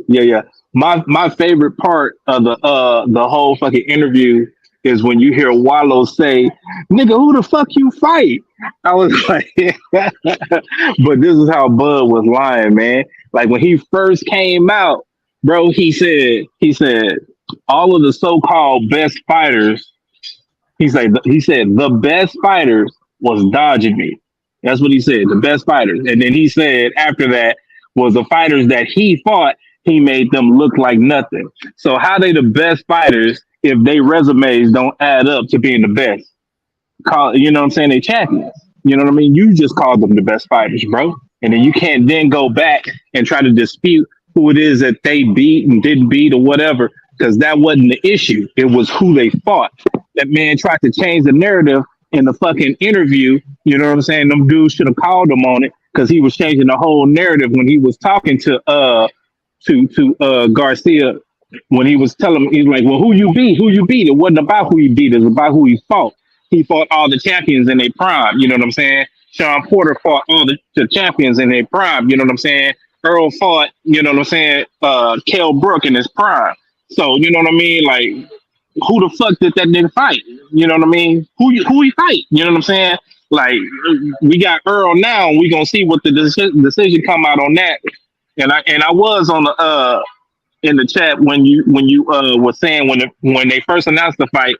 yeah. My favorite part of the whole fucking interview is when you hear Wallow say, "Nigga, who the fuck you fight?" I was like, but this is how Bud was lying, man. Like when he first came out, bro, he said all of the so-called best fighters. He said the best fighters was dodging me. That's what he said, the best fighters. And then he said after that was the fighters that he fought, he made them look like nothing. So how they the best fighters if they resumes don't add up to being the best? You know what I'm saying? They champions. You know what I mean? You just called them the best fighters, bro. And then you can't then go back and try to dispute who it is that they beat and didn't beat or whatever, because that wasn't the issue. It was who they fought. That man tried to change the narrative in the fucking interview. You know what I'm saying? Them dudes should have called him on it because he was changing the whole narrative when he was talking to Garcia, when he was telling him, he's like, well, who you beat? It wasn't about who he beat, it was about who he fought. He fought all the champions in their prime, you know what I'm saying? Sean Porter fought all the champions in their prime, you know what I'm saying? Earl fought, you know what I'm saying, Kell Brook in his prime. So, you know what I mean? Like, who the fuck did that nigga fight? You know what I mean? Who he fight? You know what I'm saying? Like, we got Earl now, and we gonna see what the decision come out on that. And I was on the in the chat when you were saying when they first announced the fight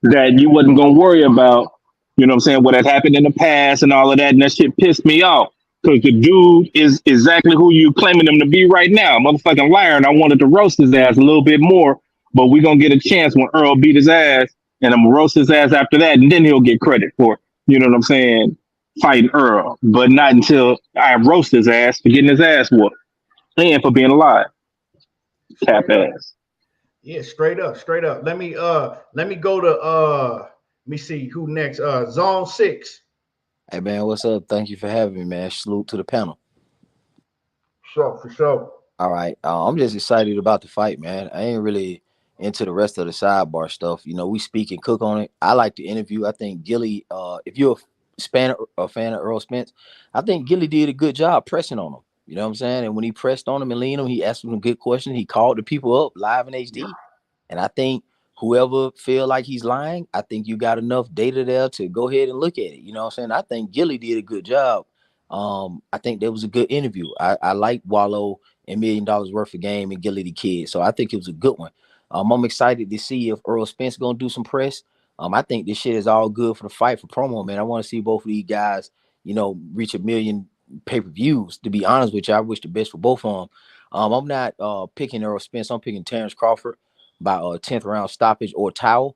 that you wasn't gonna worry about, you know what I'm saying, what had happened in the past and all of that, and that shit pissed me off. Because the dude is exactly who you claiming him to be right now, motherfucking liar, and I wanted to roast his ass a little bit more, but we gonna get a chance when Earl beat his ass, and I'm gonna roast his ass after that, and then he'll get credit for, you know what I'm saying, fighting Earl, but not until I roast his ass for getting his ass whooped and for being alive. Cap ass. Yeah, straight up. Let me go to let me see who next. Zone 6. Hey man, what's up? Thank you for having me, man. Salute to the panel. For sure. All right. I'm just excited about the fight, man. I ain't really into the rest of the sidebar stuff. You know, we speak and cook on it. I like the interview. I think Gilly, if you're a fan of Errol Spence, I think Gilly did a good job pressing on him. You know what I'm saying? And when he pressed on him and leaned him, he asked him a good question. He called the people up live in HD. And I think whoever feel like he's lying, I think you got enough data there to go ahead and look at it. You know what I'm saying? I think Gilly did a good job. I think that was a good interview. I like Wallow and $1 Million Worth of Game and Gilly the Kid. So I think it was a good one. I'm excited to see if Errol Spence gonna do some press. I think this shit is all good for the fight for promo, man. I want to see both of these guys, you know, reach 1 million pay-per-views. To be honest with you, I wish the best for both of them. I'm not picking Errol Spence. I'm picking Terence Crawford by 10th round stoppage or towel.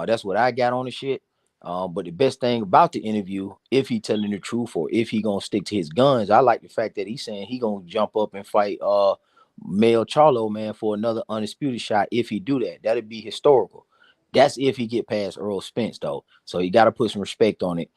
That's what I got on the shit. But the best thing about the interview, if he telling the truth or if he gonna stick to his guns, I like the fact that he's saying he gonna jump up and fight Mel Charlo, man, for another undisputed shot. If he do that, that'd be historical. That's if he get past Errol Spence, though. So you got to put some respect on it.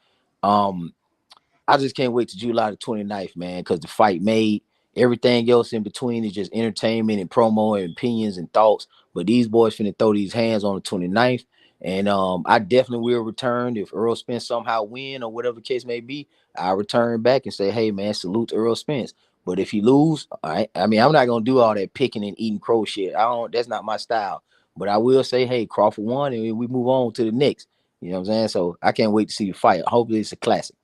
I just can't wait to July the 29th, man, because the fight made. Everything else in between is just entertainment and promo and opinions and thoughts. But these boys finna throw these hands on the 29th. And I definitely will return if Errol Spence somehow win or whatever the case may be. I'll return back and say, hey, man, salute to Errol Spence. But if he lose, I mean, I'm not going to do all that picking and eating crow shit. That's not my style. But I will say, hey, Crawford won, and we move on to the next. You know what I'm saying? So I can't wait to see the fight. Hopefully it's a classic.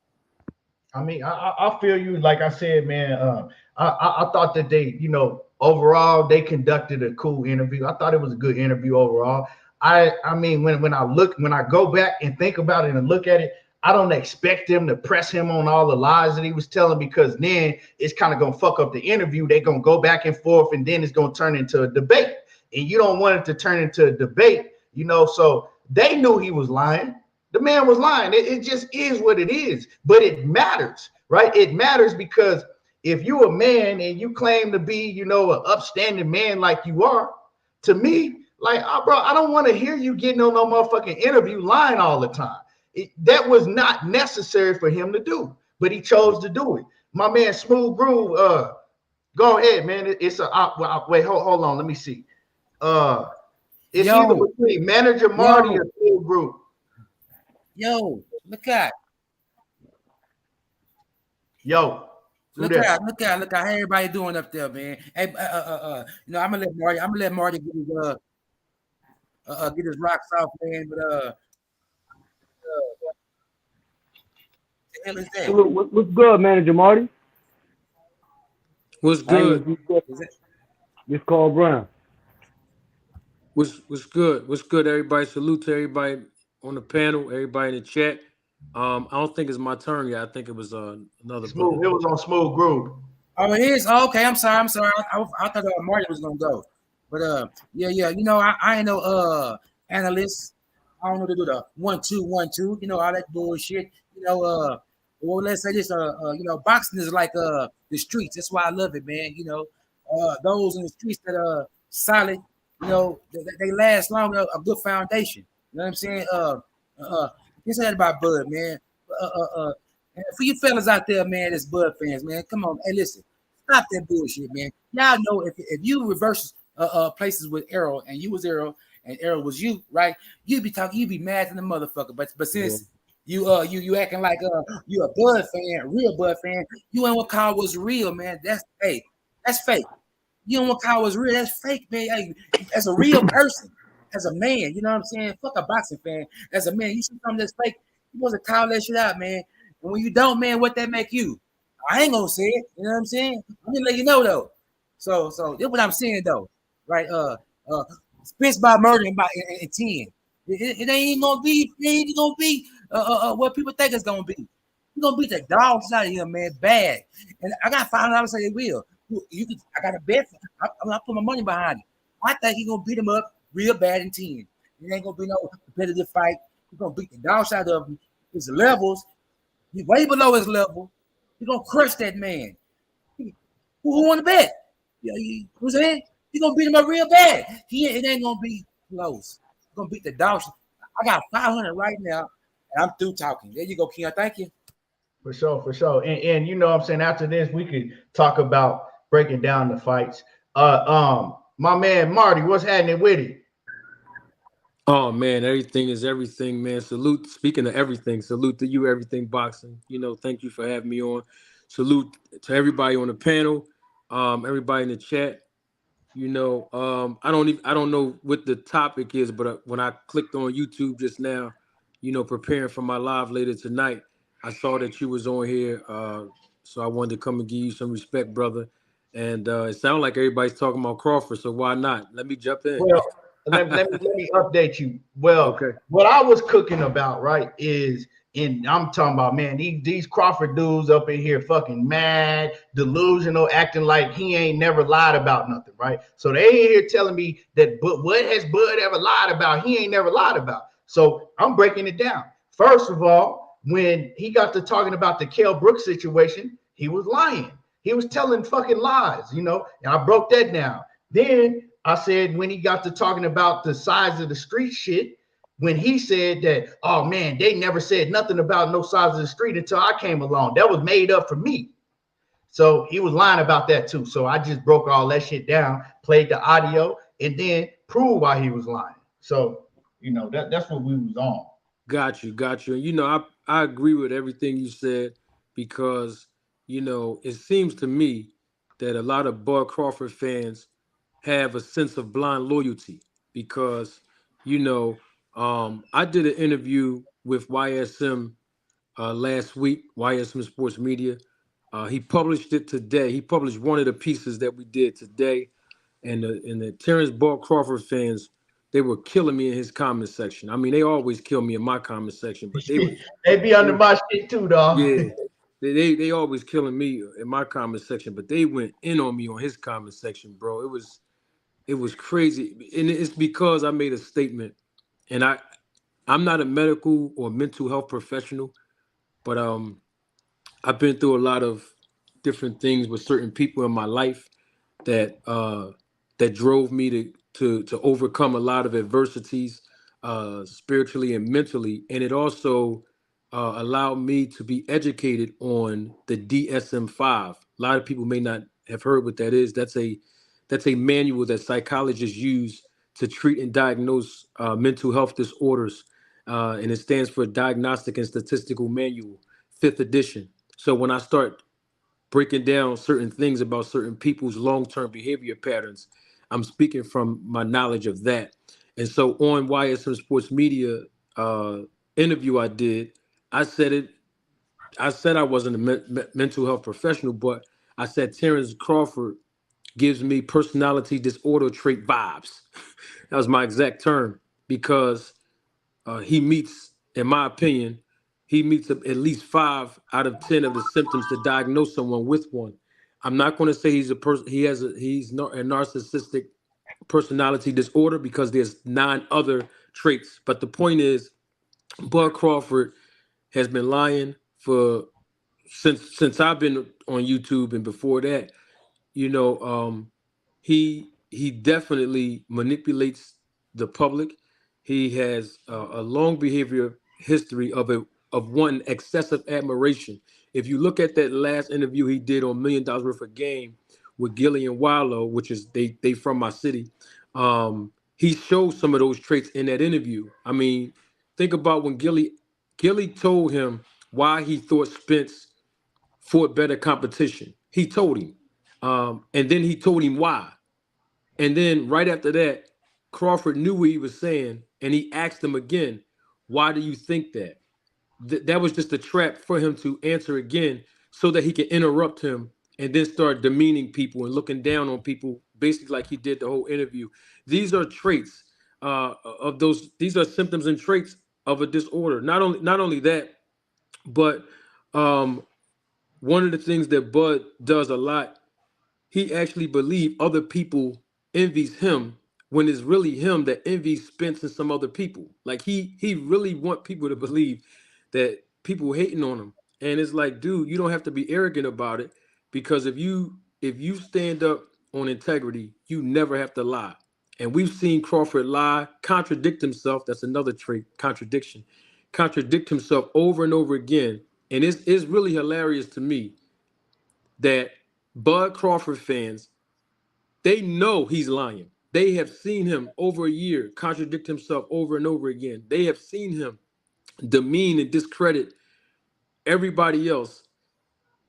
I mean, I feel you. Like I said, man, I thought that they, overall, they conducted a cool interview. I thought it was a good interview overall. I mean, when I go back and think about it and look at it, I don't expect them to press him on all the lies that he was telling, because then it's kind of gonna fuck up the interview. They're gonna go back and forth, and then it's gonna turn into a debate. And you don't want it to turn into a debate, So they knew he was lying. The man was lying. It just is what it is. But it matters, right? It matters because if you're a man and you claim to be, an upstanding man like you are, to me, like, bro, I don't want to hear you getting on no motherfucking interview lying all the time. That was not necessary for him to do, but he chose to do it. My man, Smooth Groove, go ahead, man. It's wait, hold on, let me see. It's either between Manager Marty or Smooth Groove. Yo, look out. Yo. Look out. How everybody doing up there, man. Hey, I'm gonna let Marty get his rocks off, man. But the hell is that? What's good, Manager Marty? What's good? It's Carl Brown. What's good? What's good, everybody? Salute to everybody on the panel, everybody in the chat. I don't think it's my turn yet. I think it was another Smooth. It was on Smooth Groove. Oh, it is? Oh, okay, I'm sorry. I thought Marty was gonna go. But yeah. I ain't no analyst. I don't know to do the 1-2-1-2, all that bullshit. Well, let's say this, boxing is like the streets. That's why I love it, man. Those in the streets that are solid, they last long, a good foundation. You know what I'm saying? This ain't about Bud, man. And for you fellas out there, man, that's Bud fans, man, come on. Hey, listen, stop that bullshit, man. Y'all know if you reverse places with Errol and you was Errol and Errol was you, right? You'd be mad to the motherfucker. But since you acting like you a Bud fan, a real Bud fan, you ain't what Kyle was real, man. That's fake. That's fake. You don't want Kyle was real. That's fake, man. Hey, as a real person, as a man, you know what I'm saying? Fuck a boxing fan. As a man, you see something that's fake, you want to call that shit out, man. And when you don't, man, what that make you? I ain't gonna say it. You know what I'm saying? I'm gonna let you know though. So that's what I'm saying though, right? Spence by murder in 10. It ain't gonna be. It ain't gonna be what people think it's gonna be. You're gonna beat the dogs out of here, man, bad. And I got $5 say they will. I got a bet. I'm gonna put my money behind it. I think he's gonna beat him up real bad in 10. It ain't gonna be no competitive fight. He's gonna beat the dogs out of him. His levels, he's way below his level. He's gonna crush that man. Who want to bet? Who's saying? He's gonna beat him up real bad. It ain't gonna be close. He's gonna beat the dogs. I got 500 right now, and I'm through talking. There you go, Keon. Thank you. For sure. And you know what I'm saying, after this, we could talk about breaking down the fights. My man Marty, what's happening with it? Oh man, everything is everything, man. Salute. Speaking of everything, salute to you, Everything Boxing. Thank you for having me on. Salute to everybody on the panel, everybody in the chat. I don't know what the topic is, but when I clicked on YouTube just now, preparing for my live later tonight, I saw that you was on here, so I wanted to come and give you some respect, brother. And it sounds like everybody's talking about Crawford, so why not? Let me jump in. Well, let me update you. Well, okay. What I was cooking about, right, is, and I'm talking about, man, these Crawford dudes up in here fucking mad, delusional, acting like he ain't never lied about nothing, right? So they ain't here telling me that, but what has Bud ever lied about? He ain't never lied about. So I'm breaking it down. First of all, when he got to talking about the Kell Brooks situation, he was lying. He was telling fucking lies, and I broke that down. Then I said, when he got to talking about the size of the street shit, when he said that, oh man, they never said nothing about no size of the street until I came along. That was made up for me. So he was lying about that too. So I just broke all that shit down, played the audio, and then proved why he was lying. So, that's what we was on. Got you. I agree with everything you said because, it seems to me that a lot of Bud Crawford fans have a sense of blind loyalty because, I did an interview with YSM last week, YSM Sports Media, He published it today. He published one of the pieces that we did today, and the Terence Crawford fans, they were killing me in his comment section. I mean, they always kill me in my comment section, but they was They be under my shit too, dog. yeah. They always killing me in my comment section, but they went in on me on his comment section, bro. It was crazy, and it's because I made a statement, and I'm not a medical or mental health professional, but I've been through a lot of different things with certain people in my life that drove me to overcome a lot of adversities, spiritually and mentally, and it also allowed me to be educated on the DSM-5. A lot of people may not have heard what that is. That's a manual that psychologists use to treat and diagnose mental health disorders, and it stands for Diagnostic and Statistical Manual, 5th edition. So when I start breaking down certain things about certain people's long-term behavior patterns, I'm speaking from my knowledge of that. And so on YSM Sports Media interview I did, I said I wasn't a mental health professional, but I said Terence Crawford gives me personality disorder trait vibes. That was my exact term, because he meets, in my opinion, he meets at least 5 out of 10 of the symptoms to diagnose someone with one. I'm not going to say he's a narcissistic personality disorder, because there's 9 other traits. But the point is, Bud Crawford has been lying for since I've been on YouTube, and before that, you know, he definitely manipulates the public. He has a long behavior history of one excessive admiration. If you look at that last interview he did on $1 Million Worth of Game with Gilly and Wallow, which is they from my city, he showed some of those traits in that interview. I mean, think about when Gilly told him why he thought Spence fought better competition. He told him. And then he told him why. And then right after that, Crawford knew what he was saying, and he asked him again, why do you think that? That was just a trap for him to answer again, so that he can interrupt him and then start demeaning people and looking down on people, basically like he did the whole interview. These are traits of those. These are symptoms and traits of a disorder. Not only that, but one of the things that Bud does a lot, he actually believes other people envies him, when it's really him that envies Spence and some other people. Like he really want people to believe that people hating on him. And it's like, dude, you don't have to be arrogant about it, because if you stand up on integrity, you never have to lie. And we've seen Crawford lie, contradict himself. That's another trait, contradiction. Contradict himself over and over again. And it's really hilarious to me that Bud Crawford fans, they know he's lying. They have seen him over a year contradict himself over and over again. They have seen him demean and discredit everybody else,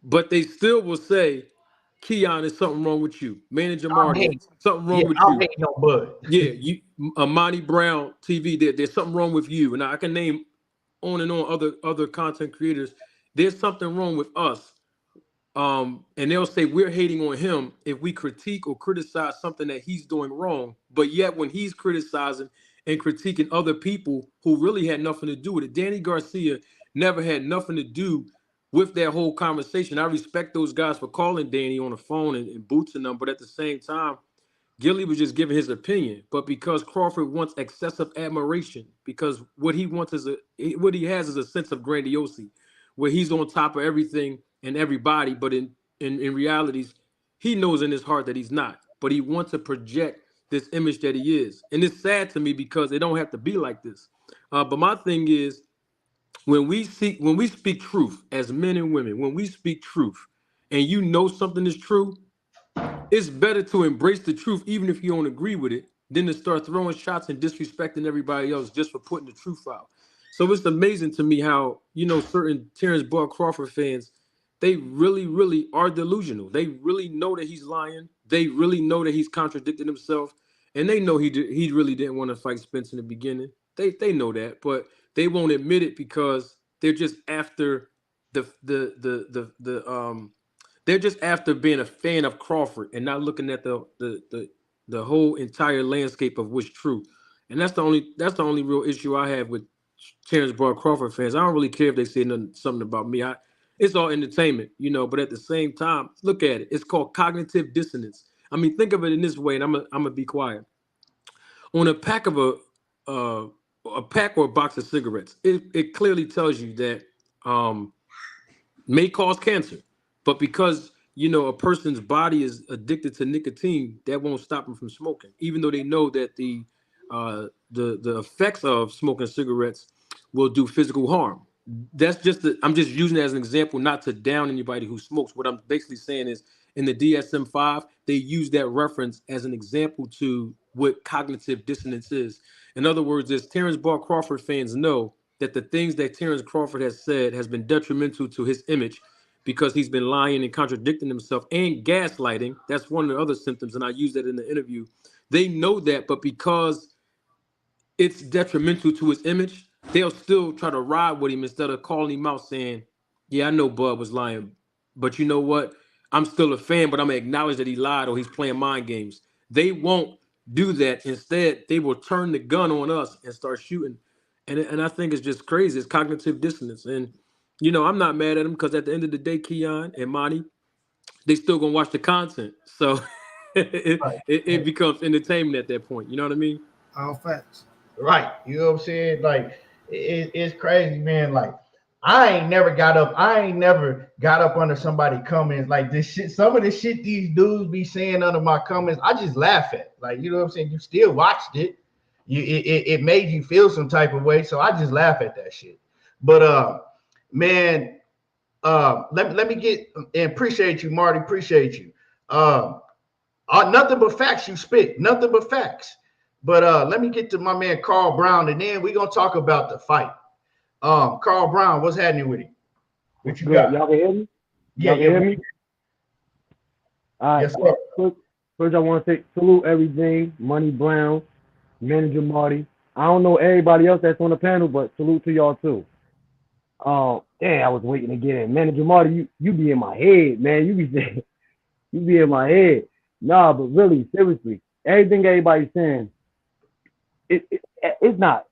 but they still will say, Keon, there's something wrong with you. Manager Martin, something wrong with I'm you. hating on Bud. Yeah, you, Amani Brown TV, there's something wrong with you. And I can name on and on other content creators. There's something wrong with us. And they'll say we're hating on him if we critique or criticize something that he's doing wrong. But yet when he's criticizing and critiquing other people who really had nothing to do with it, Danny Garcia never had nothing to do with that whole conversation. I respect those guys for calling Danny on the phone and booting them, but at the same time, Gilly was just giving his opinion. But because Crawford wants excessive admiration, because what he has is a sense of grandiosity, where he's on top of everything and everybody, but in realities, he knows in his heart that he's not. But he wants to project this image that he is. And it's sad to me, because it don't have to be like this. But my thing is, when we speak truth as men and women, when we speak truth and you know something is true, it's better to embrace the truth, even if you don't agree with it, than to start throwing shots and disrespecting everybody else just for putting the truth out. So it's amazing to me how, certain Terence Bud Crawford fans, they really, really are delusional. They really know that he's lying. They really know that he's contradicting himself. And they know he really didn't want to fight Spence in the beginning. They know that, but they won't admit it, because they're just after the They're just after being a fan of Crawford and not looking at the whole entire landscape of what's true. And that's the only real issue I have with Terrence Crawford fans. I don't really care if they say something about me. It's all entertainment, you know. But at the same time, look at it. It's called cognitive dissonance. I mean, think of it in this way, and I'm gonna be quiet. On a pack of a pack or a box of cigarettes, it clearly tells you that may cause cancer, but because you know a person's body is addicted to nicotine, that won't stop them from smoking, even though they know that the effects of smoking cigarettes will do physical harm. That's just I'm just using it as an example, not to down anybody who smokes. What I'm basically saying is, in the DSM-5, they use that reference as an example to what cognitive dissonance is. In other words, as Terrence Crawford fans know that the things that Terrence Crawford has said has been detrimental to his image because he's been lying and contradicting himself and gaslighting. That's one of the other symptoms, and I used that in the interview. They know that, but because it's detrimental to his image, they'll still try to ride with him instead of calling him out saying, yeah, I know Bud was lying, but you know what? I'm still a fan, but I'm going to acknowledge that he lied or he's playing mind games. They won't do that. Instead, they will turn the gun on us and start shooting. And I think it's just crazy. It's cognitive dissonance. And, you know, I'm not mad at them because at the end of the day, Keon and Monty, they still going to watch the content. So it becomes entertainment at that point. You know what I mean? All facts. Right. You know what I'm saying? Like, it's crazy, man. Like, I ain't never got up under somebody comments like this shit. Some of the shit these dudes be saying under my comments, I just laugh at. Like, you know what I'm saying? You still watched it. It made you feel some type of way. So I just laugh at that shit. But man, let me get and appreciate you, Marty. Appreciate you. Nothing but facts you spit. Nothing but facts. But let me get to my man Carl Brown, and then we're gonna talk about the fight. Carl Brown, what's happening with him? What you got? Y'all can hear me? Yeah, Y'all can hear me? All right. Yes, sir. First, I want to say salute everything. Money Brown, Manager Marty. I don't know everybody else that's on the panel, but salute to y'all too. Damn, I was waiting to get in. Manager Marty, you be in my head, man. You be in my head. Nah, but really, seriously, everything everybody's saying, it's not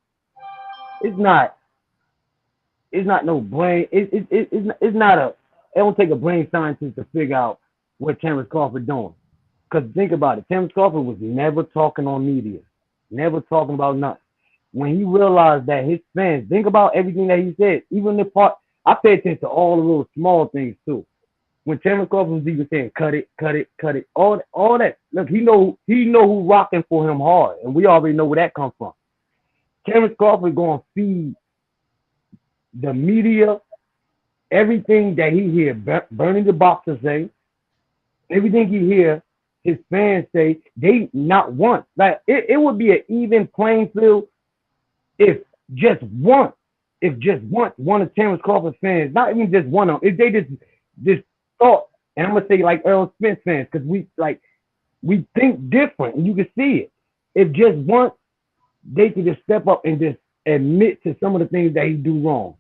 no brain. It's not a. It don't take a brain scientist to figure out what Terence Crawford doing. Because think about it, Terence Crawford was never talking on media, never talking about nothing. When he realized that his fans, think about everything that he said, even the part. I pay attention to all the little small things too. When Terence Crawford was even saying, cut it, all that. Look, he know who rocking for him hard, and we already know where that comes from. Terence Crawford gonna feed the media everything that he hear Bernie the Boxer say, everything he hear his fans say. They not once. Like it would be an even playing field if just once one of Terence Crawford fans, not even just one of them, if they just thought, and I'm gonna say like Errol Spence fans, because we think different and you can see it. If just once they could just step up and just admit to some of the things that he do wrong.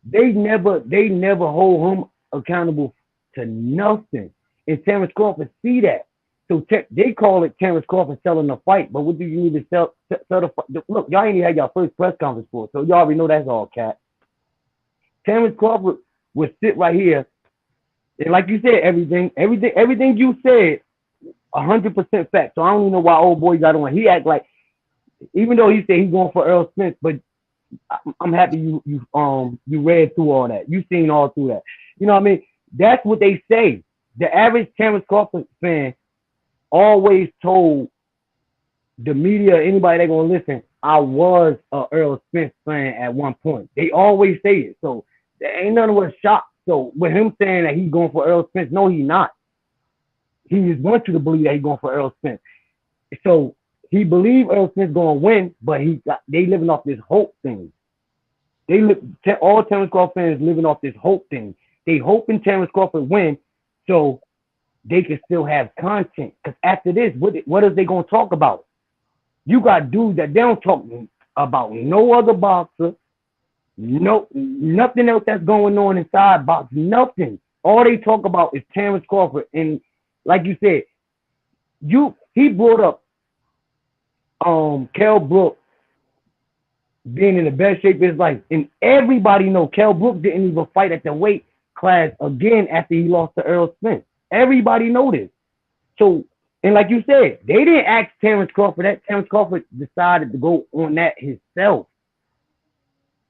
They never hold him accountable to nothing. And Terence Crawford see that. So they call it Terence Crawford selling the fight. But what do you need to sell the fight? Look, y'all ain't even had your first press conference for it, so y'all already know that's all cat. Terence Crawford would sit right here, and like you said, everything you said, 100% fact. So I don't even know why old boy got on. He act like, even though he said he's going for Errol Spence, but I'm happy you read through all that. You seen all through that. You know what I mean? That's what they say. The average Terence Crawford fan always told the media, anybody that gonna listen, I was a Errol Spence fan at one point. They always say it. So there ain't nothing was shocked. So with him saying that he's going for Errol Spence, no, he's not. He just wants you to believe that he's going for Errol Spence. So he believed Errol Spence gonna win, but they living off this hope thing. All Terence Crawford fans living off this hope thing. They hoping Terence Crawford win, so they can still have content. Because after this, what are they gonna talk about? You got dudes that they don't talk about no other boxer, nothing else that's going on inside boxing, nothing. all they talk about is Terence Crawford. And like you said, he brought up Kell Brook being in the best shape of his life. And everybody know Kell Brook didn't even fight at the weight class again after he lost to Errol Spence. Everybody know this. So, and like you said, they didn't ask Terence Crawford that. Terence Crawford decided to go on that himself.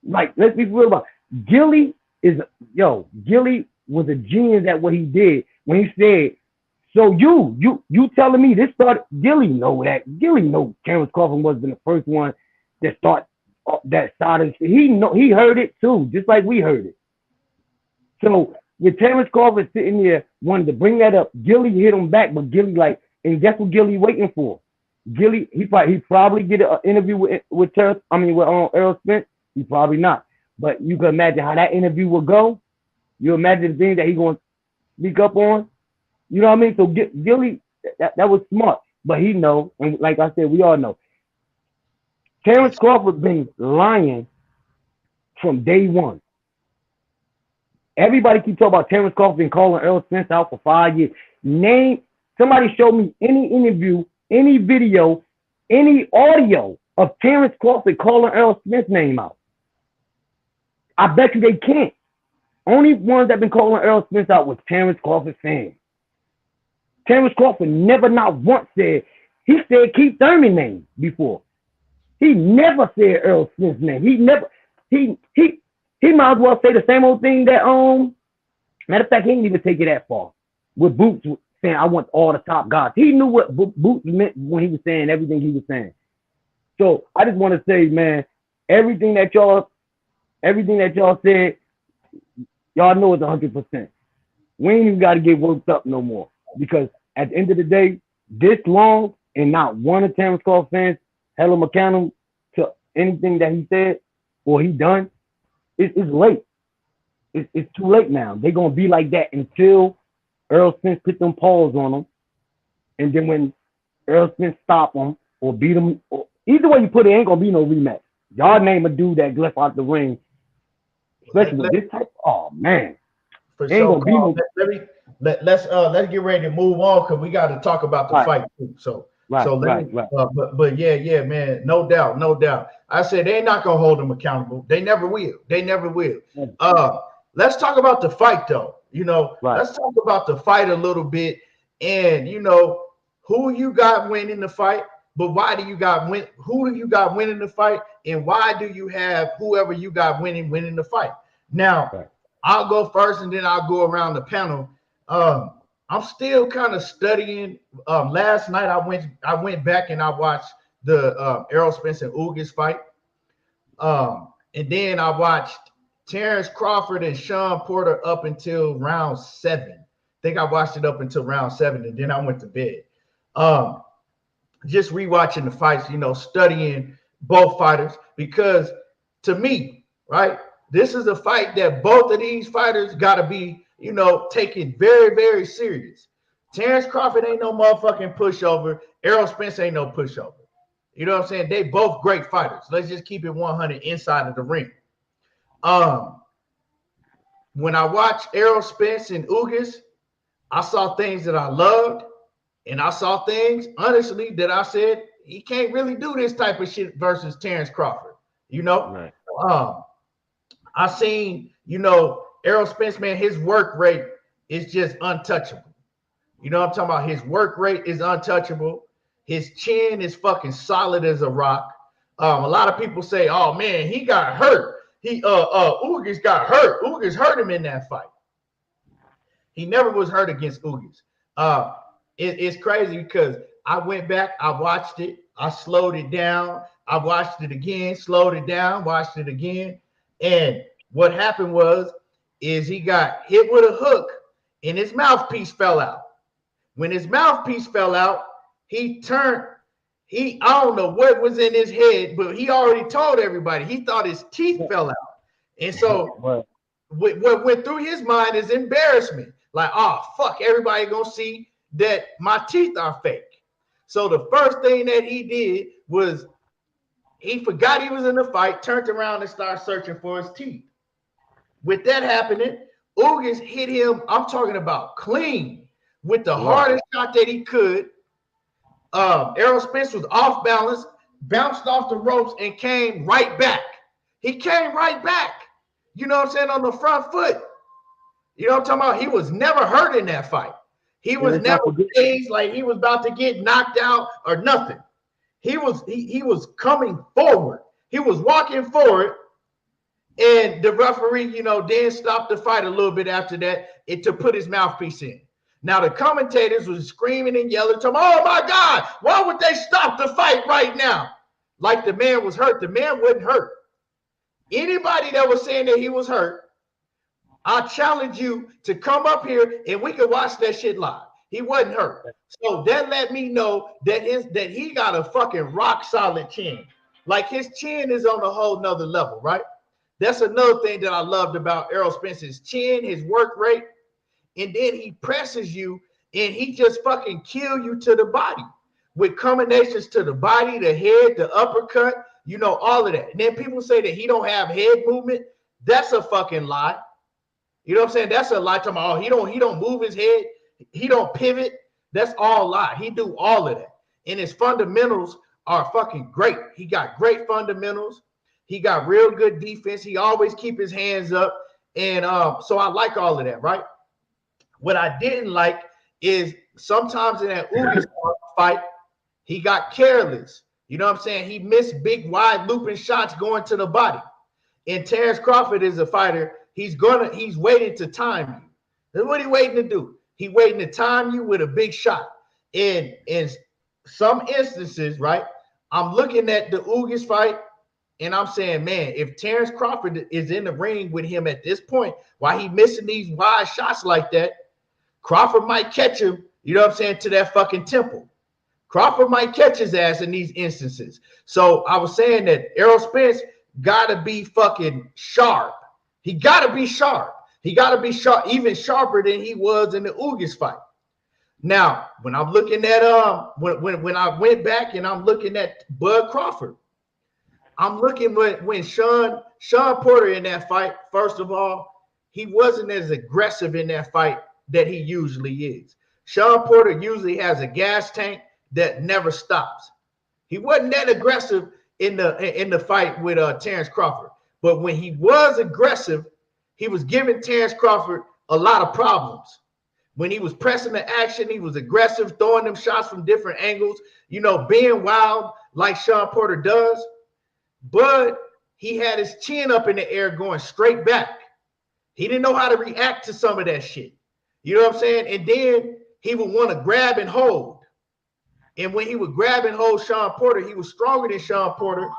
Like, let's be real about it. Gilly was a genius at what he did when he said, so you telling me this started, Gilly know Terence Crawford wasn't the first one that started. He heard it too, just like we heard it. So with Terence Crawford sitting there wanted to bring that up, Gilly hit him back, but Gilly and guess what Gilly waiting for? Gilly, he probably get an interview with Errol Spence. He probably not. But you can imagine how that interview will go. You imagine the things that he going to speak up on. You know what I mean? So Gilly, that was smart. But he know, and like I said, we all know. Terence Crawford been lying from day one. Everybody keep talking about Terence Crawford and calling Errol Spence out for 5 years. Somebody show me any interview, any video, any audio of Terence Crawford calling Errol Spence name out. I bet you they can't. Only ones that been calling Errol Spence out was Terence Crawford fans. Terence Crawford never not once said, he said Keith Thurman name before. He never said Errol Spence name. He might as well say the same old thing that matter of fact, he didn't even take it that far. With Boots saying I want all the top guys. He knew what Boots meant when he was saying everything he was saying. So I just want to say, man, everything that y'all said, y'all know it's 100%. We ain't even got to get worked up no more. Because at the end of the day, this long and not one of Terence Crawford fans held him accountable to anything that he said or he done, it's late. It's too late now. They're going to be like that until Errol Spence put them paws on them. And then when Errol Spence stop them or beat them, either way you put it, ain't going to be no rematch. Y'all name a dude that left out the ring, especially with this type. Oh, man. For sure. Let's get ready to move on because we got to talk about the fight too. So But yeah, man, no doubt. I said they're not gonna hold them accountable. They never will. Let's talk about the fight though. Let's talk about the fight a little bit, and who you got winning the fight. But why do you got win? Who do you got winning the fight, and why do you have whoever you got winning the fight? Now, I'll go first, and then I'll go around the panel. I'm still kind of studying. Last night I went back and I watched the Errol Spence and Ugas fight. And then I watched Terence Crawford and Sean Porter up until round 7. I think I watched it up until round 7, and then I went to bed. Just rewatching the fights, studying both fighters, because to me, right, this is a fight that both of these fighters got to be, taken very, very serious. Terence Crawford ain't no motherfucking pushover. Errol Spence ain't no pushover. You know what I'm saying? They both great fighters. Let's just keep it 100 inside of the ring. When I watched Errol Spence and Ugas, I saw things that I loved, and I saw things, honestly, that I said he can't really do this type of shit versus Terence Crawford. Right. I seen, Errol Spence, man, his work rate is just untouchable. You know what I'm talking about? His work rate is untouchable. His chin is fucking solid as a rock. A lot of people say, oh, man, he got hurt. Ugas got hurt. Ugas hurt him in that fight. He never was hurt against Ugas. It's crazy because I went back, I watched it, I slowed it down, I watched it again, slowed it down, watched it again. And what happened is he got hit with a hook and his mouthpiece fell out. When his mouthpiece fell out, I don't know what was in his head, but he already told everybody he thought his teeth fell out. And so what went through his mind is embarrassment. Like, oh, fuck, everybody gonna see that my teeth are fake. So the first thing that he did was he forgot he was in the fight, turned around and started searching for his teeth. With that happening, Ugas hit him, I'm talking about clean, with the Right. hardest shot that he could. Errol Spence was off balance, bounced off the ropes, and came right back. He came right back. You know what I'm saying? On the front foot. You know what I'm talking about? He was never hurt in that fight. He was never phased like he was about to get knocked out or nothing. He was coming forward. He was walking forward, and the referee, then stopped the fight a little bit after that to put his mouthpiece in. Now the commentators was screaming and yelling to him, "Oh my God, why would they stop the fight right now?" Like the man was hurt. The man wasn't hurt. Anybody that was saying that he was hurt, I challenge you to come up here and we can watch that shit live. He wasn't hurt. So that let me know that he got a fucking rock solid chin. Like his chin is on a whole nother level, right? That's another thing that I loved about Errol Spence's chin, his work rate. And then he presses you and he just fucking kill you to the body with combinations to the body, the head, the uppercut, all of that. And then people say that he don't have head movement. That's a fucking lie. You know what I'm saying? That's a lie. Talking about, he don't move his head. He don't pivot. That's all lie. He do all of that. And his fundamentals are fucking great. He got great fundamentals. He got real good defense. He always keep his hands up. And so I like all of that, right? What I didn't like is sometimes in that Ugas fight, he got careless. You know what I'm saying? He missed big, wide looping shots going to the body. And Terence Crawford is a fighter. He's waiting to time you. That's what he's waiting to do. He's waiting to time you with a big shot. And in some instances, right, I'm looking at the Ugas fight, and I'm saying, man, if Terence Crawford is in the ring with him at this point, why he missing these wide shots like that, Crawford might catch him, you know what I'm saying, to that fucking temple. Crawford might catch his ass in these instances. So I was saying that Errol Spence got to be fucking sharp. He got to be sharp. He got to be sharp, even sharper than he was in the Ugas fight. Now, when I'm looking at when I went back and I'm looking at Bud Crawford, I'm looking when Sean Porter in that fight. First of all, he wasn't as aggressive in that fight that he usually is. Sean Porter usually has a gas tank that never stops. He wasn't that aggressive in the fight with Terence Crawford. But when he was aggressive, he was giving Terence Crawford a lot of problems. When he was pressing the action, he was aggressive, throwing them shots from different angles, being wild like Sean Porter does. But he had his chin up in the air going straight back. He didn't know how to react to some of that shit. You know what I'm saying? And then he would want to grab and hold. And when he would grab and hold Sean Porter, he was stronger than Sean Porter.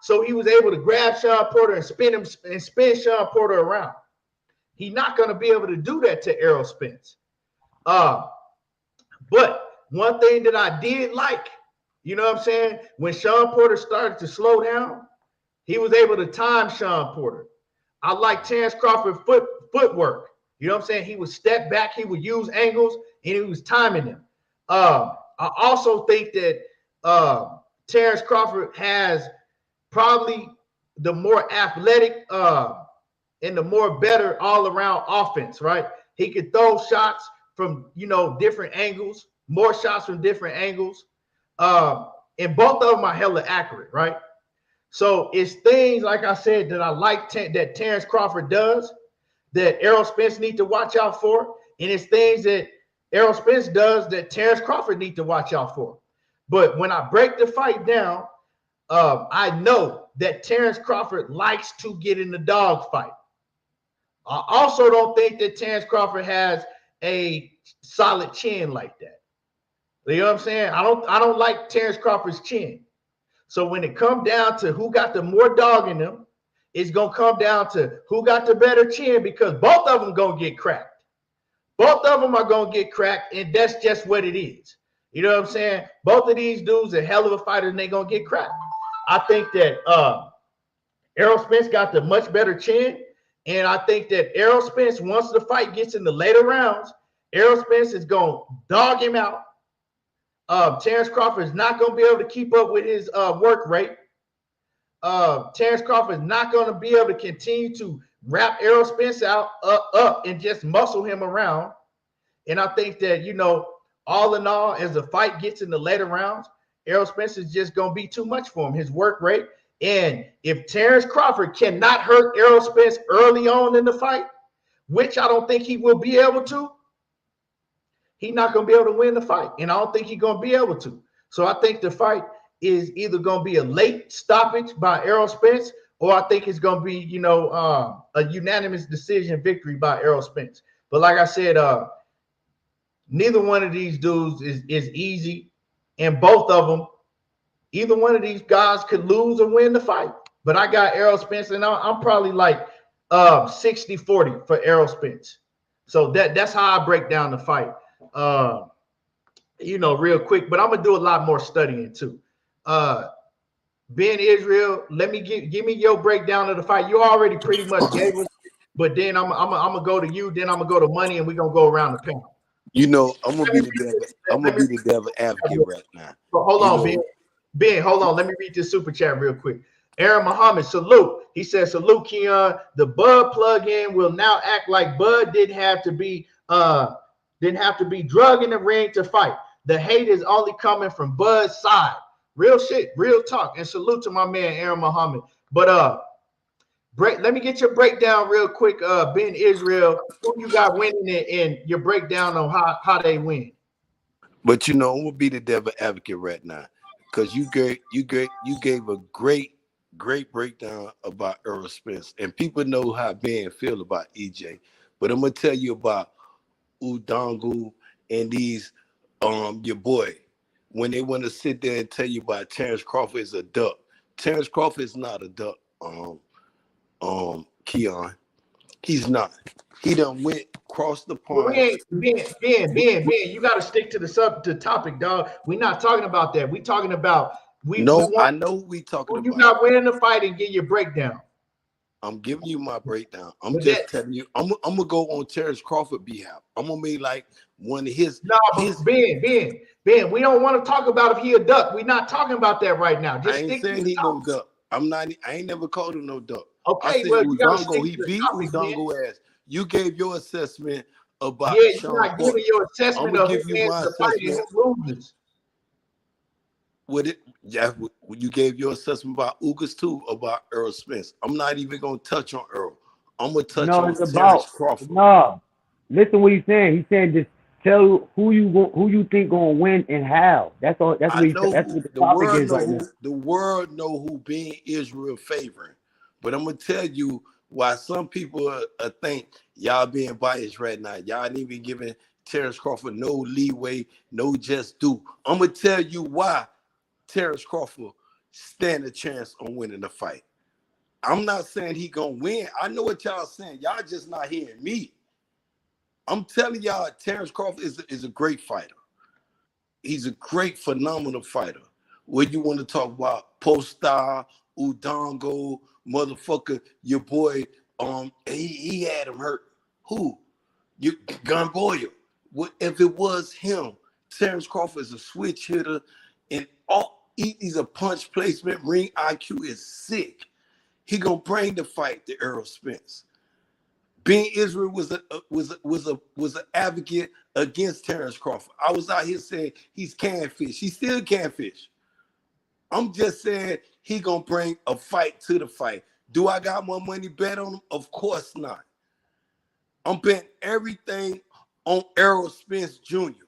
So he was able to grab Sean Porter and spin Sean Porter around. He's not going to be able to do that to Errol Spence. But one thing that I did like, you know what I'm saying? When Sean Porter started to slow down, he was able to time Sean Porter. I like Terence Crawford footwork. You know what I'm saying? He would step back, he would use angles, and he was timing them. I also think that Terence Crawford has probably the more athletic and the more better all-around offense, right? He could throw shots from, different angles, more shots from different angles. And both of them are hella accurate, right? So it's things, like I said, that I like that Terence Crawford does that Errol Spence need to watch out for. And it's things that Errol Spence does that Terence Crawford need to watch out for. But when I break the fight down, I know that Terence Crawford likes to get in the dog fight. I also don't think that Terence Crawford has a solid chin like that. You know what I'm saying? I don't like Terence Crawford's chin. So when it comes down to who got the more dog in them, it's going to come down to who got the better chin, because both of them going to get cracked. Both of them are going to get cracked, and that's just what it is. You know what I'm saying? Both of these dudes are hell of a fighter, and they're going to get cracked. I think that Errol Spence got the much better chin, and I think that Errol Spence, once the fight gets in the later rounds, Errol Spence is going to dog him out. Terence Crawford is not going to be able to keep up with his work rate. Terence Crawford is not going to be able to continue to wrap Errol Spence out up and just muscle him around. And I think that, you know, all in all, as the fight gets in the later rounds, Errol Spence is just going to be too much for him, his work rate. And if Terence Crawford cannot hurt Errol Spence early on in the fight, which I don't think he will be able to, he's not going to be able to win the fight. And I don't think he's going to be able to. So I think the fight is either going to be a late stoppage by Errol Spence, or I think it's going to be, you know, a unanimous decision victory by Errol Spence. But like I said, neither one of these dudes is easy. And both of them, either one of these guys could lose or win the fight. But I got Errol Spence, and I'm probably like 60-40 for Errol Spence. So that's how I break down the fight, you know, real quick. But I'm going to do a lot more studying too. Ben Israel, let me give me your breakdown of the fight. You already pretty much gave us, but then I'm gonna go to you, then I'm gonna go to Money, and we're gonna go around the panel. You know, I'm gonna be the devil advocate right now. But hold on, Ben, hold on. Let me read this super chat real quick. Aaron Muhammad, salute. He says, salute, Keon. The Bud plug-in will now act like Bud didn't have to be drug in the ring to fight. The hate is only coming from Bud's side. Real shit, real talk. And salute to my man Aaron Muhammad. But let me get your breakdown real quick. Ben Israel, who you got winning it, and your breakdown on how they win. But you know, I'm gonna be the devil advocate right now, because you gave a great breakdown about Errol Spence, and people know how Ben feel about EJ. But I'm gonna tell you about Udangu and these your boy, when they want to sit there and tell you about Terence Crawford is a duck. Terence Crawford is not a duck. Keon, he's not. He done went across the pond. Ben, you got to stick to the topic, dog. We're not talking about that. We're talking about I know we talking about. You got winning the fight and get your breakdown. I'm giving you my breakdown. I'm just telling you. I'm gonna go on Terence Crawford behalf. I'm gonna be like one of his. Ben, we don't want to talk about if he a duck. We're not talking about that right now. Just I ain't saying he no duck. I ain't never called him no duck. Okay, I said well, Udongo, he beat Udongo ass. You gave your assessment about you're not giving your assessment. I'm gonna give you my assessment. You gave your assessment about Ugas too, about Errol Spence. I'm not even gonna touch on Errol. I'm gonna touch on Terence Crawford. No, listen what he's saying. He's saying just tell who you think gonna win and how. That's all. That's what the topic is right now. The world know who being Israel favoring, but I'm gonna tell you why some people think y'all being biased right now. Y'all ain't even giving Terence Crawford no leeway, no just due. I'm gonna tell you why Terence Crawford stand a chance on winning the fight. I'm not saying he gonna win. I know what y'all saying. Y'all just not hearing me. I'm telling y'all, Terence Crawford is a great fighter. He's a great, phenomenal fighter. When you want to talk about post-star, Udongo, motherfucker, your boy, he had him hurt. Who? Gun Boyer. If it was him, Terence Crawford is a switch hitter, and he's a punch placement. Ring IQ is sick. He gonna bring the fight to Errol Spence. Ben Israel was an advocate against Terence Crawford. I was out here saying he's can fish. He still can fish. I'm just saying he gonna bring a fight to the fight. Do I got more money bet on him? Of course not. I'm betting everything on Errol Spence Jr.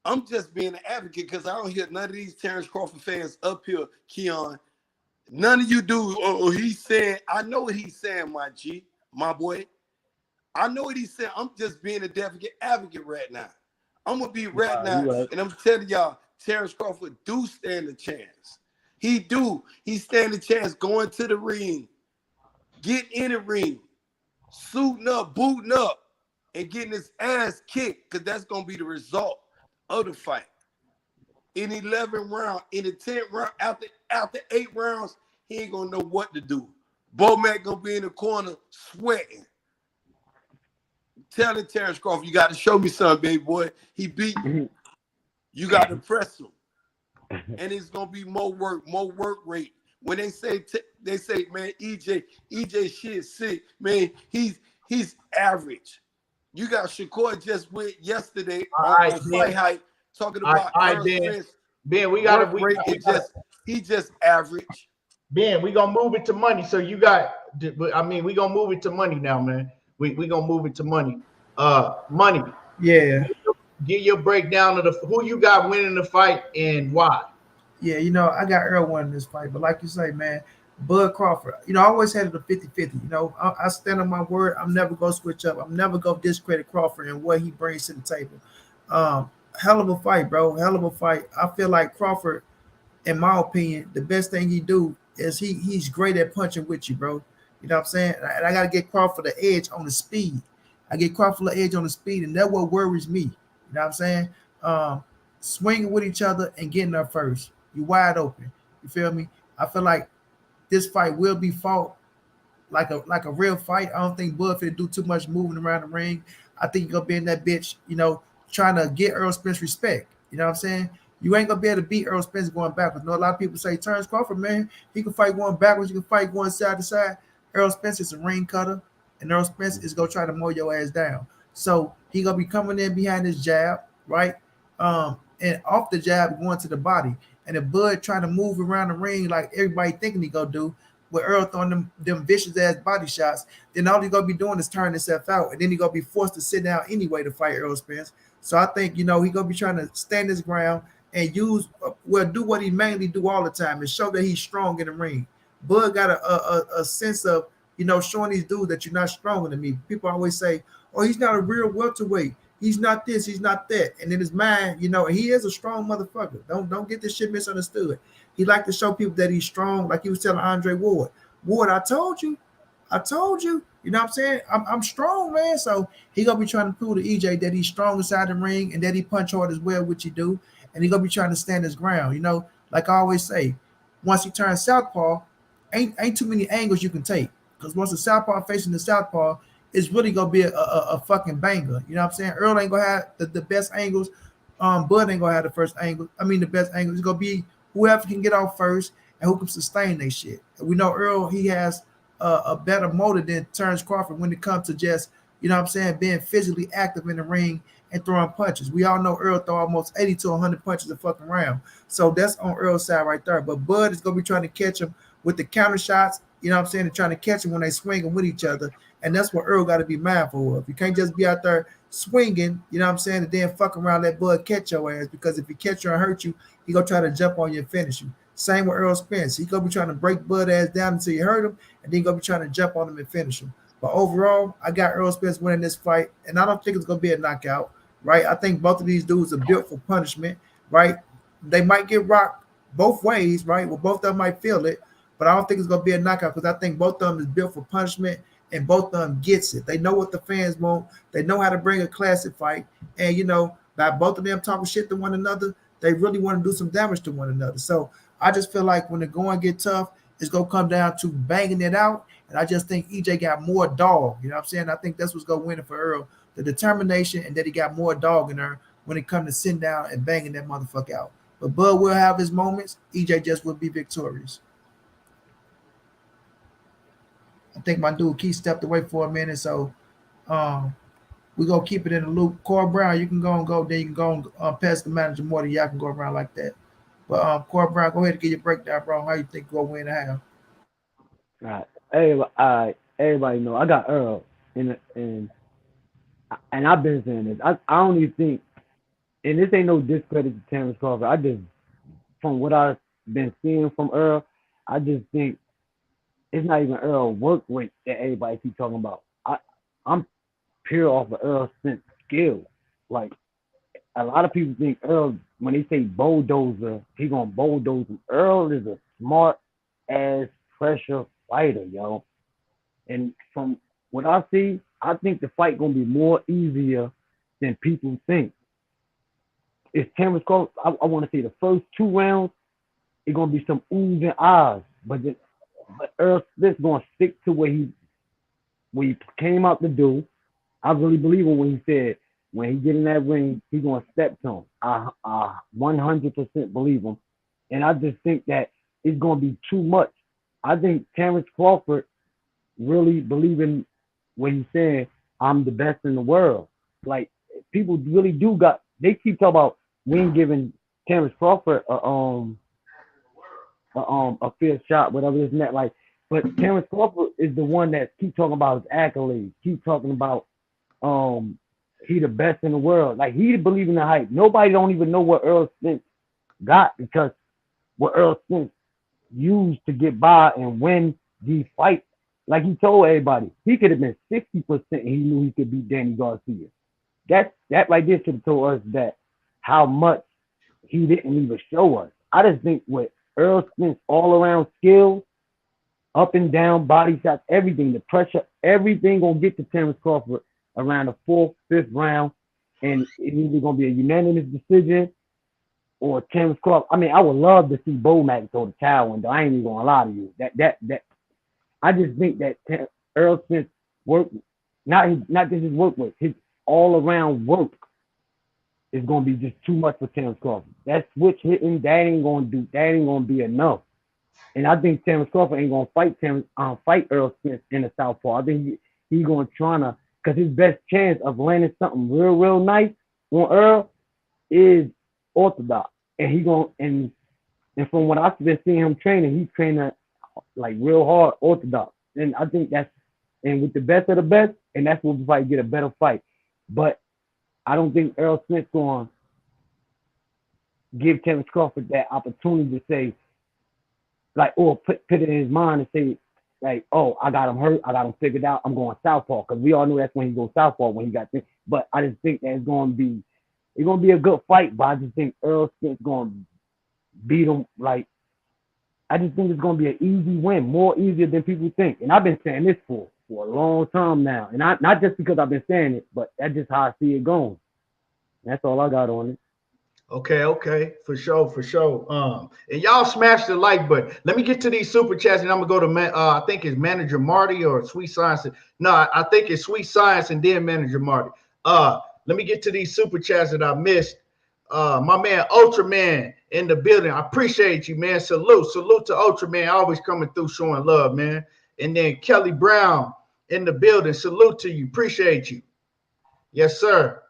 I'm just being an advocate because I don't hear none of these Terence Crawford fans up here, Keon. None of you do. Oh, he's saying, I know what he's saying, my G, my boy. I know what he's saying. I'm just being a advocate right now. I'm going to be right now, and I'm telling y'all, Terence Crawford do stand a chance. He do. He stand a chance going to the ring, get in the ring, suiting up, booting up, and getting his ass kicked, because that's going to be the result of the fight. In 11 rounds, in the 10th round, after 8 rounds, he ain't going to know what to do. Bo-Mac going to be in the corner sweating. Telling Terence Crawford, you got to show me something, baby boy. He beat you. You got to press him. And it's going to be more work rate, when they say man, EJ shit sick, man, he's average. You got Shakur just went yesterday All on right, Fight Ben. Hype talking All right, about all right, Errol Ben. Spence Ben, we work gotta rate is he just average. Ben, we gonna move it to money. So you got, I mean, we gonna move it to money now, man. We gonna move it to money. Money. Yeah. Give your breakdown of who you got winning the fight and why. Yeah, I got Earl winning this fight, but like you say, man, Bud Crawford, I always had it a 50-50. I stand on my word. I'm never going to switch up. I'm never going to discredit Crawford and what he brings to the table. Hell of a fight, bro. Hell of a fight. I feel like Crawford, in my opinion, the best thing he do is he's great at punching with you, bro. You know what I'm saying? And I got to get Crawford the edge on the speed. I get Crawford the edge on the speed, and that's what worries me. You know what I'm saying? Swinging with each other and getting up first. You wide open. You feel me? I feel like this fight will be fought like a real fight. I don't think Bud finna do too much moving around the ring. I think you're gonna be in that bitch, trying to get Errol Spence respect. You know what I'm saying? You ain't gonna be able to beat Errol Spence going backwards. A lot of people say Terence Crawford, man, he can fight going backwards, he can fight going side to side. Errol Spence is a ring cutter, and Errol Spence is gonna try to mow your ass down. So he gonna be coming in behind his jab, right? And off the jab going to the body. And if Bud trying to move around the ring like everybody thinking he gonna do, with Earl throwing them vicious ass body shots, then all he's gonna be doing is turning himself out, and then he's gonna be forced to sit down anyway to fight Errol Spence. So I think he gonna be trying to stand his ground and do what he mainly do all the time and show that he's strong in the ring. Bud got a sense of showing these dudes that you're not stronger than me. People always say, "Oh, he's not a real welterweight. He's not this, he's not that." And in his mind, he is a strong motherfucker. Don't get this shit misunderstood. He like to show people that he's strong, like he was telling Andre Ward. Ward, I told you. You know what I'm saying? I'm strong, man. So he gonna be trying to prove to EJ that he's strong inside the ring and that he punch hard as well, which he do. And he gonna be trying to stand his ground. Like I always say, once he turns southpaw, ain't too many angles you can take. Because once the southpaw facing the southpaw, it's really gonna be a fucking banger. You know what I'm saying? Earl ain't gonna have the best angles. Bud ain't gonna have the first angle. I mean the best angles. It's gonna be whoever can get off first and who can sustain their shit. And we know Earl, he has a better motor than Terence Crawford when it comes to just, being physically active in the ring and throwing punches. We all know Earl throw almost 80 to 100 punches a fucking round. So that's on Earl's side right there. But Bud is gonna be trying to catch him with the counter shots, and trying to catch him when they swinging with each other. And that's what Earl got to be mindful of. You can't just be out there swinging, and then fuck around, let Bud catch your ass, because if he catch you and hurt you, he gonna try to jump on you and finish you. Same with Errol Spence. He gonna be trying to break Bud ass down until you hurt him, and then he gonna be trying to jump on him and finish him. But overall, I got Errol Spence winning this fight, and I don't think it's gonna be a knockout, right? I think both of these dudes are built for punishment, right? They might get rocked both ways, right? Well, both of them might feel it, but I don't think it's gonna be a knockout because I think both of them is built for punishment, and both of them gets it. They know what the fans want. They know how to bring a classic fight, and by both of them talking shit to one another, they really want to do some damage to one another. So I just feel like when the going get tough, it's gonna come down to banging it out. And I just think EJ got more dog. You know what I'm saying? I think that's what's gonna win it for Earl. The determination and that he got more dog in her when it comes to sitting down and banging that motherfucker out. But Bud will have his moments. EJ just will be victorious. I think my dude Keith stepped away for a minute, so we're gonna keep it in the loop. Corey Brown, you can go and go, then you can go and pass the manager more than y'all can go around like that. But Corey Brown, go ahead and get your breakdown, bro. How you think you're gonna win and half? All right. Everybody know I got Earl, and I've been saying this. I don't even think, and this ain't no discredit to Terence Crawford. I just, from what I've been seeing from Earl, I just think it's not even Earl work rate that everybody keep talking about. I'm pure off of Earl Spence skill. Like, a lot of people think Earl, when they say bulldozer, he gonna bulldoze him. Earl is a smart ass pressure fighter, yo. And from what I see, I think the fight gonna be more easier than people think. It's Terence Crawford. I want to say the first 2 rounds, it's gonna be some oohs and ahs, but Earl Spence gonna stick to what he came out to do. I really believe him when he said when he get in that ring, he gonna step to him. I 100% believe him, and I just think that it's gonna be too much. I think Terence Crawford really believing what he's saying. I'm the best in the world. Like people really do got. They keep talking about we ain't giving Terence Crawford a fair shot, whatever this and that. Like, but Terence Crawford is the one that keep talking about his accolades. Keep talking about he the best in the world. Like he believe in the hype. Nobody don't even know what Errol Spence got because what Errol Spence used to get by and win these fights. Like he told everybody, he could have been 60% and he knew he could beat Danny Garcia. That right there should have told us that how much he didn't even show us. I just think with Errol Spence all around skills, up and down, body shots, everything, the pressure, everything gonna get to Terence Crawford around the 4th, 5th round, and it's either gonna be a unanimous decision or Terence Crawford. I mean, I would love to see Bomac throw the towel in. I ain't even gonna lie to you. That I just think that Errol Spence work, not just his work with his all around work is gonna be just too much for Terence Crawford. That switch hitting, that ain't gonna be enough. And I think Terence Crawford ain't gonna fight Errol Spence in the southpaw. I think he gonna tryna, cause his best chance of landing something real nice on Earl is orthodox, and he gonna and from what I've been seeing him training, he's training like real hard orthodox, and I think that's and with the best of the best, and that's what we probably get a better fight. But I don't think Errol Spence gonna give Terence Crawford that opportunity to say, like, or put it in his mind and say, like, oh, I got him hurt, I got him figured out, I'm going southpaw, because we all know that's when he goes southpaw when he got this. But I just think that it's gonna be a good fight, but I just think Errol Spence gonna beat him. Like, I just think it's gonna be an easy win, more easier than people think. And I've been saying this for a long time now, and not just because I've been saying it, but that's just how I see it going. That's all I got on it. Okay, for sure. And y'all smash the like button. Let me get to these super chats, and I'm gonna go to I think it's Manager Marty or Sweet Science. No, I think it's Sweet Science and then Manager Marty. Let me get to these super chats that I missed. My man Ultraman in the building. I appreciate you, man. Salute to Ultraman, always coming through showing love, man. And then Kelly Brown in the building. Salute to you. Appreciate you. Yes, sir.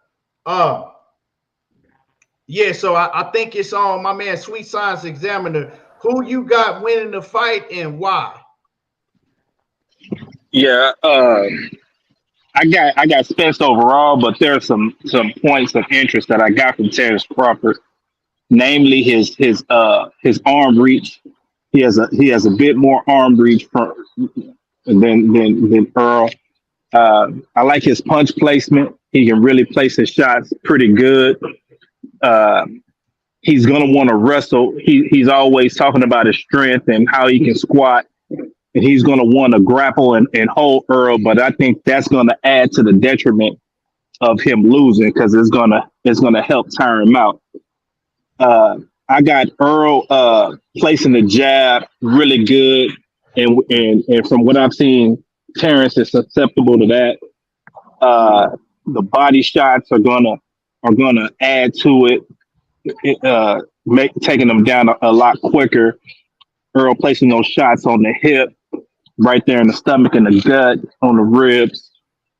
Yeah, so I think it's on my man Sweet Science Examiner. Who you got winning the fight and why? Yeah, I got Spence overall, but there are some points of interest that I got from Terence Crawford, namely his arm reach. He has a bit more arm reach than Earl. I like his punch placement. He can really place his shots pretty good. He's gonna want to wrestle. He's always talking about his strength and how he can squat, and he's gonna want to grapple and hold Earl. But I think that's gonna add to the detriment of him losing because it's gonna help tire him out. I got Earl placing the jab really good, and from what I've seen, Terrence is susceptible to that. The body shots are gonna add to it, taking them down a lot quicker. Earl placing those shots on the hip, right there in the stomach and the gut, on the ribs.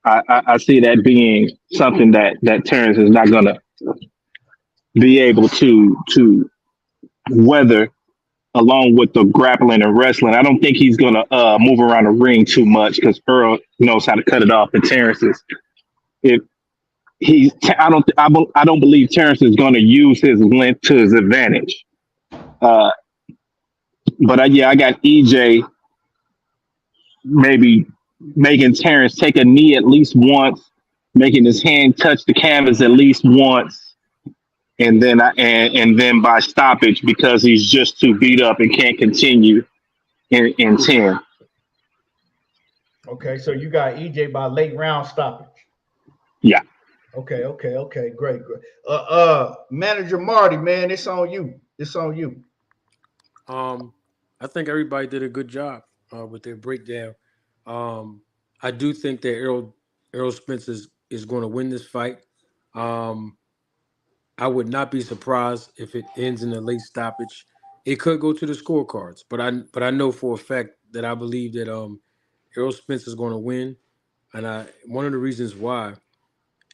I see that being something that Terrence is not gonna be able to weather, along with the grappling and wrestling. I don't think he's gonna move around the ring too much because Earl knows how to cut it off. And Terrence is, if I don't believe Terrence is going to use his length to his advantage. But I got EJ maybe making Terrence take a knee at least once, making his hand touch the canvas at least once, and then by stoppage because he's just too beat up and can't continue in 10. Okay, so you got EJ by late round stoppage. Yeah. Okay, great. Manager Marty, man, it's on you. I think everybody did a good job with their breakdown. I do think that Errol Spence is going to win this fight. I would not be surprised if it ends in a late stoppage. It could go to the scorecards, but I know for a fact that I believe that Errol Spence is going to win, and one of the reasons why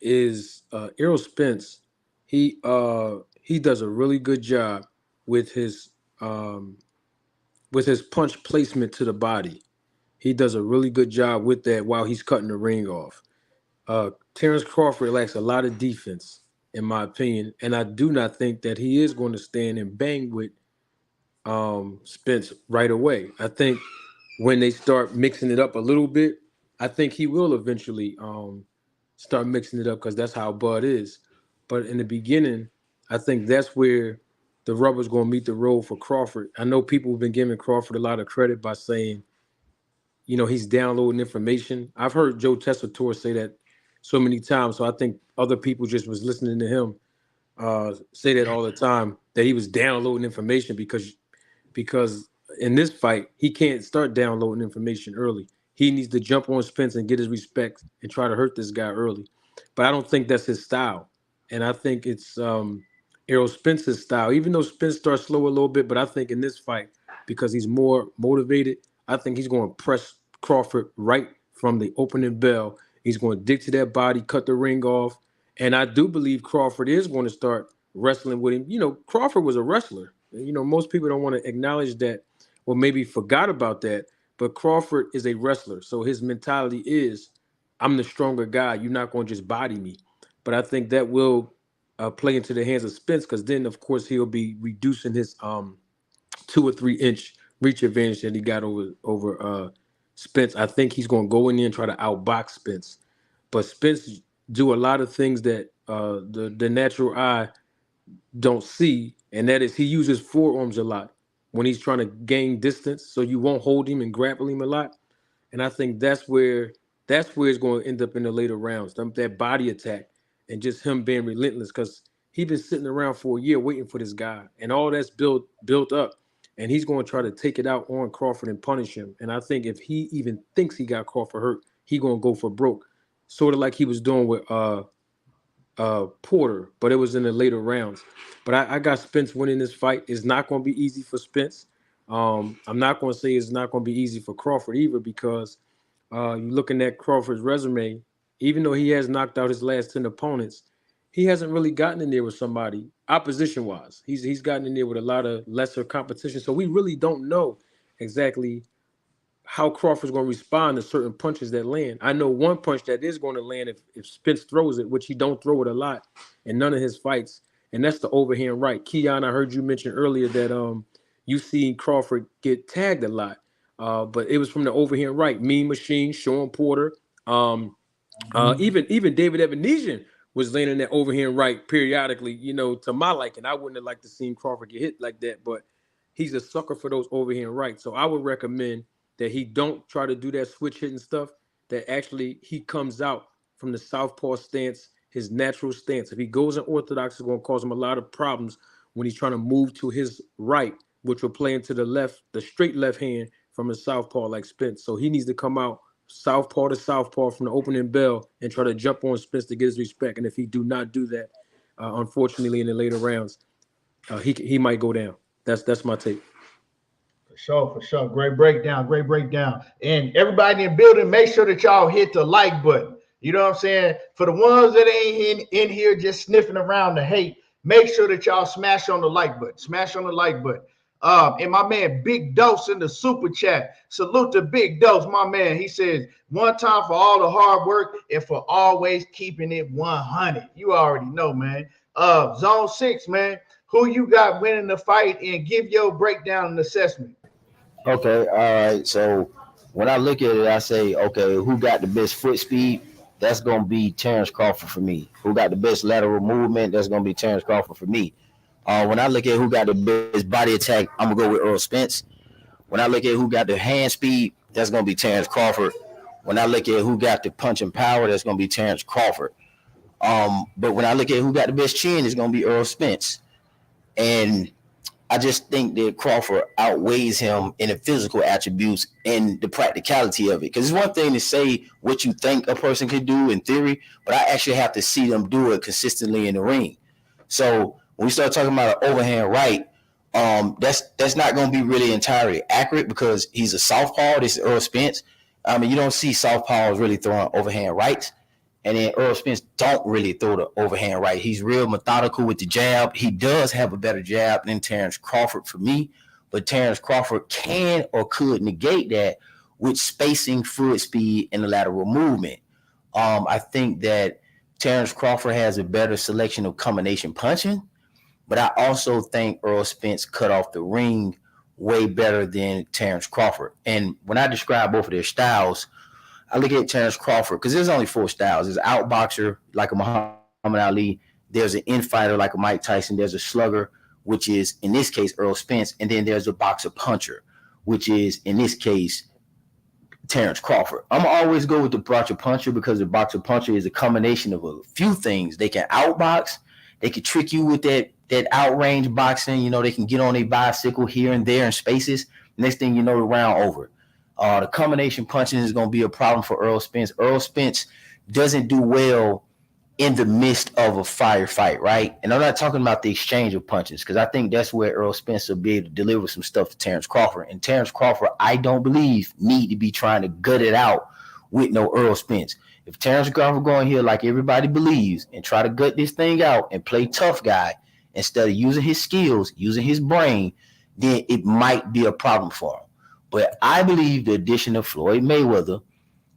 is Errol Spence. He does a really good job with his um, punch placement to the body. He does a really good job with that while he's cutting the ring off. Terence Crawford lacks a lot of defense, in my opinion, and I do not think that he is going to stand and bang with Spence right away. I think when they start mixing it up a little bit, I think he will eventually start mixing it up because that's how Bud is. But in the beginning, I think that's where the rubber's going to meet the road for Crawford. I know people have been giving Crawford a lot of credit by saying, he's downloading information. I've heard Joe Tessitore say that so many times, so I think other people just was listening to him say that all the time, that he was downloading information because in this fight, he can't start downloading information early. He needs to jump on Spence and get his respect and try to hurt this guy early. But I don't think that's his style. And I think it's Errol Spence's style, even though Spence starts slow a little bit. But I think in this fight, because he's more motivated, I think he's going to press Crawford right from the opening bell. He's going to dig to that body, cut the ring off. And I do believe Crawford is going to start wrestling with him. Crawford was a wrestler. Most people don't want to acknowledge that or maybe forgot about that. But Crawford is a wrestler. So his mentality is, I'm the stronger guy. You're not going to just body me. But I think that will play into the hands of Spence because then, of course, he'll be reducing his 2 or 3 inch reach advantage that he got over Spence. I think he's going to go in there and try to outbox Spence. But Spence do a lot of things that the natural eye don't see, and that is he uses forearms a lot when he's trying to gain distance, so you won't hold him and grapple him a lot. And I think that's where it's going to end up in the later rounds. That body attack and just him being relentless because he's been sitting around for a year waiting for this guy, and all that's built up, and he's going to try to take it out on Crawford and punish him. And I think if he even thinks he got Crawford hurt, he going to go for broke, sort of like he was doing with Porter, but it was in the later rounds. But I got Spence winning this fight. It's not going to be easy for Spence. I'm not going to say it's not going to be easy for Crawford either because you're looking at Crawford's resume. Even though he has knocked out his last 10 opponents, he hasn't really gotten in there with somebody opposition-wise. He's gotten in there with a lot of lesser competition. So we really don't know exactly how Crawford's going to respond to certain punches that land. I know one punch that is going to land if Spence throws it, which he don't throw it a lot in none of his fights, and that's the overhand right. Keon, I heard you mention earlier that you seen Crawford get tagged a lot, but it was from the overhand right. Mean Machine, Sean Porter, even David Ebenezer was landing that overhand right periodically, to my liking. I wouldn't have liked to see Crawford get hit like that, but he's a sucker for those overhand rights. So I would recommend that he don't try to do that switch hitting stuff, that actually he comes out from the southpaw stance, his natural stance. If he goes unorthodox, it's going to cause him a lot of problems when he's trying to move to his right, which will play into the straight left hand from his southpaw like Spence. So he needs to come out southpaw to southpaw from the opening bell and try to jump on Spence to get his respect. And if he do not do that, unfortunately, in the later rounds, he might go down. That's my take. For sure. Great breakdown. And everybody in the building, make sure that y'all hit the like button. You know what I'm saying? For the ones that ain't in here just sniffing around the hate, make sure that y'all smash on the like button. And my man Big Dose in the super chat. Salute to Big Dose, my man. He says, one time for all the hard work and for always keeping it 100. You already know, man. Zone 6, man. Who you got winning the fight, and give your breakdown and assessment. Okay, all right. So when I look at it, I say, okay, who got the best foot speed? That's going to be Terence Crawford for me. Who got the best lateral movement? That's going to be Terence Crawford for me. When I look at who got the best body attack, I'm going to go with Errol Spence. When I look at who got the hand speed, that's going to be Terence Crawford. When I look at who got the punch and power, that's going to be Terence Crawford. But when I look at who got the best chin, it's going to be Errol Spence. And I just think that Crawford outweighs him in the physical attributes and the practicality of it. Because it's one thing to say what you think a person could do in theory, but I actually have to see them do it consistently in the ring. So when we start talking about an overhand right, That's not going to be really entirely accurate because he's a southpaw. This is Errol Spence. I mean, you don't see southpaws really throwing overhand rights. And then Errol Spence don't really throw the overhand right. He's real methodical with the jab. He does have a better jab than Terence Crawford for me, but Terence Crawford can or could negate that with spacing, foot speed, and the lateral movement. I think that Terence Crawford has a better selection of combination punching, but I also think Errol Spence cut off the ring way better than Terence Crawford. And when I describe both of their styles, I look at Terence Crawford because there's only 4 styles. There's an outboxer like a Muhammad Ali. There's an infighter like a Mike Tyson. There's a slugger, which is, in this case, Errol Spence. And then there's a boxer puncher, which is, in this case, Terence Crawford. I'm going to always go with the boxer puncher because the boxer puncher is a combination of a few things. They can outbox. They can trick you with that outrange boxing. You know, they can get on a bicycle here and there in spaces. Next thing you know, the round over. The combination punching is going to be a problem for Errol Spence. Errol Spence doesn't do well in the midst of a firefight, right? And I'm not talking about the exchange of punches because I think that's where Errol Spence will be able to deliver some stuff to Terence Crawford. And Terence Crawford, I don't believe, need to be trying to gut it out with no Errol Spence. If Terence Crawford go in here like everybody believes and try to gut this thing out and play tough guy instead of using his skills, using his brain, then it might be a problem for him. But I believe the addition of Floyd Mayweather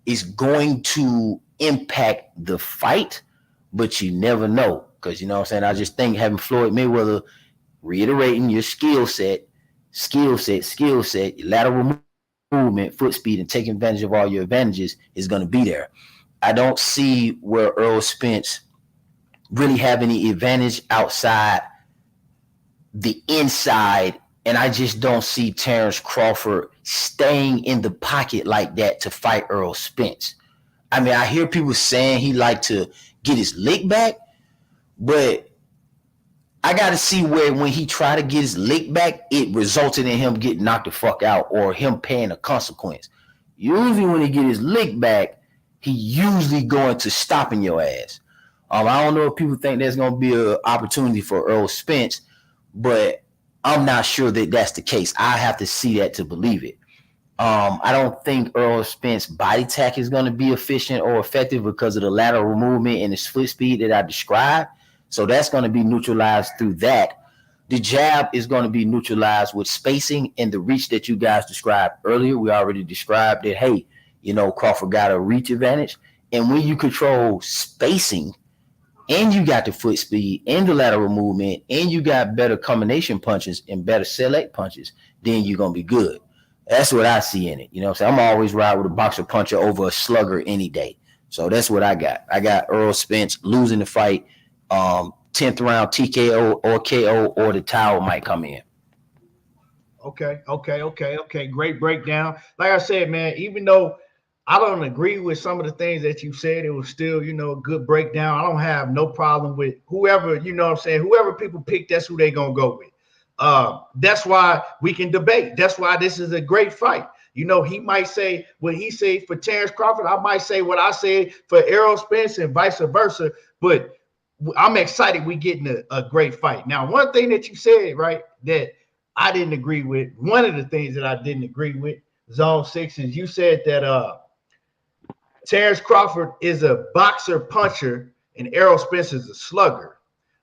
is going to impact the fight, but you never know. Because, you know what I'm saying, I just think having Floyd Mayweather reiterating your skill set, your lateral movement, foot speed, and taking advantage of all your advantages is going to be there. I don't see where Errol Spence really have any advantage outside the inside. And I just don't see Terence Crawford staying in the pocket like that to fight Errol Spence. I mean, I hear people saying he like to get his lick back, but I got to see where when he tried to get his lick back, it resulted in him getting knocked the fuck out or him paying a consequence. Usually when he get his lick back, he usually going to stopping your ass. I don't know if people think there's going to be an opportunity for Errol Spence, but I'm not sure that that's the case. I have to see that to believe it. I don't think Errol Spence body tack is going to be efficient or effective because of the lateral movement and his foot speed that I described. So that's going to be neutralized through that. The jab is going to be neutralized with spacing and the reach that you guys described earlier. We already described that, hey, you know, Crawford got a reach advantage. And when you control spacing and you got the foot speed and the lateral movement and you got better combination punches and better select punches, then you're going to be good. That's what I see in it. You know what I'm saying? I'm always ride with a boxer puncher over a slugger any day. So that's what I got. I got Errol Spence losing the fight, 10th round TKO or KO, or the towel might come in. Okay. Great breakdown. Like I said, man, even though I don't agree with some of the things that you said, it was still, you know, a good breakdown. I don't have no problem with whoever, you know what I'm saying, whoever people pick, that's who they're going to go with. That's why we can debate. That's why this is a great fight. You know, he might say what he say for Terence Crawford. I might say what I said for Errol Spence and vice versa. But I'm excited we getting a great fight. Now, one thing that you said, right, that I didn't agree with, one of the things that I didn't agree with, Zone 6, is you said that Terence Crawford is a boxer puncher and Errol Spence is a slugger.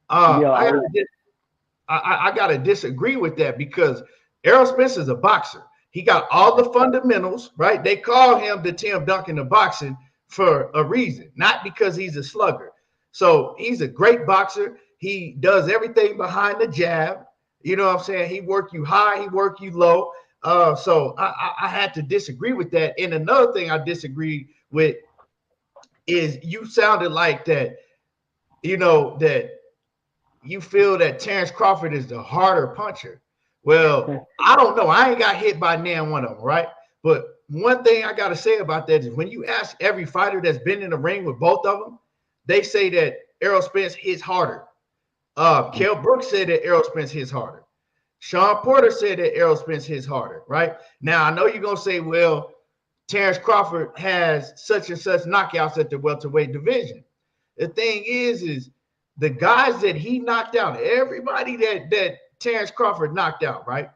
I gotta disagree with that because Errol Spence is a boxer. He got all the fundamentals, right? They call him the Tim Duncan of boxing for a reason, not because he's a slugger. So he's a great boxer. He does everything behind the jab. You know what I'm saying? He work you high, he work you low. So I had to disagree with that. And another thing I disagree with is you sounded like that, you know, that you feel that Terence Crawford is the harder puncher. Well, I don't know. I ain't got hit by nan one of them, right? But one thing I got to say about that is when you ask every fighter that's been in the ring with both of them, they say that Errol Spence hits harder. Kell Brooks said that Errol Spence hits harder. Sean Porter said that Errol Spence hits harder, right? Now, I know you're going to say, well, Terence Crawford has such and such knockouts at the welterweight division. The thing is the guys that he knocked out, everybody that Terence Crawford knocked out, right?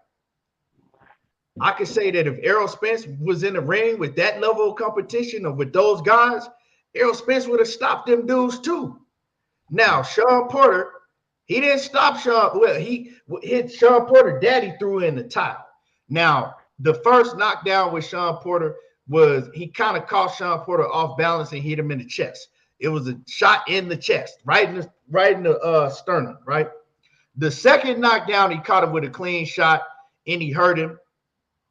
I could say that if Errol Spence was in the ring with that level of competition or with those guys, Errol Spence would have stopped them dudes too. Now, Sean Porter, he didn't stop Sean. Well, he hit Sean Porter. Daddy threw in the towel. Now, the first knockdown with Sean Porter was he kind of caught Sean Porter off balance and hit him in the chest. It was a shot in the chest, right in the sternum, right? The second knockdown, he caught him with a clean shot and he hurt him.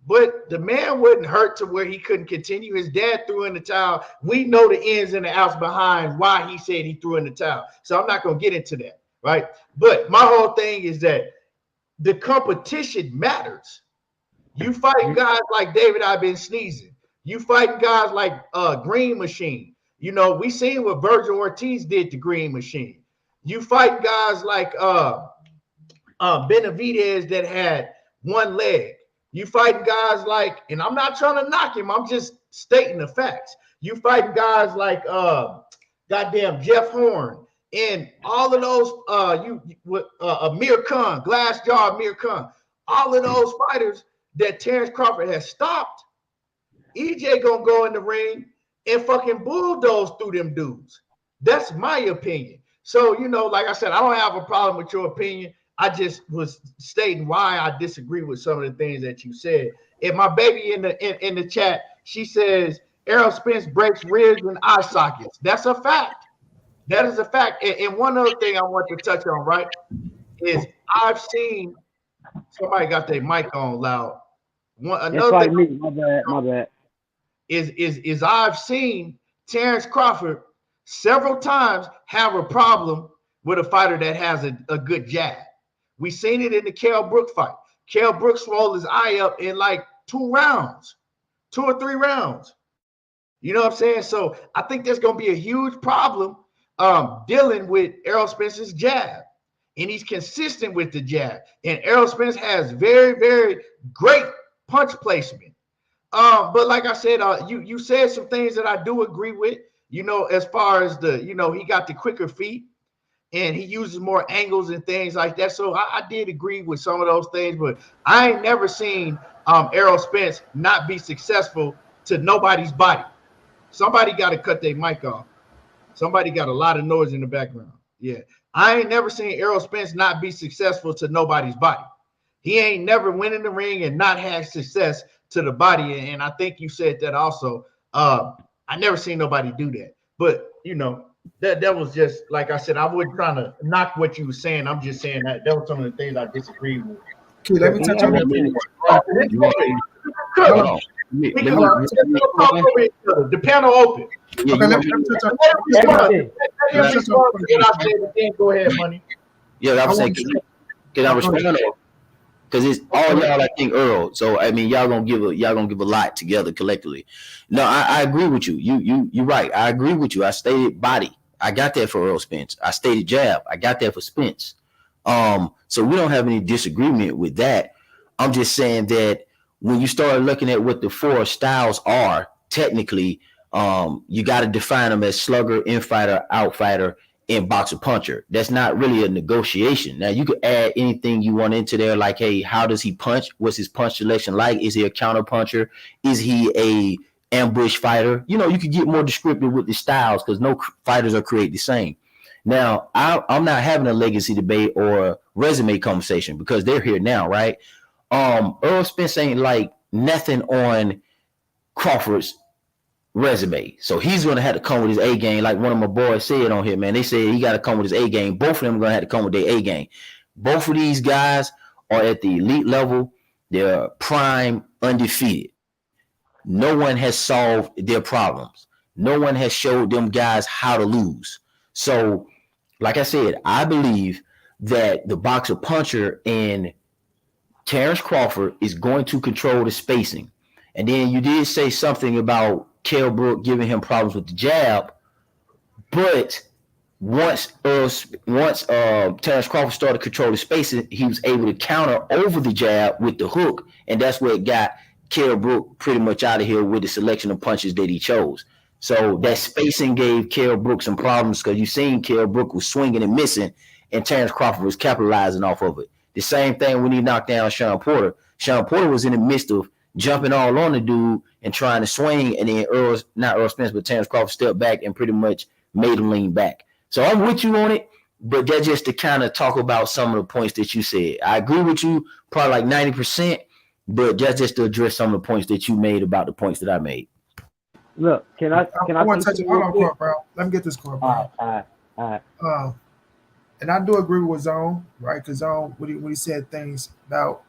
But the man wasn't hurt to where he couldn't continue. His dad threw in the towel. We know the ins and the outs behind why he said he threw in the towel. So I'm not going to get into that, right? But my whole thing is that the competition matters. You fighting guys like David, I've been sneezing. You fighting guys like Green Machine. You know, we seen what Virgil Ortiz did to Green Machine. You fight guys like Benavidez that had one leg. You fighting guys like, and I'm not trying to knock him, I'm just stating the facts. You fighting guys like goddamn Jeff Horn and all of those Amir Khan, Glass Jaw Amir Khan, all of those fighters that Terence Crawford has stopped. EJ gonna go in the ring and fucking bulldoze through them dudes. That's my opinion. So, you know, like I said, I don't have a problem with your opinion. I just was stating why I disagree with some of the things that you said. And my baby in the chat, she says Errol Spence breaks ribs and eye sockets. That's a fact. That is a fact. And one other thing I want to touch on, right, is I've seen somebody got their mic on loud. Another thing, me. My bad. Is I've seen Terence Crawford several times have a problem with a fighter that has a good jab. We seen it in the Kell Brook fight. Kell Brook rolled his eye up in like 2 or 3 rounds. You know what I'm saying? So I think there's going to be a huge problem dealing with Errol Spence's jab. And he's consistent with the jab. And Errol Spence has very, very great punch placement. But like I said, you said some things that I do agree with, you know, as far as he got the quicker feet. And he uses more angles and things like that. So I did agree with some of those things, but I ain't never seen Errol Spence not be successful to nobody's body. Somebody got to cut their mic off. Somebody got a lot of noise in the background. Yeah. I ain't never seen Errol Spence not be successful to nobody's body. He ain't never went in the ring and not had success to the body. And I think you said that also. I never seen nobody do that. But, you know, that was just, like I said, I wasn't trying to knock what you were saying. I'm just saying that was some of the things I disagreed with. Okay, let me touch on that. The panel open. Okay, let me touch on. Go ahead, Money. Yeah, I was saying, can I respond? Because it's all y'all, I think, Earl. So I mean, y'all gonna give a lot together collectively. No, I agree with you. You're right. I agree with you. I stated body. I got that for Errol Spence. I stated jab. I got that for Spence. So we don't have any disagreement with that. I'm just saying that when you start looking at what the 4 styles are, technically, you got to define them as slugger, infighter, outfighter, and boxer puncher. That's not really a negotiation. Now you could add anything you want into there, like, hey, how does he punch? What's his punch selection like? Is he a counter puncher? Is he a ambush fighter? You know, you could get more descriptive with the styles because no fighters are created the same. Now, I'm not having a legacy debate or resume conversation because they're here now, right? Errol Spence ain't like nothing on Crawford's resume. So he's going to have to come with his A game. Like one of my boys said on here, man, they said he got to come with his A game. Both of them are going to have to come with their A game. Both of these guys are at the elite level. They're prime, undefeated. No one has solved their problems. No one has showed them guys how to lose. So, like I said, I believe that the boxer puncher in Terence Crawford is going to control the spacing. And then you did say something about Kell Brook giving him problems with the jab, but once Terence Crawford started controlling spacing, he was able to counter over the jab with the hook, and that's what got Kell Brook pretty much out of here with the selection of punches that he chose. So that spacing gave Kell Brook some problems because you seen Kell Brook was swinging and missing, and Terence Crawford was capitalizing off of it. The same thing when he knocked down Sean Porter. Sean Porter was in the midst of jumping all on the dude and trying to swing, and then not Errol Spence, but Terence Crawford stepped back and pretty much made him lean back. So I'm with you on it, but that's just to kind of talk about some of the points that you said. I agree with you probably like 90%, but that's just to address some of the points that you made about the points that I made. Look, can I want to touch it? Hold on, Court, bro. Let me get this, Court, bro. All right. And I do agree with Zone, right? Because Zone, when he said things about,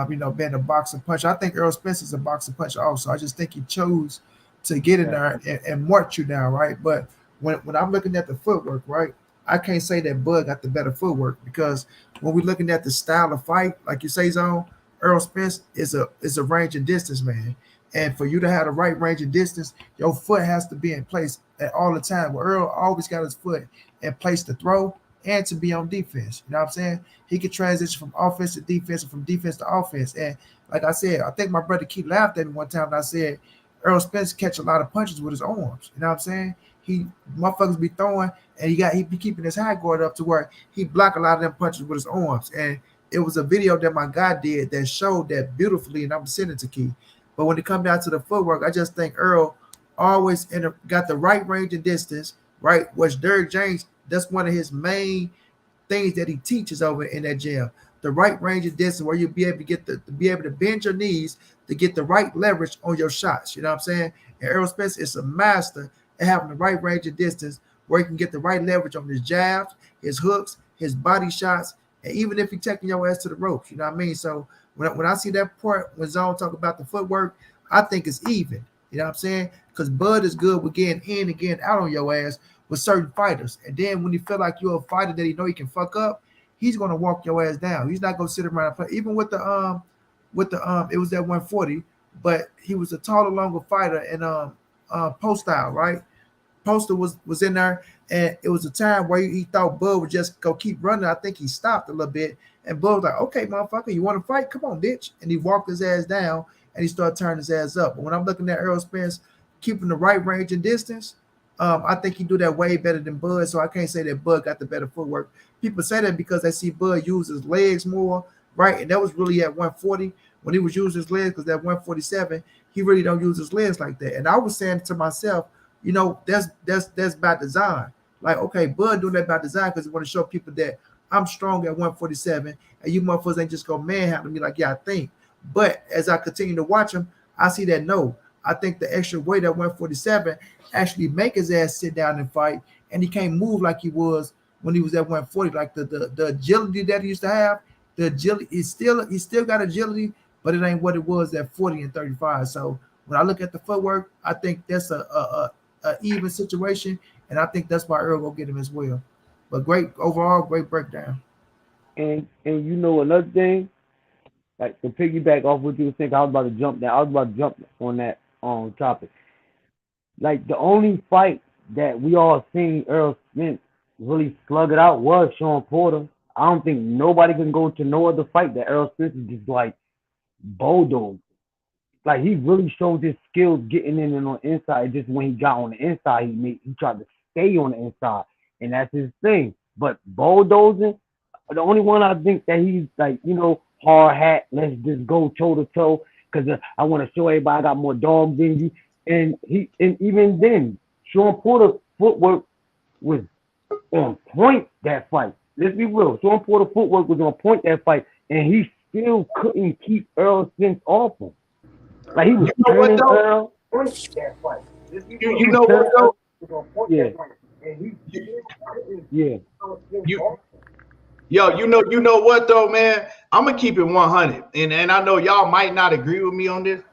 being a boxing puncher, I think Errol Spence is a boxing puncher also. I just think he chose to get in there and march you down, right? But when I'm looking at the footwork, right, I can't say that Bud got the better footwork, because when we're looking at the style of fight, like you say, Zone, Errol Spence is a range and distance man. And for you to have the right range and distance, your foot has to be in place at all the time. Well, Earl always got his foot in place to throw and to be on defense. You know what I'm saying? He could transition from offense to defense and from defense to offense. And like I said, I think my brother Keith laughed at me one time when I said Errol Spence catch a lot of punches with his arms. You know what I'm saying? Motherfuckers be throwing, and he be keeping his high guard up to where he block a lot of them punches with his arms. And it was a video that my guy did that showed that beautifully, and I'm sending it to Keith. But when it comes down to the footwork, I just think Earl always got the right range and distance, right? Which Derrick James, that's one of his main things that he teaches over in that gym. The right range and distance where you'll be able to be able to bend your knees to get the right leverage on your shots. You know what I'm saying? And Errol Spence is a master at having the right range and distance where he can get the right leverage on his jabs, his hooks, his body shots, and even if he's taking your ass to the ropes. You know what I mean? So when I see that part, when Zone talk about the footwork, I think it's even. You know what I'm saying? Because Bud is good with getting in and getting out on your ass with certain fighters. And then when you feel like you're a fighter that he know he can fuck up, he's gonna walk your ass down. He's not gonna sit around and play. Even with the it was that 140, but he was a taller, longer fighter and post style, right? Poster was in there, and it was a time where he thought Bud would just go keep running. I think he stopped a little bit, and Bud was like, "Okay, motherfucker, you want to fight? Come on, bitch!" And he walked his ass down, and he started turning his ass up. But when I'm looking at Errol Spence keeping the right range and distance, I think he do that way better than Bud. So I can't say that Bud got the better footwork. People say that because they see Bud use his legs more, right? And that was really at 140 when he was using his legs, because at 147 he really don't use his legs like that. And I was saying to myself, you know, that's by design. Like, okay, Bud doing that by design because he want to show people that I'm strong at 147, and you motherfuckers ain't just go manhandle me like, yeah, I think. But as I continue to watch him, I see that no, I think the extra weight at 147 actually make his ass sit down and fight, and he can't move like he was when he was at 140. Like the agility that he used to have, the agility he still got agility, but it ain't what it was at 40 and 35. So when I look at the footwork, I think that's a even situation, and I think that's why Earl will get him as well. But great overall, great breakdown. And you know another thing, like to piggyback off what you were saying, I was about to jump on that topic. Like the only fight that we all seen Errol Spence really slug it out was Sean Porter. I don't think nobody can go to no other fight that Errol Spence is just like bulldoze. Like he really showed his skills getting in and on the inside. Just when he got on the inside, he tried to stay on the inside, and that's his thing. But bulldozing, the only one I think that he's like, you know, hard hat. Let's just go toe to toe because I want to show everybody I got more dog than you. And even then, Sean Porter's footwork was on point that fight. Let's be real. Sean Porter's footwork was on point that fight, and he still couldn't keep Errol Spence off him. Like he was turning Earl. You know what though? Yeah. Yeah. You know what though, man? I'm gonna keep it 100, and I know y'all might not agree with me on this.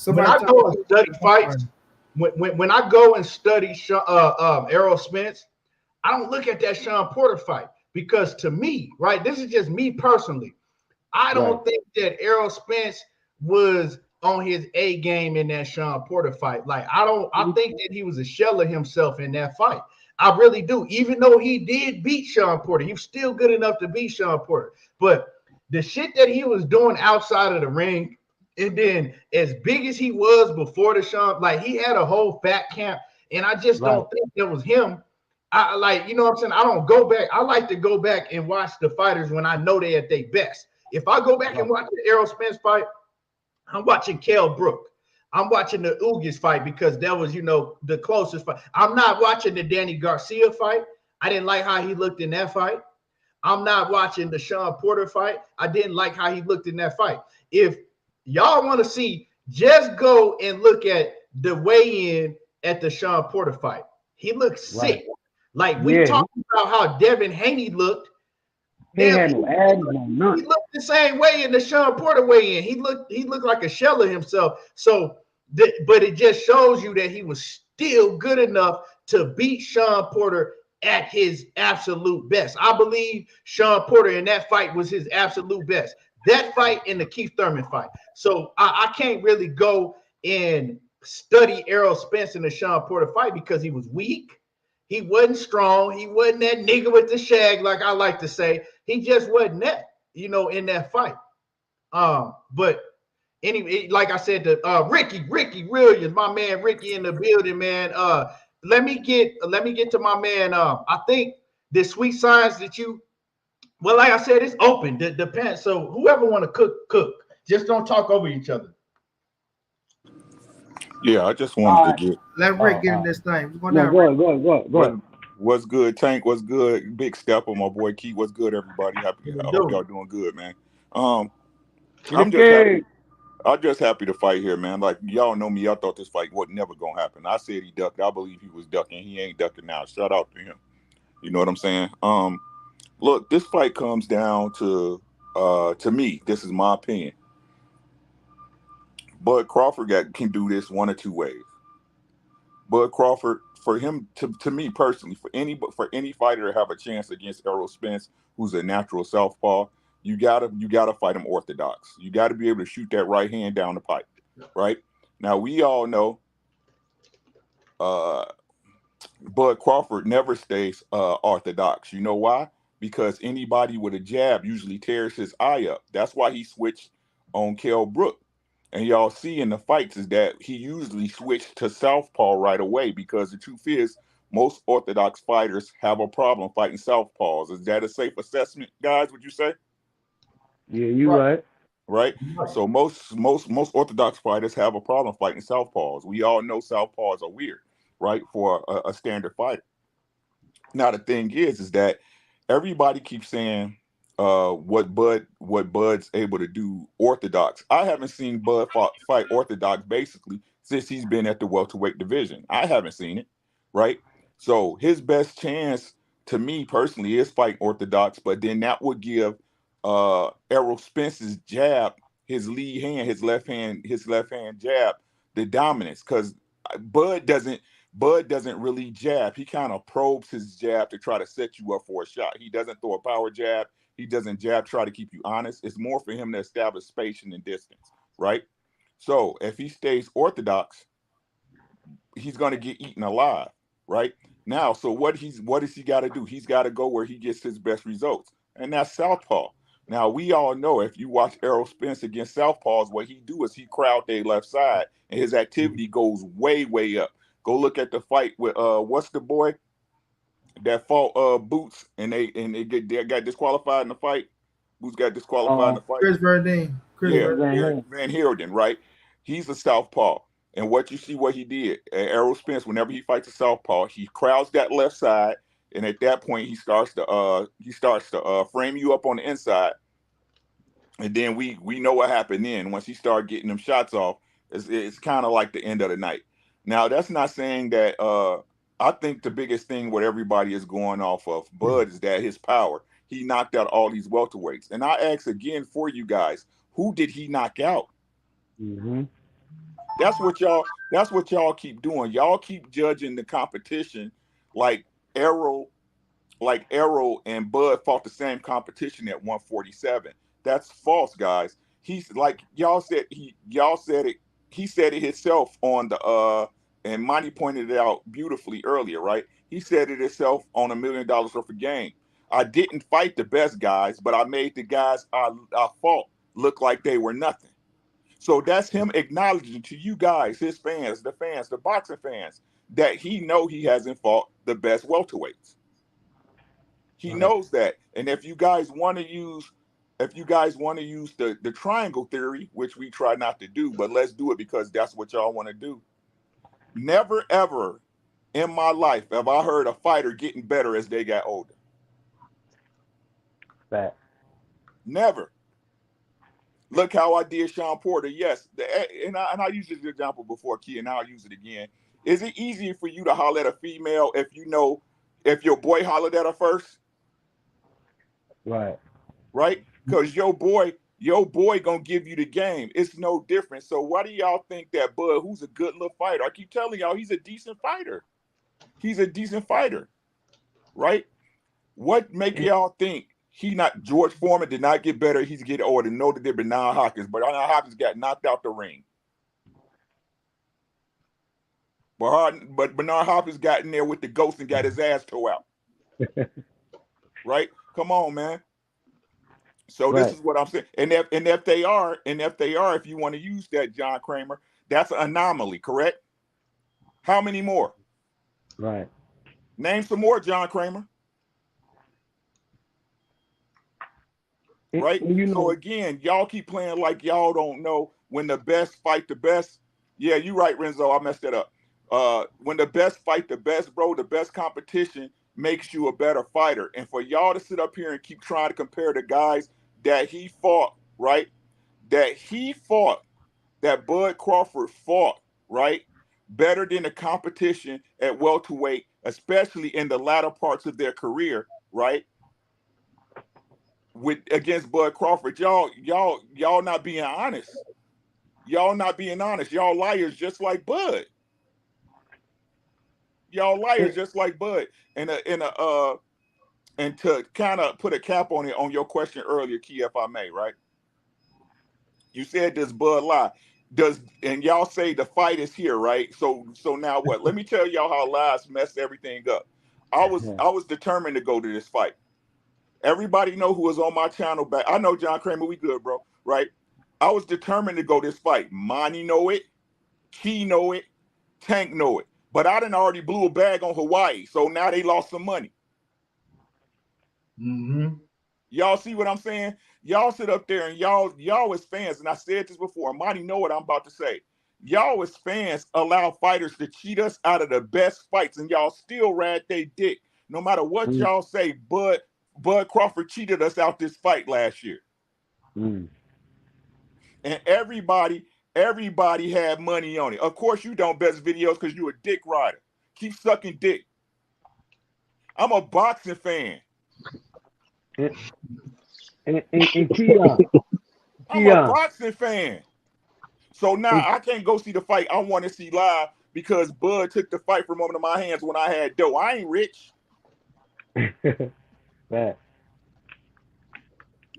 When I go and study fights, when I go and study Errol Spence, I don't look at that Sean Porter fight because to me, right, this is just me personally. I don't think that Errol Spence was on his A game in that Sean Porter fight. Like I think that he was a shell of himself in that fight. I really do. Even though he did beat Sean Porter, he was still good enough to beat Sean Porter. But the shit that he was doing outside of the ring, and then as big as he was before the Sean, like he had a whole fat camp, and I just don't think that was him I like, you know what I'm saying? I don't go back. I like to go back and watch the fighters when I know they're at their best. If I go back and watch the Errol Spence fight, I'm watching Kell Brook. I'm watching the Ugas fight because that was, the closest fight. I'm not watching the Danny Garcia fight. I didn't like how he looked in that fight. I'm not watching the Sean Porter fight. I didn't like how he looked in that fight. If y'all want to see, just go and look at the weigh-in at the Sean Porter fight. He looked sick. Like we talked about how Devin Haney looked. He had no abs, no He nothing. looked the same way in the Sean Porter weigh-in. He looked like a shell of himself. So, but it just shows you that he was still good enough to beat Sean Porter at his absolute best. I believe Sean Porter in that fight was his absolute best. That fight and the Keith Thurman fight. So I can't really go and study Errol Spence in the Sean Porter fight because he was weak. He wasn't strong. He wasn't that nigga with the shag, like I like to say. He just wasn't that, in that fight. But anyway, like I said, to Ricky Williams, my man Ricky in the building, man. Let me get to my man. I think the sweet signs that well, like I said, it's open. Depends. So whoever want to cook. Just don't talk over each other. Yeah, I just wanted to get. Let Rick get in this thing. We're No, going go ahead. What's good, Tank? What's good? Big Stepper, my boy Keith. What's good, everybody? I hope y'all doing good, man. I'm just happy to fight here, man. Like y'all know me, I thought this fight was never gonna happen. I said he ducked. I believe he was ducking. He ain't ducking now. Shout out to him. You know what I'm saying? Look, this fight comes down to me. This is my opinion. Bud Crawford can do this one or two ways. Bud Crawford, for him, to me personally, for any fighter to have a chance against Errol Spence, who's a natural southpaw, you gotta fight him orthodox. You got to be able to shoot that right hand down the pipe, right? Now we all know, Bud Crawford never stays orthodox. You know why? Because anybody with a jab usually tears his eye up. That's why he switched on Kell Brook. And y'all see in the fights is that he usually switched to southpaw right away, because the truth is most orthodox fighters have a problem fighting southpaws. Is that a safe assessment, guys? Would you say? Yeah, you right. Right. So most orthodox fighters have a problem fighting southpaws. We all know southpaws are weird, right, for a standard fighter. Now the thing is that everybody keeps saying what Bud's able to do orthodox. I haven't seen Bud fight orthodox basically since he's been at the welterweight division. I haven't seen it, right? So his best chance to me personally is fighting orthodox, but then that would give Errol Spence's jab, his lead hand, his left hand jab, the dominance, because Bud doesn't really jab. He kind of probes his jab to try to set you up for a shot. He doesn't throw a power jab. He doesn't jab try to keep you honest. It's more for him to establish space and distance, right? So if he stays orthodox, he's going to get eaten alive, right? Now, so what does he got to do? He's got to go where he gets his best results, and that's southpaw. Now, we all know if you watch Errol Spence against southpaws, what he do is he crowd their left side, and his activity goes way, way up. Go look at the fight with what's the boy that fought Boots and they got disqualified in the fight. Boots got disqualified in the fight. Chris Verdine. Van Heerden, right? He's a southpaw. And what he did, Errol Spence, whenever he fights a southpaw, he crowds that left side, and at that point he starts to frame you up on the inside. And then we know what happened then. Once he started getting them shots off, it's kind of like the end of the night. Now, that's not saying that I think the biggest thing what everybody is going off of Bud is that his power. He knocked out all these welterweights. And I ask again for you guys, who did he knock out? Mm-hmm. That's what y'all keep doing. Y'all keep judging the competition like Errol and Bud fought the same competition at 147. That's false, guys. He's like y'all said it. He said it himself on the and Monty pointed it out beautifully earlier, right? He said it himself on $1 Million Worth of Game. I didn't fight the best guys, but I made the guys I fought look like they were nothing. So that's him acknowledging to you guys, his fans, the boxing fans, that he know he hasn't fought the best welterweights. He knows that. And if you guys want to use the triangle theory, which we try not to do, but let's do it because that's what y'all want to do. Never ever in my life have I heard a fighter getting better as they got older. Fact. Never. Look how I did Sean Porter. Yes, and I used this example before, Key, and I'll use it again. Is it easier for you to holler at a female if you know if your boy hollered at her first? Right? Because your boy gonna give you the game. It's no different. So why do y'all think that Bud, who's a good little fighter? I keep telling y'all he's a decent fighter. He's a decent fighter, right? What make y'all think George Foreman did not get better? He's getting older. No, that did Bernard Hopkins, but Bernard Hopkins got knocked out the ring. But Bernard Hopkins got in there with the ghost and got his ass tore out. Right? Come on, man. So this is what I'm saying. And if they are, if you want to use that, John Kramer, that's an anomaly, correct? How many more? Right. Name some more, John Kramer. Right? So again, y'all keep playing like y'all don't know when the best fight the best. Yeah, you're right, Renzo. I messed that up. When the best fight the best, bro, the best competition makes you a better fighter. And for y'all to sit up here and keep trying to compare the guys that he fought, right? That Bud Crawford fought, right? Better than the competition at welterweight, especially in the latter parts of their career, right? Against Bud Crawford, y'all not being honest. Y'all not being honest. Y'all liars just like Bud. Y'all liars just like Bud. And to kind of put a cap on it on your question earlier, Key, if I may, right? You said does Bud lie? And y'all say the fight is here, right? So now what? Let me tell y'all how lies mess everything up. I was determined to go to this fight. Everybody know who was on my channel back. I know John Kramer, we good, bro, right? I was determined to go this fight. Monty know it, Key know it, Tank know it. But I done already blew a bag on Hawaii, so now they lost some money. Mm-hmm. Y'all see what I'm saying? Y'all sit up there and y'all as fans, and I said this before, Monty know what I'm about to say. Y'all as fans allow fighters to cheat us out of the best fights, and y'all still ride they dick. No matter what y'all say, Bud Crawford cheated us out this fight last year. And everybody had money on it. Of course you don't best videos because you a dick rider. Keep sucking dick. I'm a boxing fan. And Keon. I'm a boxing fan. So now I can't go see the fight I want to see live because Bud took the fight from under my hands when I had dough. I ain't rich. Right.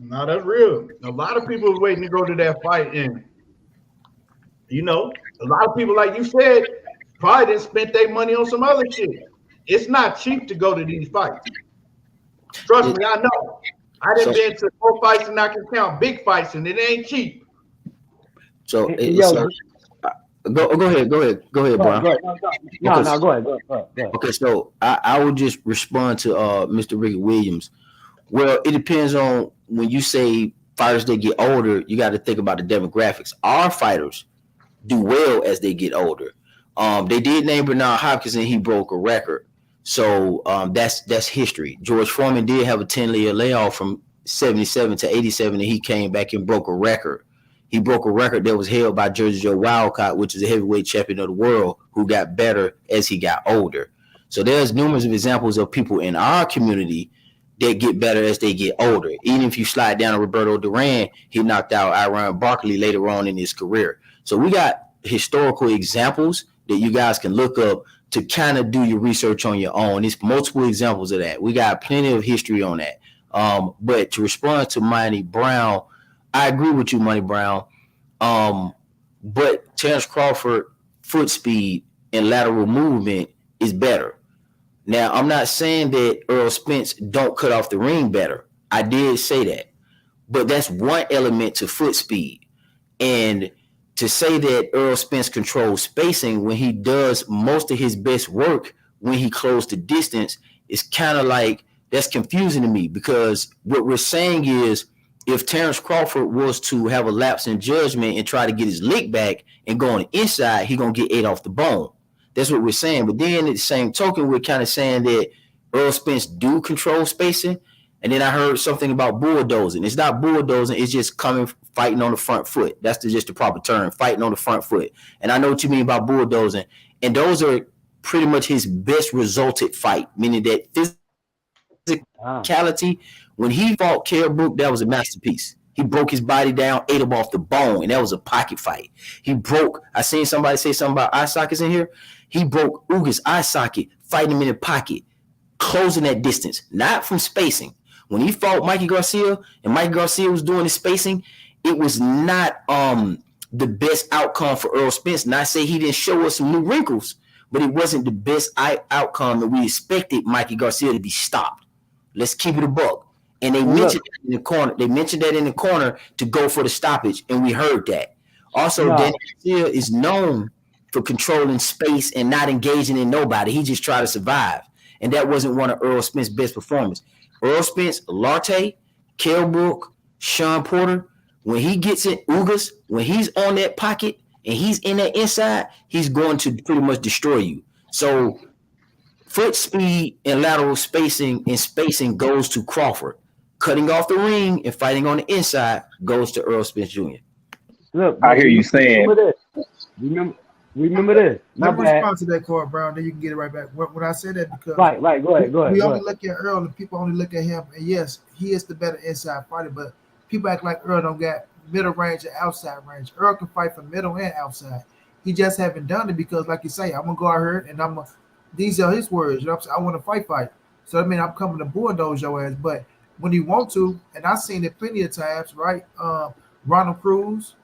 No, that's real. A lot of people was waiting to go to that fight, and a lot of people, like you said, probably didn't spend their money on some other shit. It's not cheap to go to these fights. Trust me, I know. I done been to 4 fights and I can count big fights, and it ain't cheap. So go ahead, bro. Go ahead. Okay, so I would just respond to Mr. Ricky Williams. Well, it depends on when you say fighters they get older, you got to think about the demographics. Our fighters do well as they get older. They did name Bernard Hopkins and he broke a record. So that's history. George Foreman did have a 10-year layoff from 77 to 87, and he came back and broke a record. He broke a record that was held by Jersey Joe Wildcat, which is a heavyweight champion of the world, who got better as he got older. So there's numerous examples of people in our community that get better as they get older. Even if you slide down to Roberto Duran, he knocked out Iran Barkley later on in his career. So we got historical examples that you guys can look up to kind of do your research on your own. There's multiple examples of that. We got plenty of history on that. But to respond to Monty Brown, I agree with you, Monty Brown. But Terence Crawford foot speed and lateral movement is better. Now, I'm not saying that Errol Spence don't cut off the ring better. I did say that. But that's one element to foot speed. And to say that Errol Spence controls spacing when he does most of his best work when he closed the distance, it's kind of like that's confusing to me, because what we're saying is if Terence Crawford was to have a lapse in judgment and try to get his lick back and go on the inside, he's going to get ate off the bone. That's what we're saying. But then at the same token, we're kind of saying that Errol Spence do control spacing. And then I heard something about bulldozing. It's not bulldozing. It's just fighting on the front foot. That's just the proper term, fighting on the front foot. And I know what you mean by bulldozing. And those are pretty much his best resulted fight, meaning that physicality. When he fought Kell Brook, that was a masterpiece. He broke his body down, ate him off the bone, and that was a pocket fight. I seen somebody say something about eye sockets in here. He broke Uga's eye socket, fighting him in the pocket, closing that distance, not from spacing. When he fought Mikey Garcia and Mikey Garcia was doing the spacing, it was not the best outcome for Errol Spence. Not say he didn't show us some new wrinkles, but it wasn't the best outcome that we expected Mikey Garcia to be stopped. Let's keep it a buck. And they mentioned that in the corner. They mentioned that in the corner to go for the stoppage, and we heard that. Also, Danny Garcia is known for controlling space and not engaging in nobody. He just tried to survive, and that wasn't one of Errol Spence's best performances. Errol Spence, Larte, Kell Brook, Sean Porter, when he gets in Ugas, when he's on that pocket and he's in that inside, he's going to pretty much destroy you. So foot speed and lateral spacing goes to Crawford. Cutting off the ring and fighting on the inside goes to Errol Spence Jr. Look, I hear you saying. Remember this. My Let me bad. respond to that, Card Brown. Then you can get it right back. When I say that, because Right. Go ahead. we only look at Earl, and people only look at him. And yes, he is the better inside fighter, but people act like Earl don't got middle range and outside range. Earl can fight from middle and outside. He just haven't done it because, like you say, I'm gonna go out here and these are his words. You know what I'm saying? I want to fight. So I mean, I'm coming to bulldoze your ass. But when you want to, and I've seen it plenty of times, right? Ronald Cruz,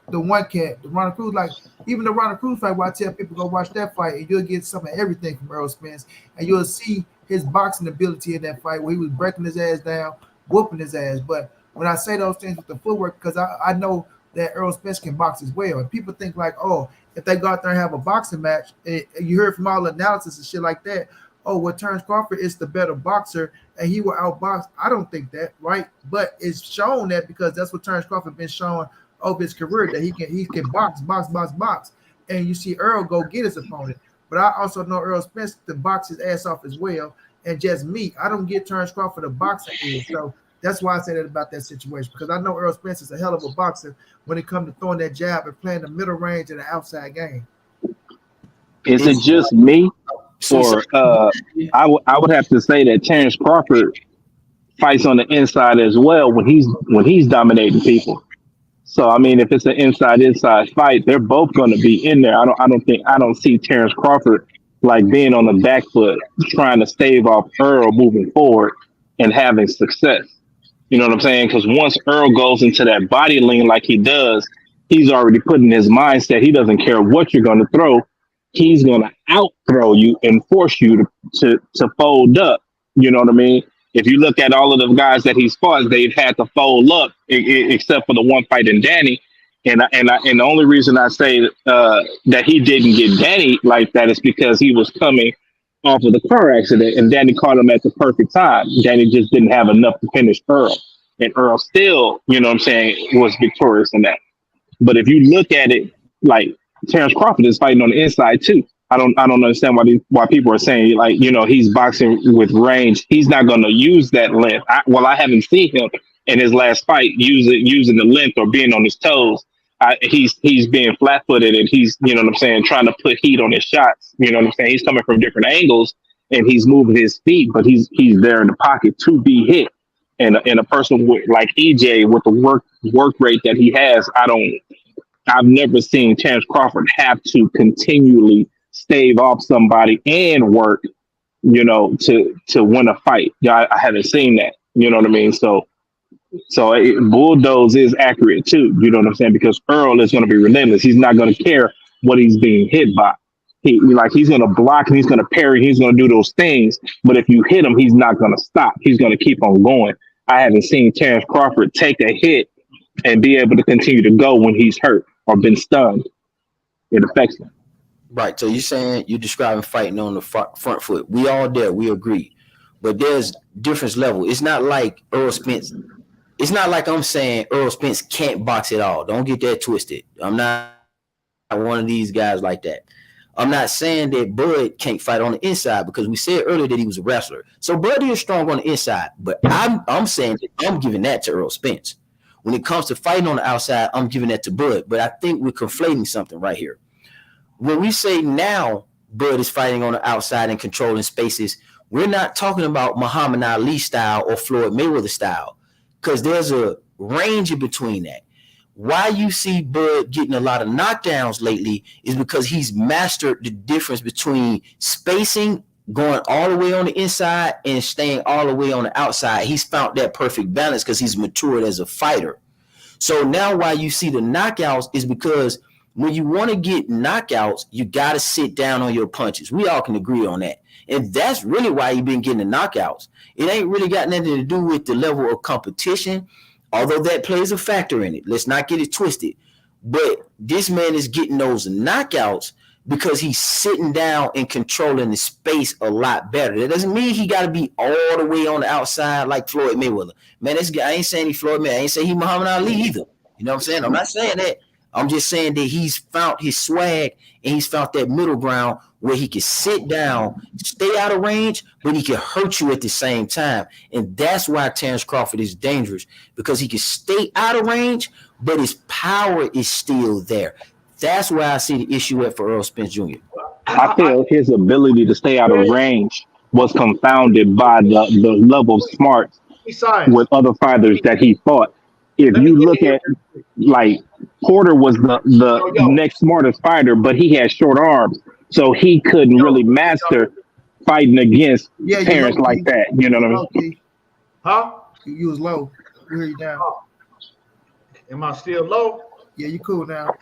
the one cat, the Ronald Cruz, like even the Ronald Cruz fight, where I tell people go watch that fight, and you'll get some of everything from Errol Spence, and you'll see his boxing ability in that fight where he was breaking his ass down, whooping his ass. But when I say those things with the footwork, because I know that Errol Spence can box as well, and people think like, oh, if they go out there and have a boxing match, you heard from all the analysis and shit like that, oh, well, Terence Crawford is the better boxer and he will outbox. I don't think that, right? But it's shown that because that's what Terence Crawford been shown over his career, that he can box. And you see Earl go get his opponent. But I also know Errol Spence to box his ass off as well. And just me, I don't get Terence Crawford a boxing is. So that's why I say that about that situation, because I know Errol Spence is a hell of a boxer when it comes to throwing that jab and playing the middle range and the outside game. Is it just me? Or I would have to say that Terence Crawford fights on the inside as well when he's dominating people. So I mean, if it's an inside fight, they're both going to be in there. I don't see Terence Crawford like being on the back foot trying to stave off Earl moving forward and having success. You know what I'm saying? Because once Earl goes into that body lean like he does, he's already put in his mindset he doesn't care what you're going to throw. He's going to out throw you and force you to fold up. You know what I mean? If you look at all of the guys that he's fought, they've had to fold up, except for the one fight in Danny. And the only reason I say that he didn't get Danny like that is because he was coming off of the car accident, and Danny caught him at the perfect time. Danny just didn't have enough to finish Earl, and Earl still, you know what I'm saying, was victorious in that. But if you look at it, like Terence Crawford is fighting on the inside too. I don't understand why people are saying like, you know, he's boxing with range. He's not going to use that length. I haven't seen him in his last fight using the length or being on his toes. He's being flat-footed, and he's, you know what I'm saying, trying to put heat on his shots. You know what I'm saying? He's coming from different angles and he's moving his feet, but he's there in the pocket to be hit. And a person like EJ with the work rate that he has, I've never seen Terence Crawford have to continually stave off somebody and work, you know, to win a fight. I haven't seen that. You know what I mean? So bulldoze is accurate too. You know what I'm saying? Because Earl is going to be relentless. He's not going to care what he's being hit by. He's going to block and he's going to parry. He's going to do those things. But if you hit him, he's not going to stop. He's going to keep on going. I haven't seen Terence Crawford take a hit and be able to continue to go when he's hurt or been stunned. It affects him. Right. So you're saying you're describing fighting on the front foot. We all there. We agree. But there's difference level. It's not like Errol Spence. It's not like I'm saying Errol Spence can't box at all. Don't get that twisted. I'm not one of these guys like that. I'm not saying that Bud can't fight on the inside because we said earlier that he was a wrestler. So Bud is strong on the inside, but I'm saying that I'm giving that to Errol Spence. When it comes to fighting on the outside, I'm giving that to Bud. But I think we're conflating something right here. When we say now Bud is fighting on the outside and controlling spaces, we're not talking about Muhammad Ali style or Floyd Mayweather style, because there's a range in between that. Why you see Bud getting a lot of knockdowns lately is because he's mastered the difference between spacing, going all the way on the inside, and staying all the way on the outside. He's found that perfect balance because he's matured as a fighter. So now why you see the knockouts is because when you want to get knockouts, you got to sit down on your punches. We all can agree on that. And that's really why you've been getting the knockouts. It ain't really got nothing to do with the level of competition, although that plays a factor in it. Let's not get it twisted. But this man is getting those knockouts because he's sitting down and controlling the space a lot better. That doesn't mean he got to be all the way on the outside like Floyd Mayweather. Man, this guy, I ain't saying he Floyd Mayweather. I ain't saying he Muhammad Ali either. You know what I'm saying? I'm not saying that. I'm just saying that he's found his swag and he's found that middle ground where he can sit down, stay out of range, but he can hurt you at the same time. And that's why Terence Crawford is dangerous, because he can stay out of range, but his power is still there. That's why I see the issue for Errol Spence Jr. I feel his ability to stay out of range was confounded by the level of smarts with other fighters that he fought. If you look at, like, Porter was the next smartest fighter, but he had short arms, so he couldn't really master fighting against Terence like that. You know what I mean? Huh? You was low. We hear you down. Am I still low? Yeah, you cool now.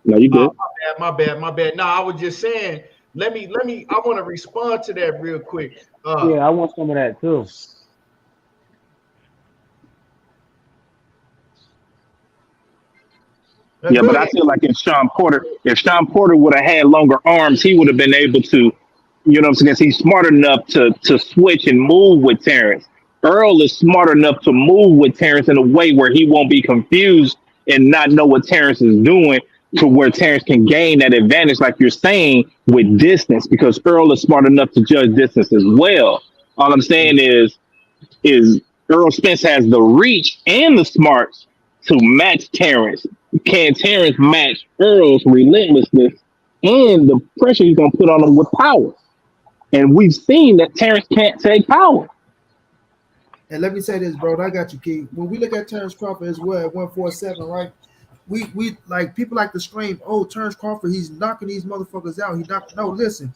No, you good. My bad. No, I was just saying, let me, I want to respond to that real quick. Yeah, I want some of that too. Yeah, but I feel like if Sean Porter would have had longer arms, he would have been able to, you know what I'm saying? 'Cause he's smart enough to switch and move with Terence. Earl is smart enough to move with Terence in a way where he won't be confused and not know what Terence is doing, to where Terence can gain that advantage, like you're saying, with distance, because Earl is smart enough to judge distance as well. All I'm saying is Errol Spence has the reach and the smarts to match Terence. Can Terence match Earl's relentlessness and the pressure he's going to put on him with power? And we've seen that Terence can't take power. And let me say this, bro. I got you, Key. When we look at Terence Crawford as well at 147, right? We like, people like to scream, "Oh, Terence Crawford, he's knocking these motherfuckers out." No, listen.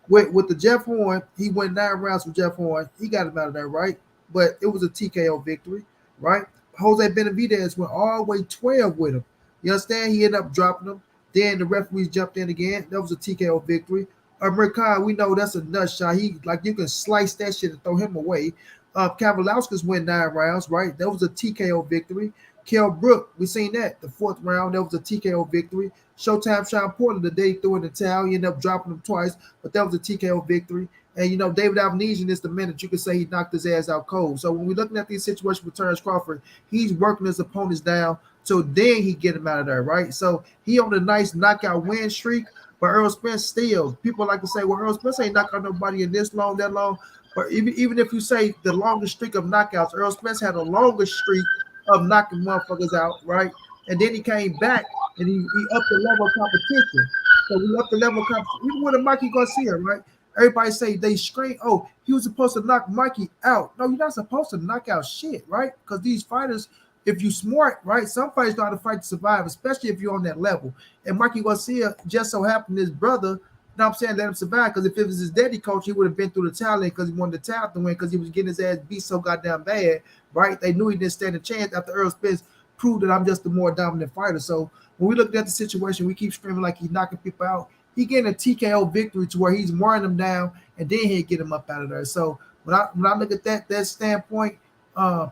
With the Jeff Horn, he went 9 rounds with Jeff Horn. He got him out of there, right? But it was a TKO victory, right? Jose Benavidez went all the way 12 with him. You understand? He ended up dropping him. Then the referees jumped in again. That was a TKO victory. Amir Khan, we know that's a nut shot. He, like, you can slice that shit and throw him away. Kavalauskas went 9 rounds, right? That was a TKO victory. Kell Brook, we seen that. The 4th round, that was a TKO victory. Showtime Sean Porter, the day he threw in the towel, he ended up dropping him twice, but that was a TKO victory. And, you know, David Alvanesian is the man that you can say he knocked his ass out cold. So when we're looking at these situations with Terence Crawford, he's working his opponents down, so then he get him out of there, right? So he on a nice knockout win streak, but Errol Spence still, people like to say, well, Errol Spence ain't knocked out nobody in this long, that long. But even if you say the longest streak of knockouts, Errol Spence had a longer streak of knocking motherfuckers out, right? And then he came back and he upped the level of competition. So we upped the level of competition. Even with a Mikey Garcia, right? Everybody say they scream, "Oh, he was supposed to knock Mikey out." No, you're not supposed to knock out shit, right? Because these fighters, if you smart, right, some fighters know how to fight to survive, especially if you're on that level. And Mikey Garcia just so happened his brother, you know what I'm saying, let him survive, because if it was his daddy coach, he would have been through the talent because he wanted the talent to win, because he was getting his ass beat so goddamn bad, right? They knew he didn't stand a chance after Errol Spence proved that I'm just the more dominant fighter. So when we look at the situation, we keep screaming like he's knocking people out. He getting a TKO victory to where he's wearing them down, and then he'll get him up out of there. So when I look at that standpoint, you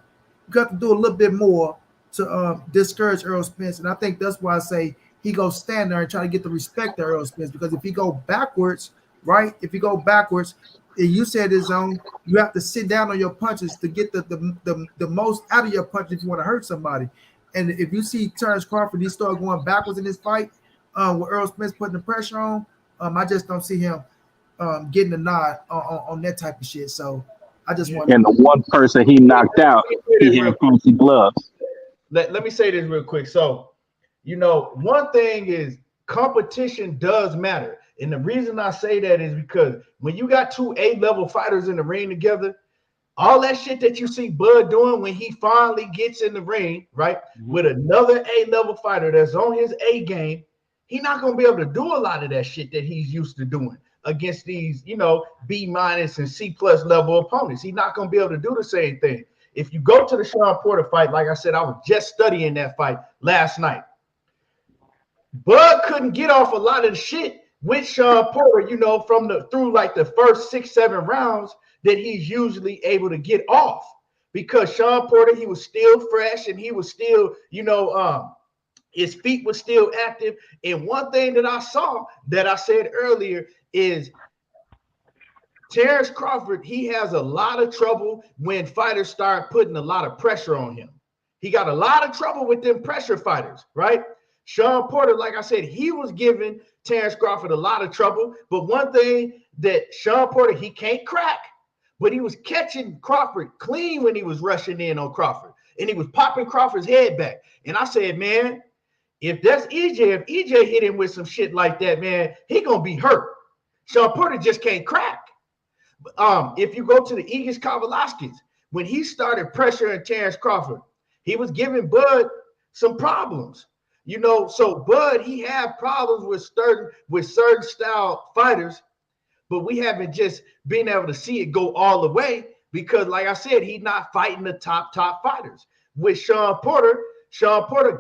got to do a little bit more to discourage Errol Spence, and I think that's why I say he goes stand there and try to get the respect of Errol Spence. Because if he go backwards, right? If you go backwards, and you said his own, you have to sit down on your punches to get the most out of your punches if you want to hurt somebody. And if you see Terence Crawford, he started going backwards in this fight, with Errol Spence putting the pressure on. I just don't see him getting the nod on that type of shit. So I just want. And the one person he knocked out, he had fancy gloves. Let me say this real quick. So, one thing is competition does matter. And the reason I say that is because when you got two A-level fighters in the ring together, all that shit that you see Bud doing when he finally gets in the ring, right, with another A-level fighter that's on his A game, he's not going to be able to do a lot of that shit that he's used to doing against these, B- and C+ level opponents. He's not going to be able to do the same thing. If you go to the Sean Porter fight, like I said, I was just studying that fight last night. Bud couldn't get off a lot of the shit with Sean Porter, through like the first 6-7 rounds that he's usually able to get off, because Sean Porter, he was still fresh and he was still, his feet were still active. And one thing that I saw that I said earlier is Terence Crawford, he has a lot of trouble when fighters start putting a lot of pressure on him. He got a lot of trouble with them pressure fighters, right? Sean Porter, like I said, he was giving Terence Crawford a lot of trouble. But one thing that Sean Porter, he can't crack, but he was catching Crawford clean when he was rushing in on Crawford. And he was popping Crawford's head back. And I said, man, if that's EJ, if EJ hit him with some shit like that, man, he going to be hurt. Sean Porter just can't crack. If you go to the Igis Kavalaskis, when he started pressuring Terence Crawford, he was giving Bud some problems. So Bud, he had problems with certain style fighters, but we haven't just been able to see it go all the way because, like I said, he's not fighting the top fighters. With Sean Porter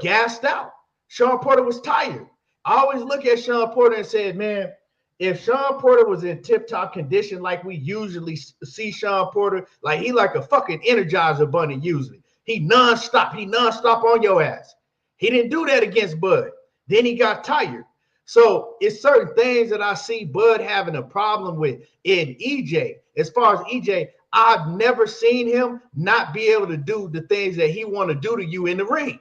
gassed out. Sean Porter was tired. I always look at Sean Porter and said, man, if Sean Porter was in tip-top condition like we usually see Sean Porter, like he like a fucking Energizer bunny usually. He nonstop on your ass. He didn't do that against Bud. Then he got tired. So it's certain things that I see Bud having a problem with in EJ. As far as EJ, I've never seen him not be able to do the things that he want to do to you in the ring.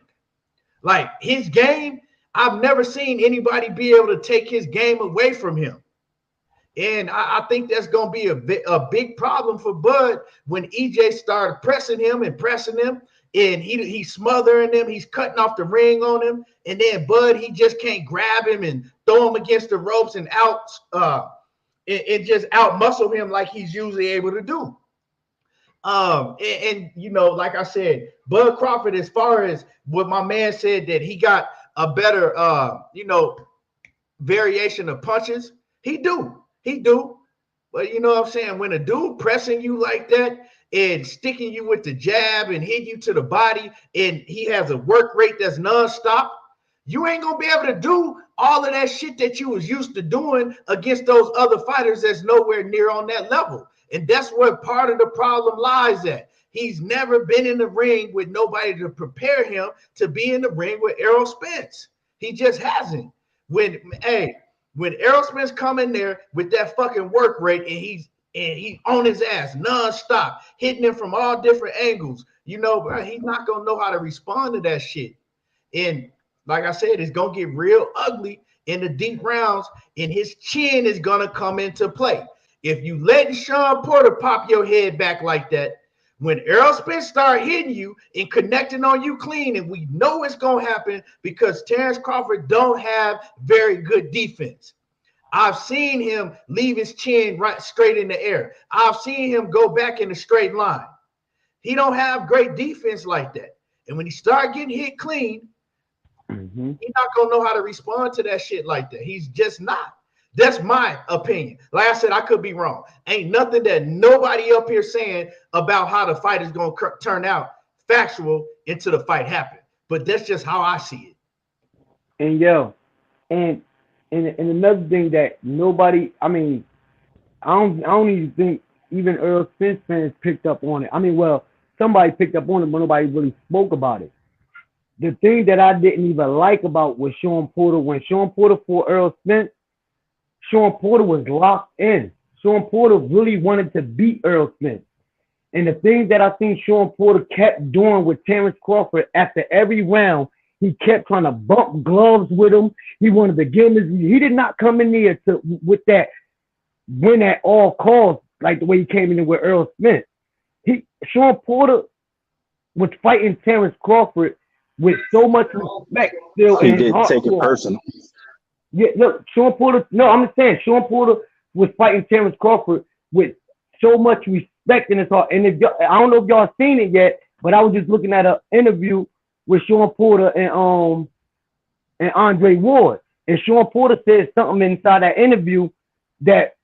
Like his game, I've never seen anybody be able to take his game away from him. And I think that's going to be a big problem for Bud when EJ started pressing him, and he's smothering him, he's cutting off the ring on him, and then Bud, he just can't grab him and throw him against the ropes and just out muscle him like he's usually able to do. Like I said, Bud Crawford, as far as what my man said, that he got a better variation of punches, he do. But you know what I'm saying? When a dude pressing you like that and sticking you with the jab and hitting you to the body, and he has a work rate that's nonstop, you ain't gonna be able to do all of that shit that you was used to doing against those other fighters that's nowhere near on that level. And that's where part of the problem lies at. He's never been in the ring with nobody to prepare him to be in the ring with Errol Spence. He just hasn't. When Errol Spence come in there with that fucking work rate and he's on his ass nonstop, hitting him from all different angles, he's not gonna know how to respond to that shit. And like I said, it's gonna get real ugly in the deep rounds, and his chin is gonna come into play. If you let Sean Porter pop your head back like that, when Errol Spence start hitting you and connecting on you clean, and we know it's going to happen because Terence Crawford don't have very good defense. I've seen him leave his chin right straight in the air. I've seen him go back in a straight line. He don't have great defense like that. And when he start getting hit clean, he's not going to know how to respond to that shit like that. He's just not. That's my opinion. Like I said, I could be wrong. Ain't nothing that nobody up here saying about how the fight is going to turn out factual until the fight happens. But that's just how I see it. And another thing that nobody, I don't even think even Errol Spence fans picked up on it. Somebody picked up on it, but nobody really spoke about it. the thing that I didn't even like about was Sean Porter. When Sean Porter fought Errol Spence, Sean Porter was locked in. Sean Porter really wanted to beat Errol Spence. And the thing that I think Sean Porter kept doing with Terence Crawford after every round, he kept trying to bump gloves with him. He wanted to give him he did not come in there with that win at all costs like the way he came in with Errol Spence. Sean Porter was fighting Terence Crawford with so much respect still He in his did heart. take it personal. Yeah, look, Sean Porter. No, I'm just saying, Sean Porter was fighting Terence Crawford with so much respect in his heart. And if I don't know if y'all seen it yet, but I was just looking at an interview with Sean Porter and Andre Ward, and Sean Porter said something inside that interview that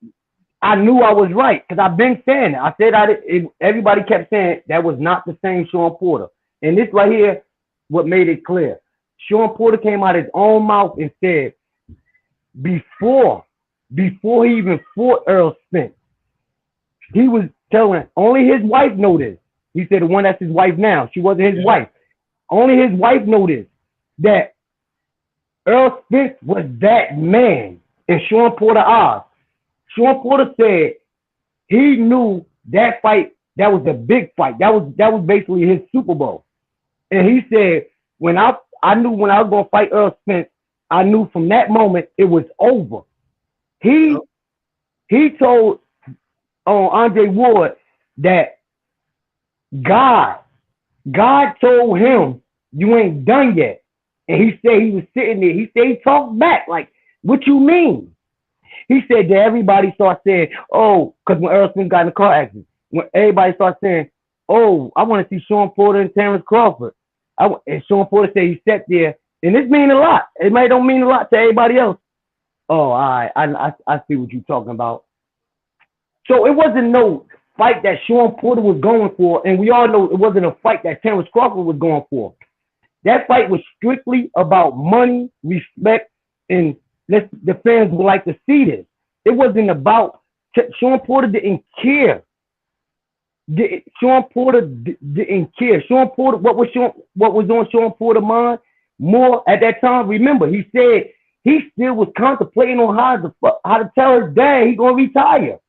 I knew I was right because I've been saying it. I said everybody kept saying that was not the same Sean Porter, and this right here, what made it clear. Sean Porter came out of his own mouth and said, before he even fought Errol Spence, he was telling only his wife know this. He said the one that's his wife now. She wasn't his wife. Only his wife know this, that Errol Spence was that man in Sean Porter's eyes. Sean Porter said he knew that fight, that was a big fight. That was basically his Super Bowl. And he said, when I knew when I was going to fight Errol Spence, I knew from that moment it was over. He told Andre Ward that God told him, you ain't done yet. And he said he was sitting there. He said he talked back like, what you mean? He said that everybody started saying, oh, because when Errol Spence got in the car accident, when everybody started saying, oh, I want to see Sean Porter and Terence Crawford. And Sean Porter said he sat there, and this mean a lot. It might don't mean a lot to everybody else. Oh, I see what you're talking about. So it wasn't no fight that Sean Porter was going for, and we all know it wasn't a fight that Terence Crawford was going for. That fight was strictly about money, respect, and the fans would like to see this. It wasn't about Sean Porter didn't care. Sean Porter didn't care. Sean Porter, what was on Sean Porter's mind more at that time? Remember, he said he still was contemplating on how to tell his dad he's gonna retire.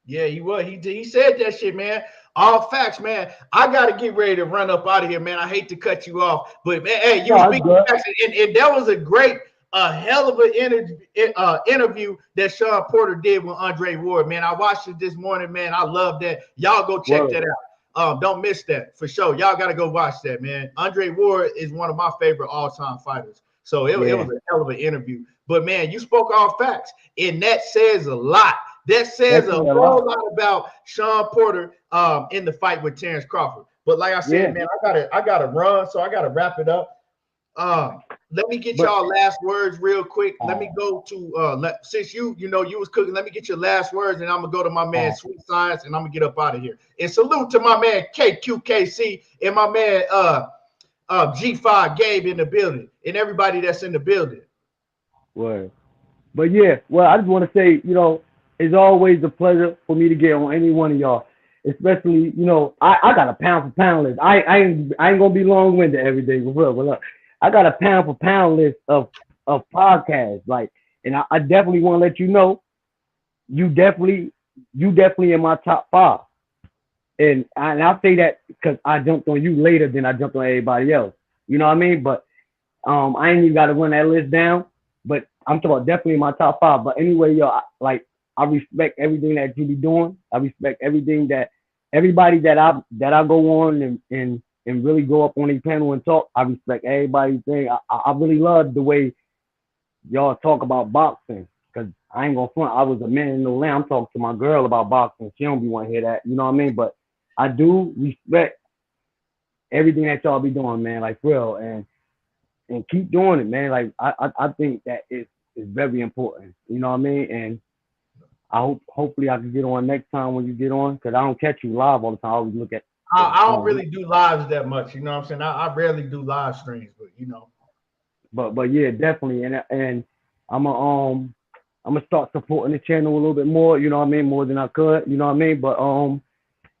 Yeah, he was. He said that shit, man. All facts, man. I gotta get ready to run up out of here, man. I hate to cut you off, but man, hey, you speaking facts, and that was a hell of an interview that Sean Porter did with Andre Ward, man. I watched it this morning, man. I love that. Y'all go check that out. Don't miss that for sure. Y'all gotta go watch that, man. Andre Ward is one of my favorite all-time fighters. So it was a hell of an interview. But man, you spoke all facts, and that says a lot. That says a whole lot about Sean Porter in the fight with Terence Crawford. But like I said, man, I gotta run, so I gotta wrap it up. Let me get y'all last words real quick. Let me go to since you was cooking, let me get your last words, and I'm gonna go to my man Sweet Science, and I'm gonna get up out of here. And salute to my man KQKC and my man G5 Gabe in the building, and everybody that's in the building. Word. But yeah, well, I just want to say, it's always a pleasure for me to get on any one of y'all, especially, I got a pound for pound list. I ain't gonna be long winded every day, but look, I got a pound for pound list of podcasts, and I definitely want to let you know, you definitely in my top 5, and I'll say that because I jumped on you later than I jumped on everybody else. You know what I mean? But I ain't even got to run that list down. But I'm talking about definitely in my top 5. But anyway, I respect everything that you be doing. I respect everything that everybody that I go on and really go up on a panel and talk. I respect everybody's thing. I really love the way y'all talk about boxing, because I ain't gonna front. I was a man in the land. I'm talking to my girl about boxing. She don't be want to hear that. You know what I mean? But I do respect everything that y'all be doing, man. Like, for real, and keep doing it, man. Like, I think that it's very important. You know what I mean? And hopefully I can get on next time when you get on, because I don't catch you live all the time. I always look at. I don't really do lives that much. You know what I'm saying? I rarely do live streams, but But yeah, definitely, and I'm gonna start supporting the channel a little bit more. You know what I mean? More than I could. You know what I mean? But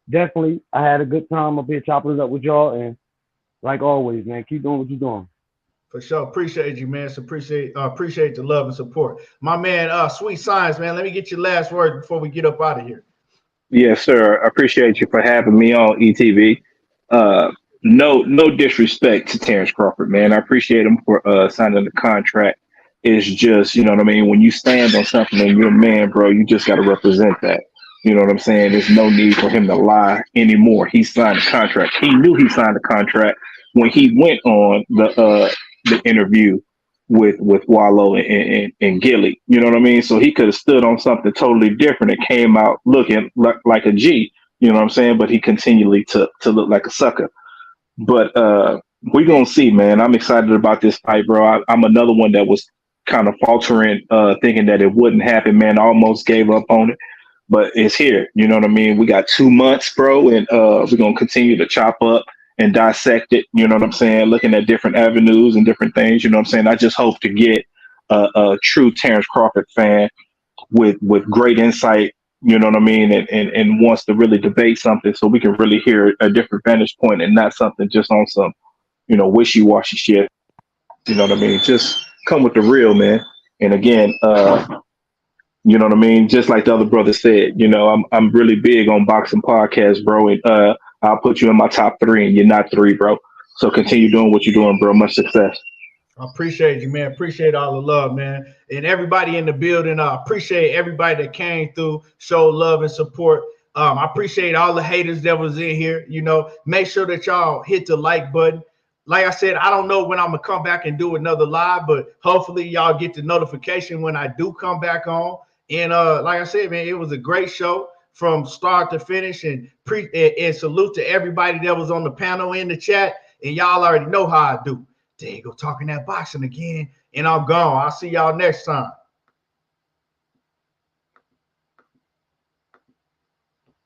definitely, I had a good time up here chopping it up with y'all, and like always, man, keep doing what you're doing. For sure. Appreciate you, man. So appreciate the love and support. My man, Sweet Science, man. Let me get your last word before we get up out of here. Yes, sir. I appreciate you for having me on ETV. Uh, no disrespect to Terrence Crawford, man. I appreciate him for signing the contract. It's just, you know what I mean. When you stand on something and you're a man, bro, you just got to represent that. You know what I'm saying? There's no need for him to lie anymore. He signed a contract. He knew he signed a contract when he went on the interview with Wallow and Gilly. You know what I mean? So he could have stood on something totally different and came out looking like a G. You know what I'm saying? But he continually to look like a sucker. But we're gonna see, man. I'm excited about this fight, bro. I'm another one that was kind of faltering, thinking that it wouldn't happen, man. I almost gave up on it, but it's here. You know what I mean? We got 2 months, bro, and we're gonna continue to chop up and dissect it. You know what I'm saying? Looking at different avenues and different things. You know what I'm saying? I just hope to get a true Terrence Crawford fan with great insight. You know what I mean? And wants to really debate something so we can really hear a different vantage point and not something just on some, wishy-washy shit. You know what I mean? Just come with the real, man. And again, you know what I mean? Just like the other brother said, I'm really big on boxing podcasts, bro. And I'll put you in my top 3 and you're not 3, bro. So continue doing what you're doing, bro. Much success. I appreciate you, man. Appreciate all the love, man. And everybody in the building, I appreciate everybody that came through, showed love and support. I appreciate all the haters that was in here. Make sure that y'all hit the like button. Like I said, I don't know when I'm going to come back and do another live, but hopefully y'all get the notification when I do come back on. And like I said, man, it was a great show from start to finish. And salute to everybody that was on the panel in the chat. And y'all already know how I do. There you go, talking that boxing again. And I'm gone. I'll see y'all next time.